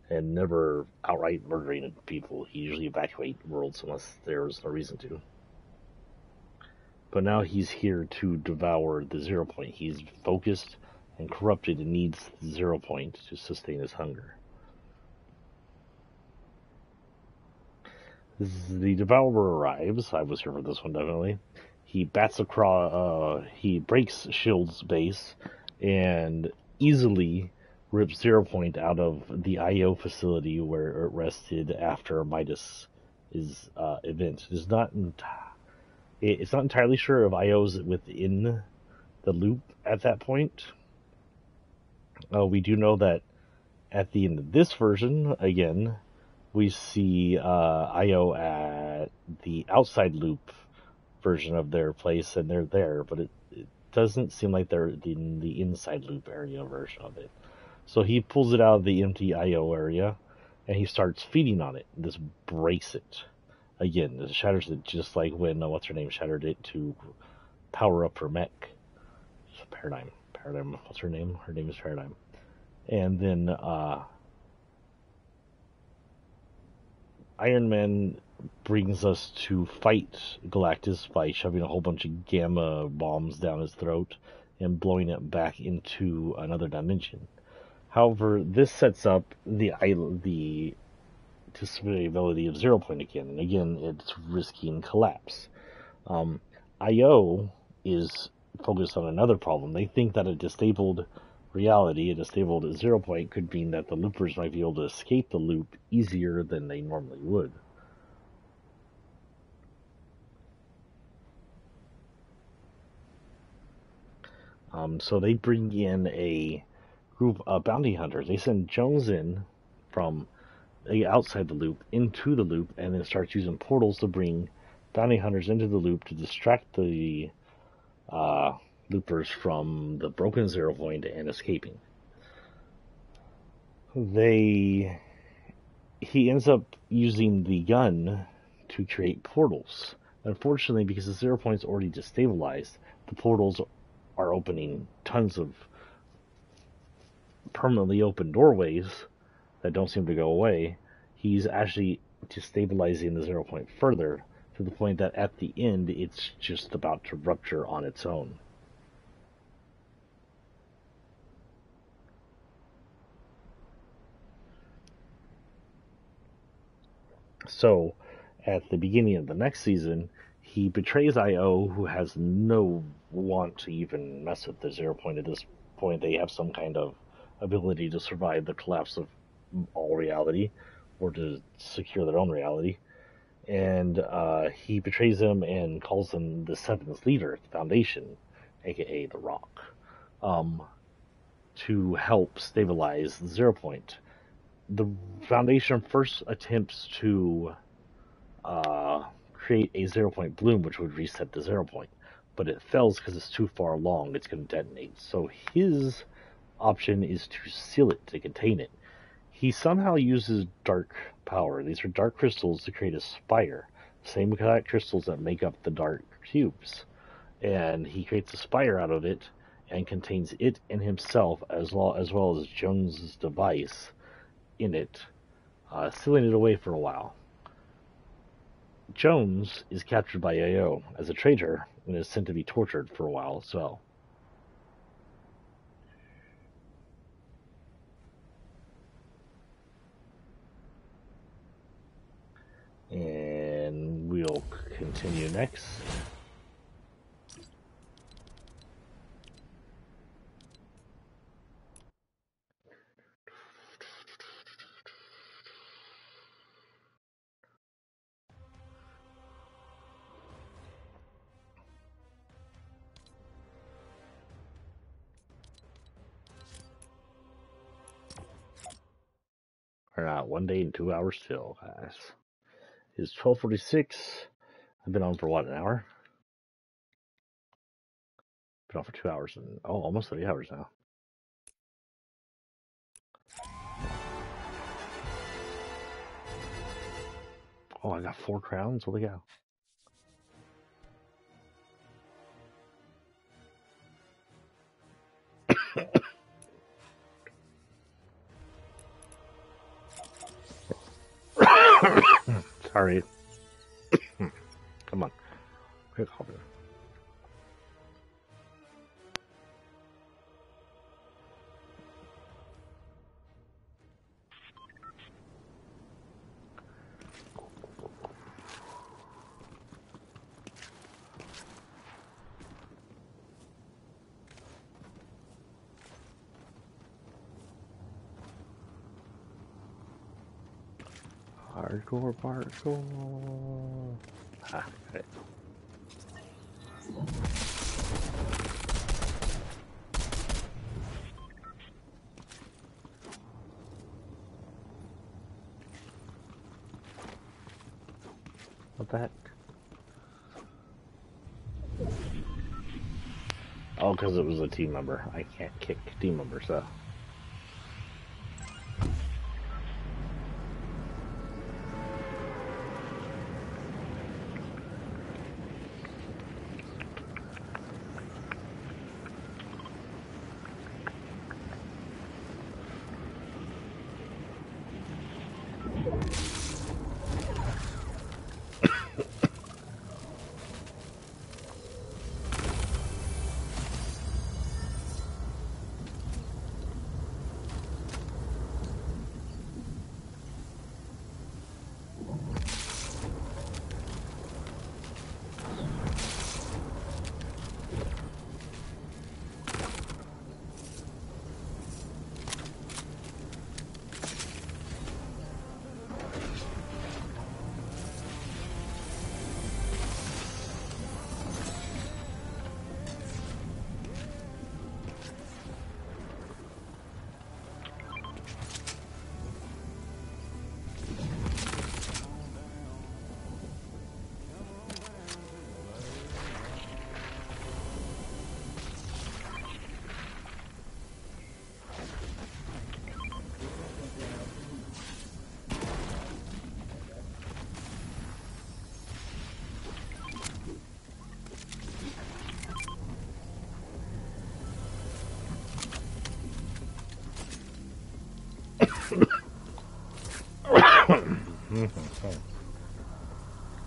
and never outright murdering people. He usually evacuates worlds unless there's no reason to. But now he's here to devour the 0 point. He's focused and corrupted and needs the 0 point to sustain his hunger. The devourer arrives. I was here for this one, definitely. He bats across. He breaks Shield's base and easily rips 0 point out of the IO facility where it rested after Midas' event. It's not entirely sure if IO's within the loop at that point. We do know that at the end of this version, again, we see IO at the outside loop version of their place, and they're there, but it doesn't seem like they're in the inside loop area version of it. So he pulls it out of the empty IO area, and he starts feeding on it. This breaks it. Again, it shatters it just like when, what's-her-name shattered it to power up her mech. Paradigm, what's her name? Her name is Paradigm. And then, Iron Man brings us to fight Galactus by shoving a whole bunch of gamma bombs down his throat and blowing it back into another dimension. However, this sets up the survivability of 0 point again, and again, it's risking collapse. IO is focused on another problem. They think that a disabled reality, a disabled 0 point, could mean that the loopers might be able to escape the loop easier than they normally would. So they bring in a group of bounty hunters. They send Jones in from outside the loop into the loop, and then starts using portals to bring bounty hunters into the loop to distract the loopers from the broken 0 point and escaping. He ends up using the gun to create portals. Unfortunately, because the 0 point's already destabilized, the portals are opening tons of permanently open doorways that don't seem to go away. He's actually destabilizing the 0 point further, to the point that at the end it's just about to rupture on its own. So, at the beginning of the next season, he betrays IO, who has no want to even mess with the 0 point at this point. They have some kind of ability to survive the collapse of all reality, or to secure their own reality. And he betrays them and calls them the Seventh Leader, the Foundation, aka the Rock, to help stabilize the 0 point. The Foundation first attempts to create a 0 point bloom, which would reset the 0 point, but it fails because it's too far along. It's going to detonate. So his option is to seal it, to contain it. He somehow uses dark power. These are dark crystals to create a spire same exact crystals that make up the dark cubes. And he creates a spire out of it and contains it and himself as well as Jones's device in it, sealing it away for a while. Jones is captured by AO as a traitor and is sent to be tortured for a while as well. And we'll continue next. Or not, 1 day and 2 hours till, guys. It's 12:46. I've been on for what, an hour? Been on for 2 hours and almost 3 hours now. Oh, I got 4 crowns. Holy cow! Sorry. Come on. Quick coffee. Hardcore parkour. Ah, okay. What the heck? Oh, because it was a team member. I can't kick team members, though.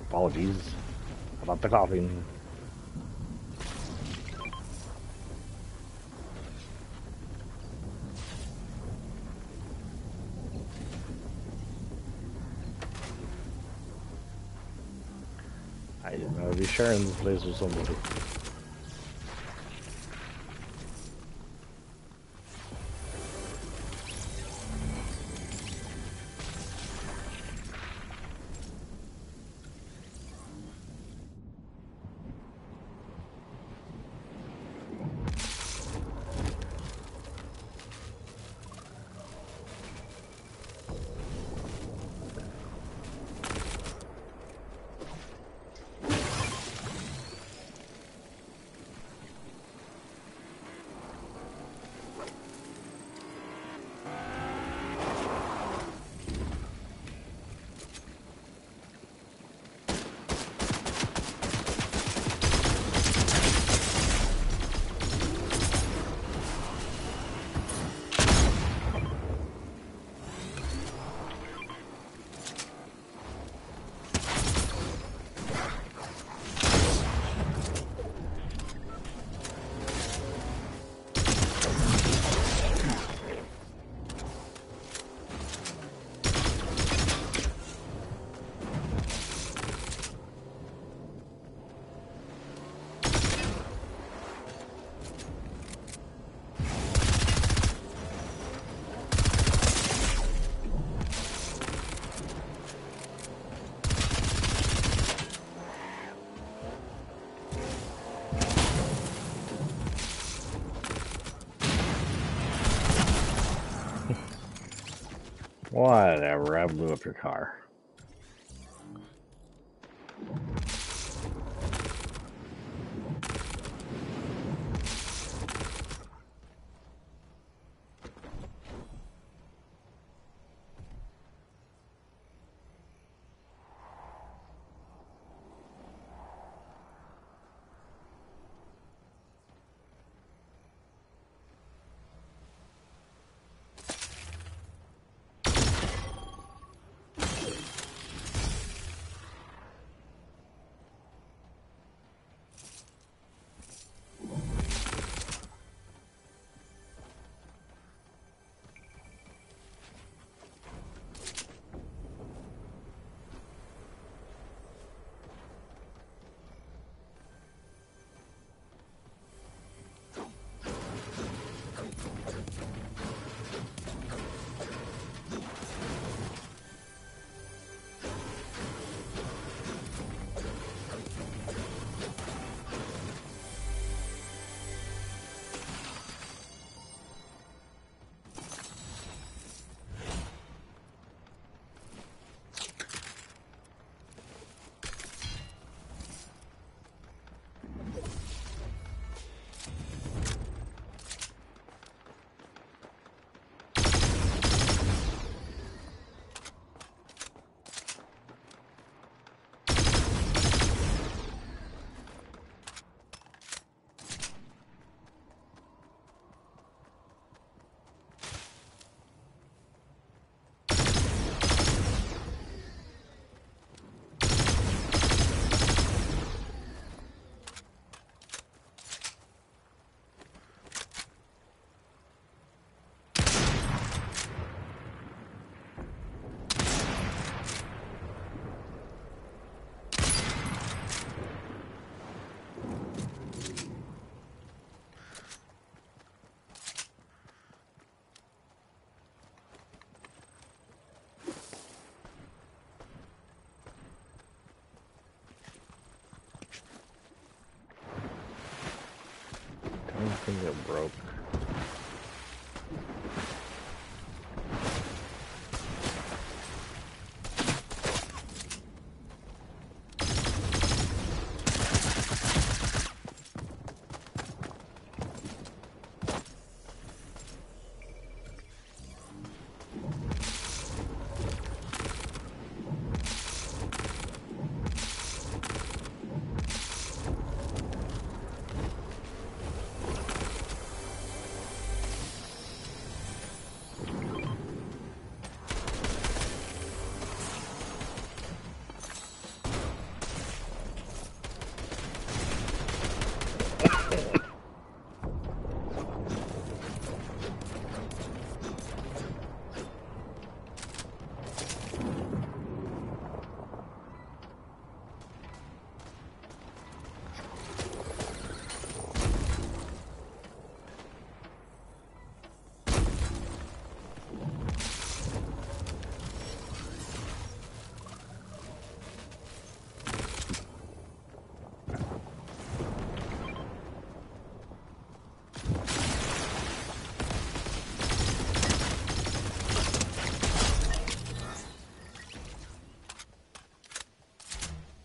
Apologies about the coughing. I didn't know I'd be sharing this place with somebody. Whatever, I blew up your car. Thing that broke.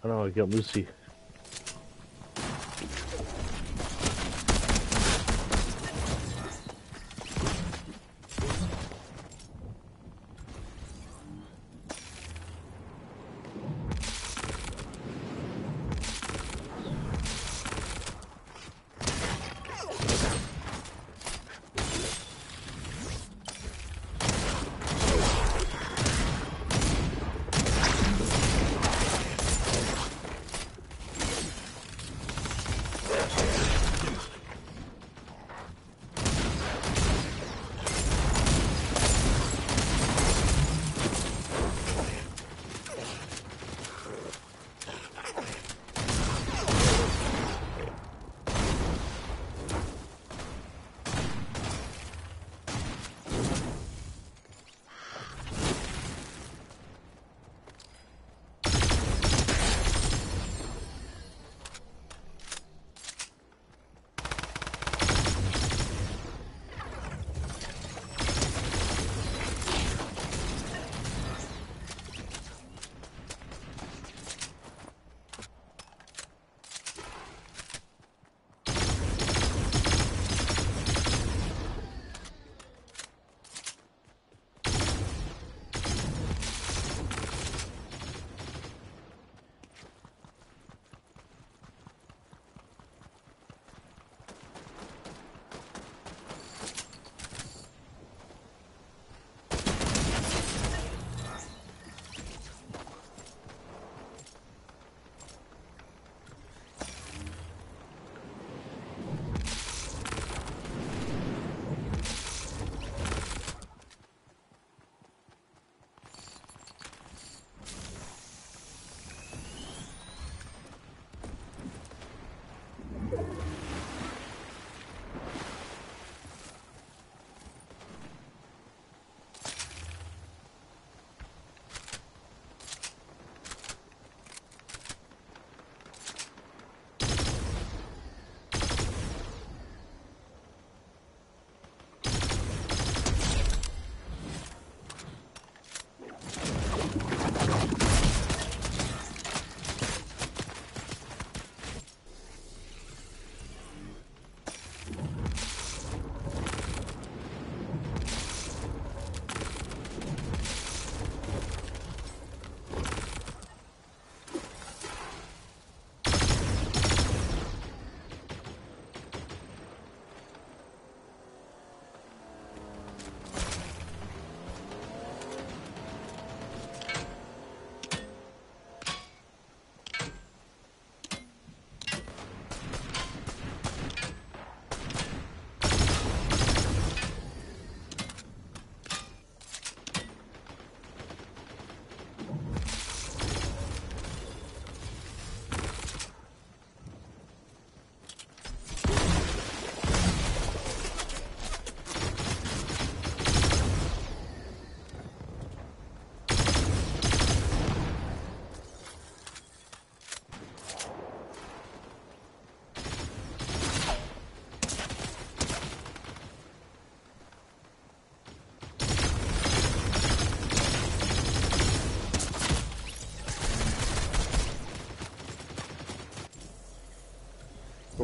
Oh no, I got Lucy.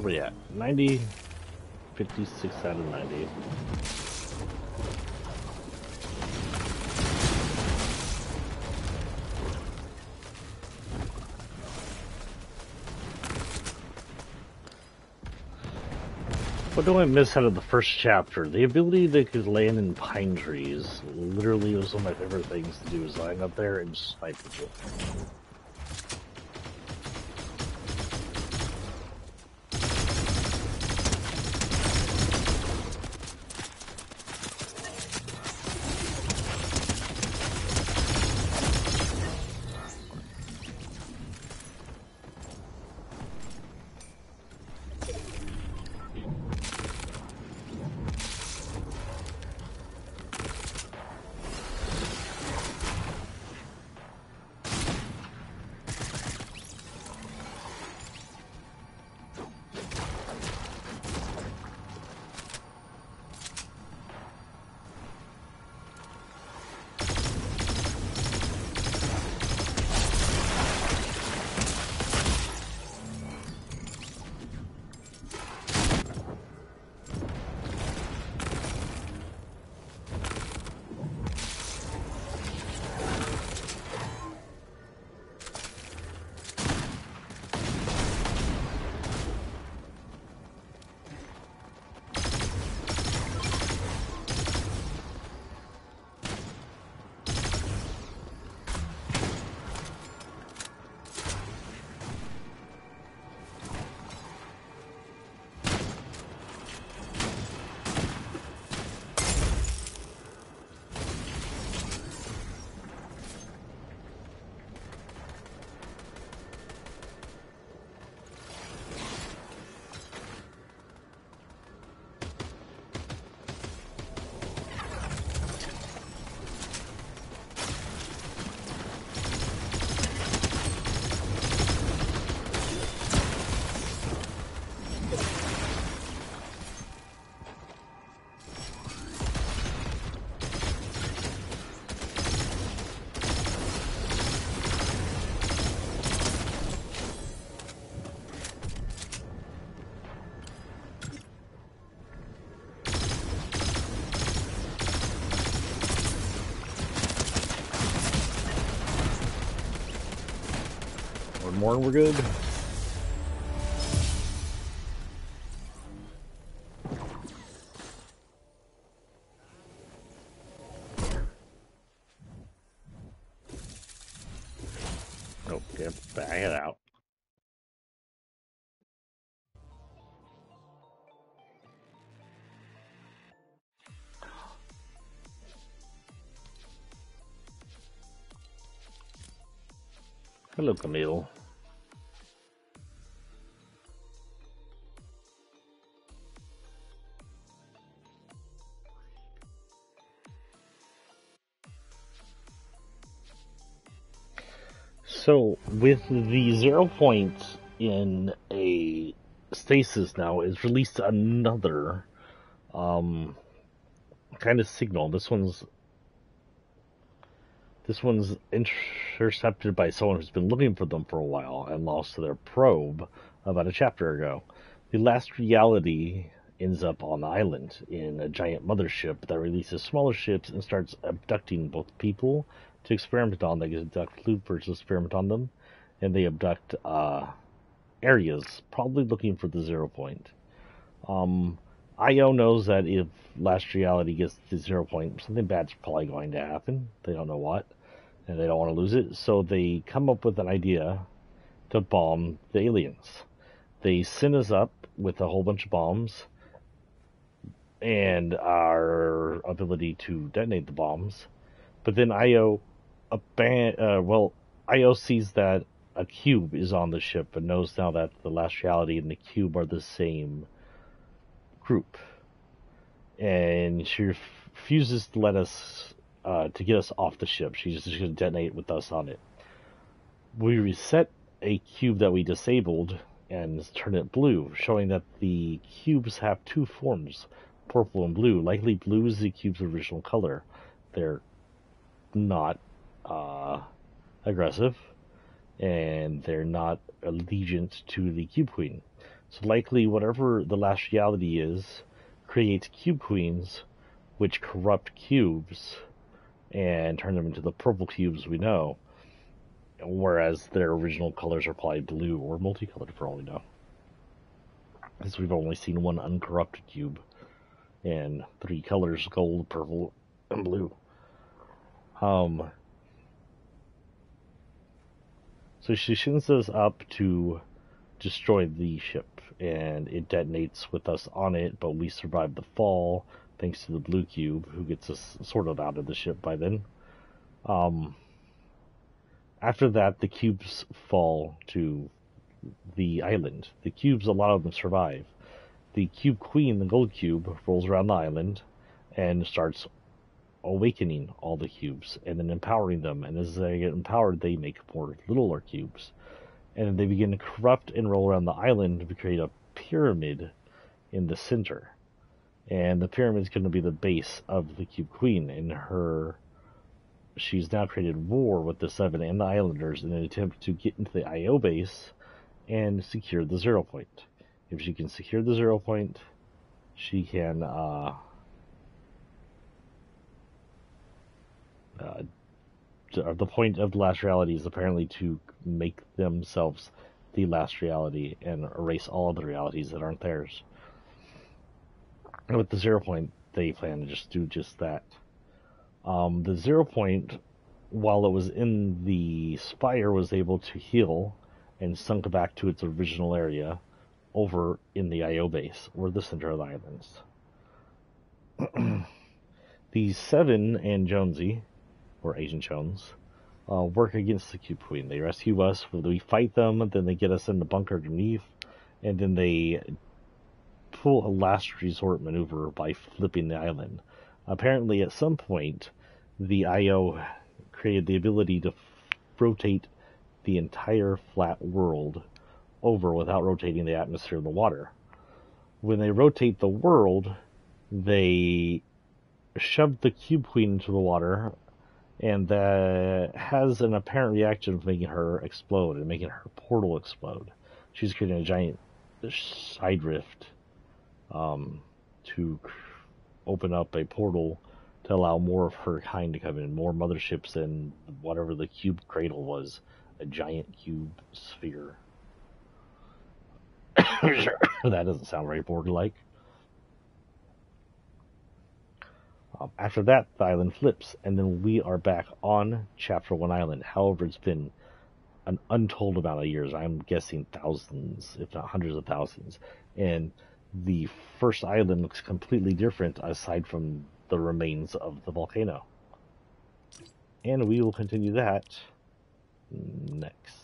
we at? 90, 56 out of 90. What do I miss out of the first chapter? The ability they could land in pine trees. Literally, it was one of my favorite things to do, is lying up there and snipe people. One more and we're good. Oh, yeah, bang it out. Hello, Camille. So, with the 0 point in a stasis now, it's released another kind of signal. This one's intercepted by someone who's been looking for them for a while and lost their probe about a chapter ago. The last reality ends up on the island in a giant mothership that releases smaller ships and starts abducting both people to experiment on. They abduct loopers to experiment on them, and they abduct areas, probably looking for the 0 point. IO knows that if Last Reality gets to 0 point, something bad's probably going to happen. They don't know what, and they don't want to lose it, so they come up with an idea to bomb the aliens. They send us up with a whole bunch of bombs and our ability to detonate the bombs, but then IO IO sees that a cube is on the ship and knows now that the Last Reality and the cube are the same group, and she refuses to let us to get us off the ship. She's just going to detonate with us on it. We reset a cube that we disabled and turn it blue, showing that the cubes have two forms, purple and blue. Likely blue is the cube's original color. They're not aggressive, and they're not allegiant to the Cube Queen. So likely whatever the last reality is creates cube queens, which corrupt cubes and turn them into the purple cubes we know, whereas their original colors are probably blue or multicolored for all we know. Because we've only seen one uncorrupted cube in 3 colors: gold, purple, and blue. So she sends us up to destroy the ship, and it detonates with us on it, but we survive the fall thanks to the blue cube, who gets us sort of out of the ship by then. After that, the cubes fall to the island. The cubes, a lot of them survive. The cube queen, the gold cube, rolls around the island and starts awakening all the cubes and then empowering them. And as they get empowered, they make more littler cubes. And they begin to corrupt and roll around the island to create a pyramid in the center. And the pyramid is going to be the base of the cube queen. And she's now created war with the Seven and the Islanders in an attempt to get into the IO base and secure the 0 point. If she can secure the 0 point, she can the point of the last reality is apparently to make themselves the last reality and erase all other realities that aren't theirs. And with the 0 point, they plan to just do just that. The 0 point, while it was in the spire, was able to heal and sunk back to its original area over in the IO base, or the center of the islands. The Seven and Jonesy, or Agent Jones, work against the Cube Queen. They rescue us, we fight them, then they get us in the bunker underneath, and then they pull a last resort maneuver by flipping the island. Apparently, at some point, the IO created the ability to rotate the entire flat world over without rotating the atmosphere of the water. When they rotate the world, they shove the Cube Queen into the water, and that has an apparent reaction of making her explode and making her portal explode. She's creating a giant side rift to open up a portal to allow more of her kind to come in, more motherships, and whatever the cube cradle was, a giant cube sphere. Sure, that doesn't sound very Borg-like. After that, the island flips, and then we are back on Chapter 1 Island. However, it's been an untold amount of years. I'm guessing thousands, if not hundreds of thousands. And the first island looks completely different aside from the remains of the volcano. And we will continue that next.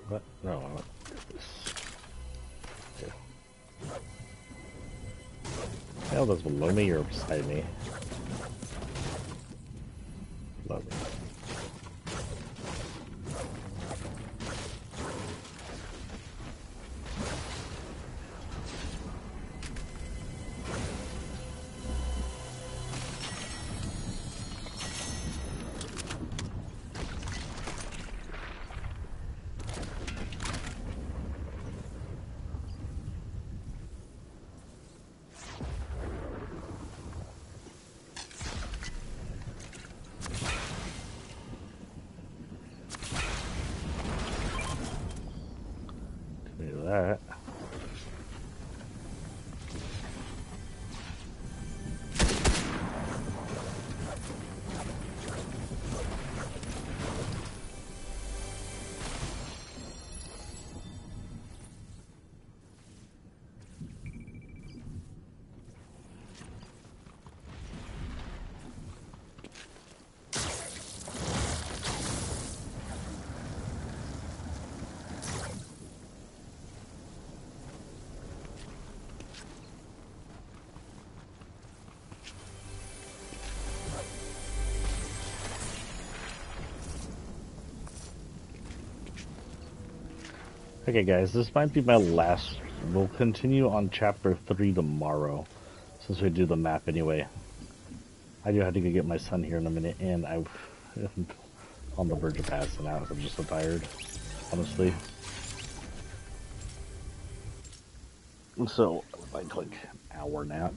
What? No, I want this. Here. Hell, that's below me or beside me? Below me. Do that. Okay, guys, this might be my last. We'll continue on chapter 3 tomorrow, since we do the map anyway. I do have to go get my son here in a minute, and I'm on the verge of passing out. I'm just so tired, honestly. So, I click hour nap.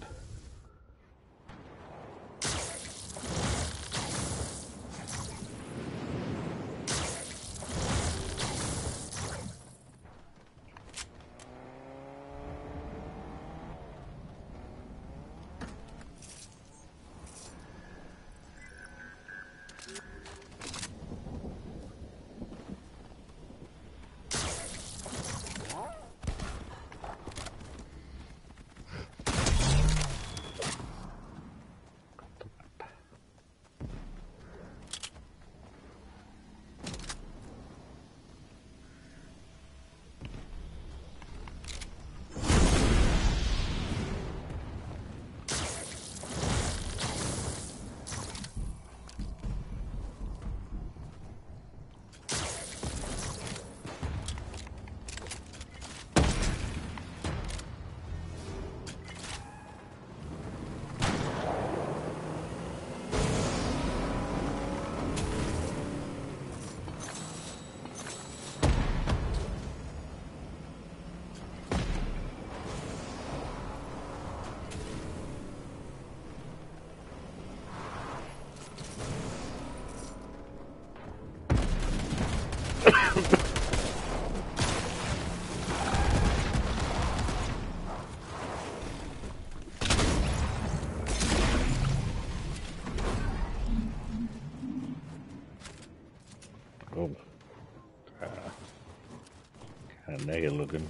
Oh, kind of naked looking.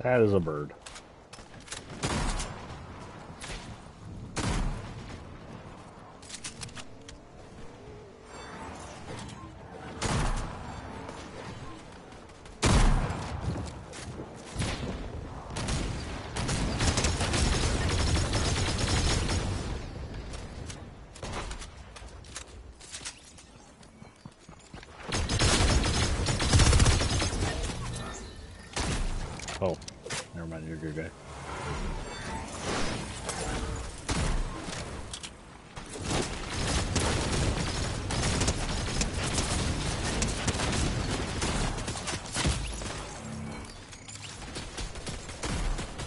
That is a bird. Oh, never mind, you're a good guy.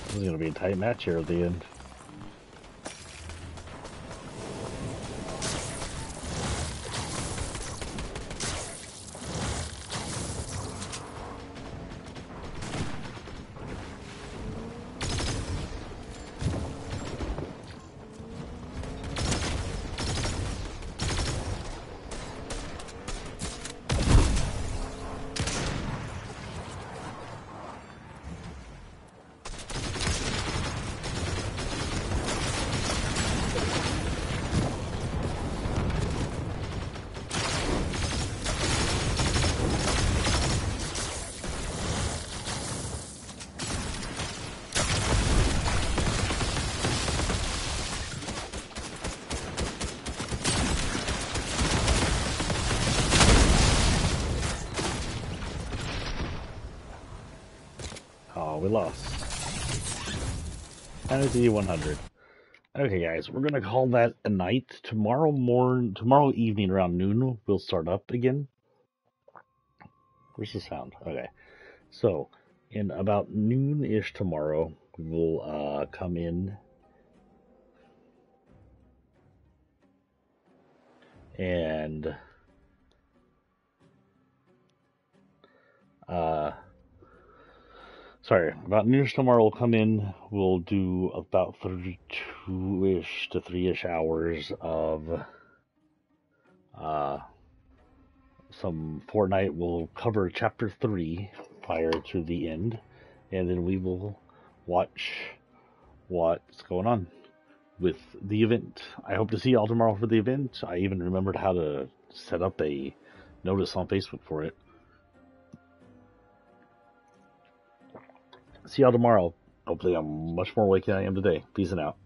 This is going to be a tight match here at the end. Oh, we lost. And it's E100. Okay, guys, we're gonna call that a night. Tomorrow evening around noon, we'll start up again. Where's the sound? Okay, so in about noon-ish tomorrow, we'll come in and about noonish tomorrow we'll come in. We'll do about 32-ish to 3-ish hours of some Fortnite. We'll cover chapter 3 prior to the end, and then we will watch what's going on with the event. I hope to see y'all tomorrow for the event. I even remembered how to set up a notice on Facebook for it. See y'all tomorrow. Hopefully I'm much more awake than I am today. Peace and out.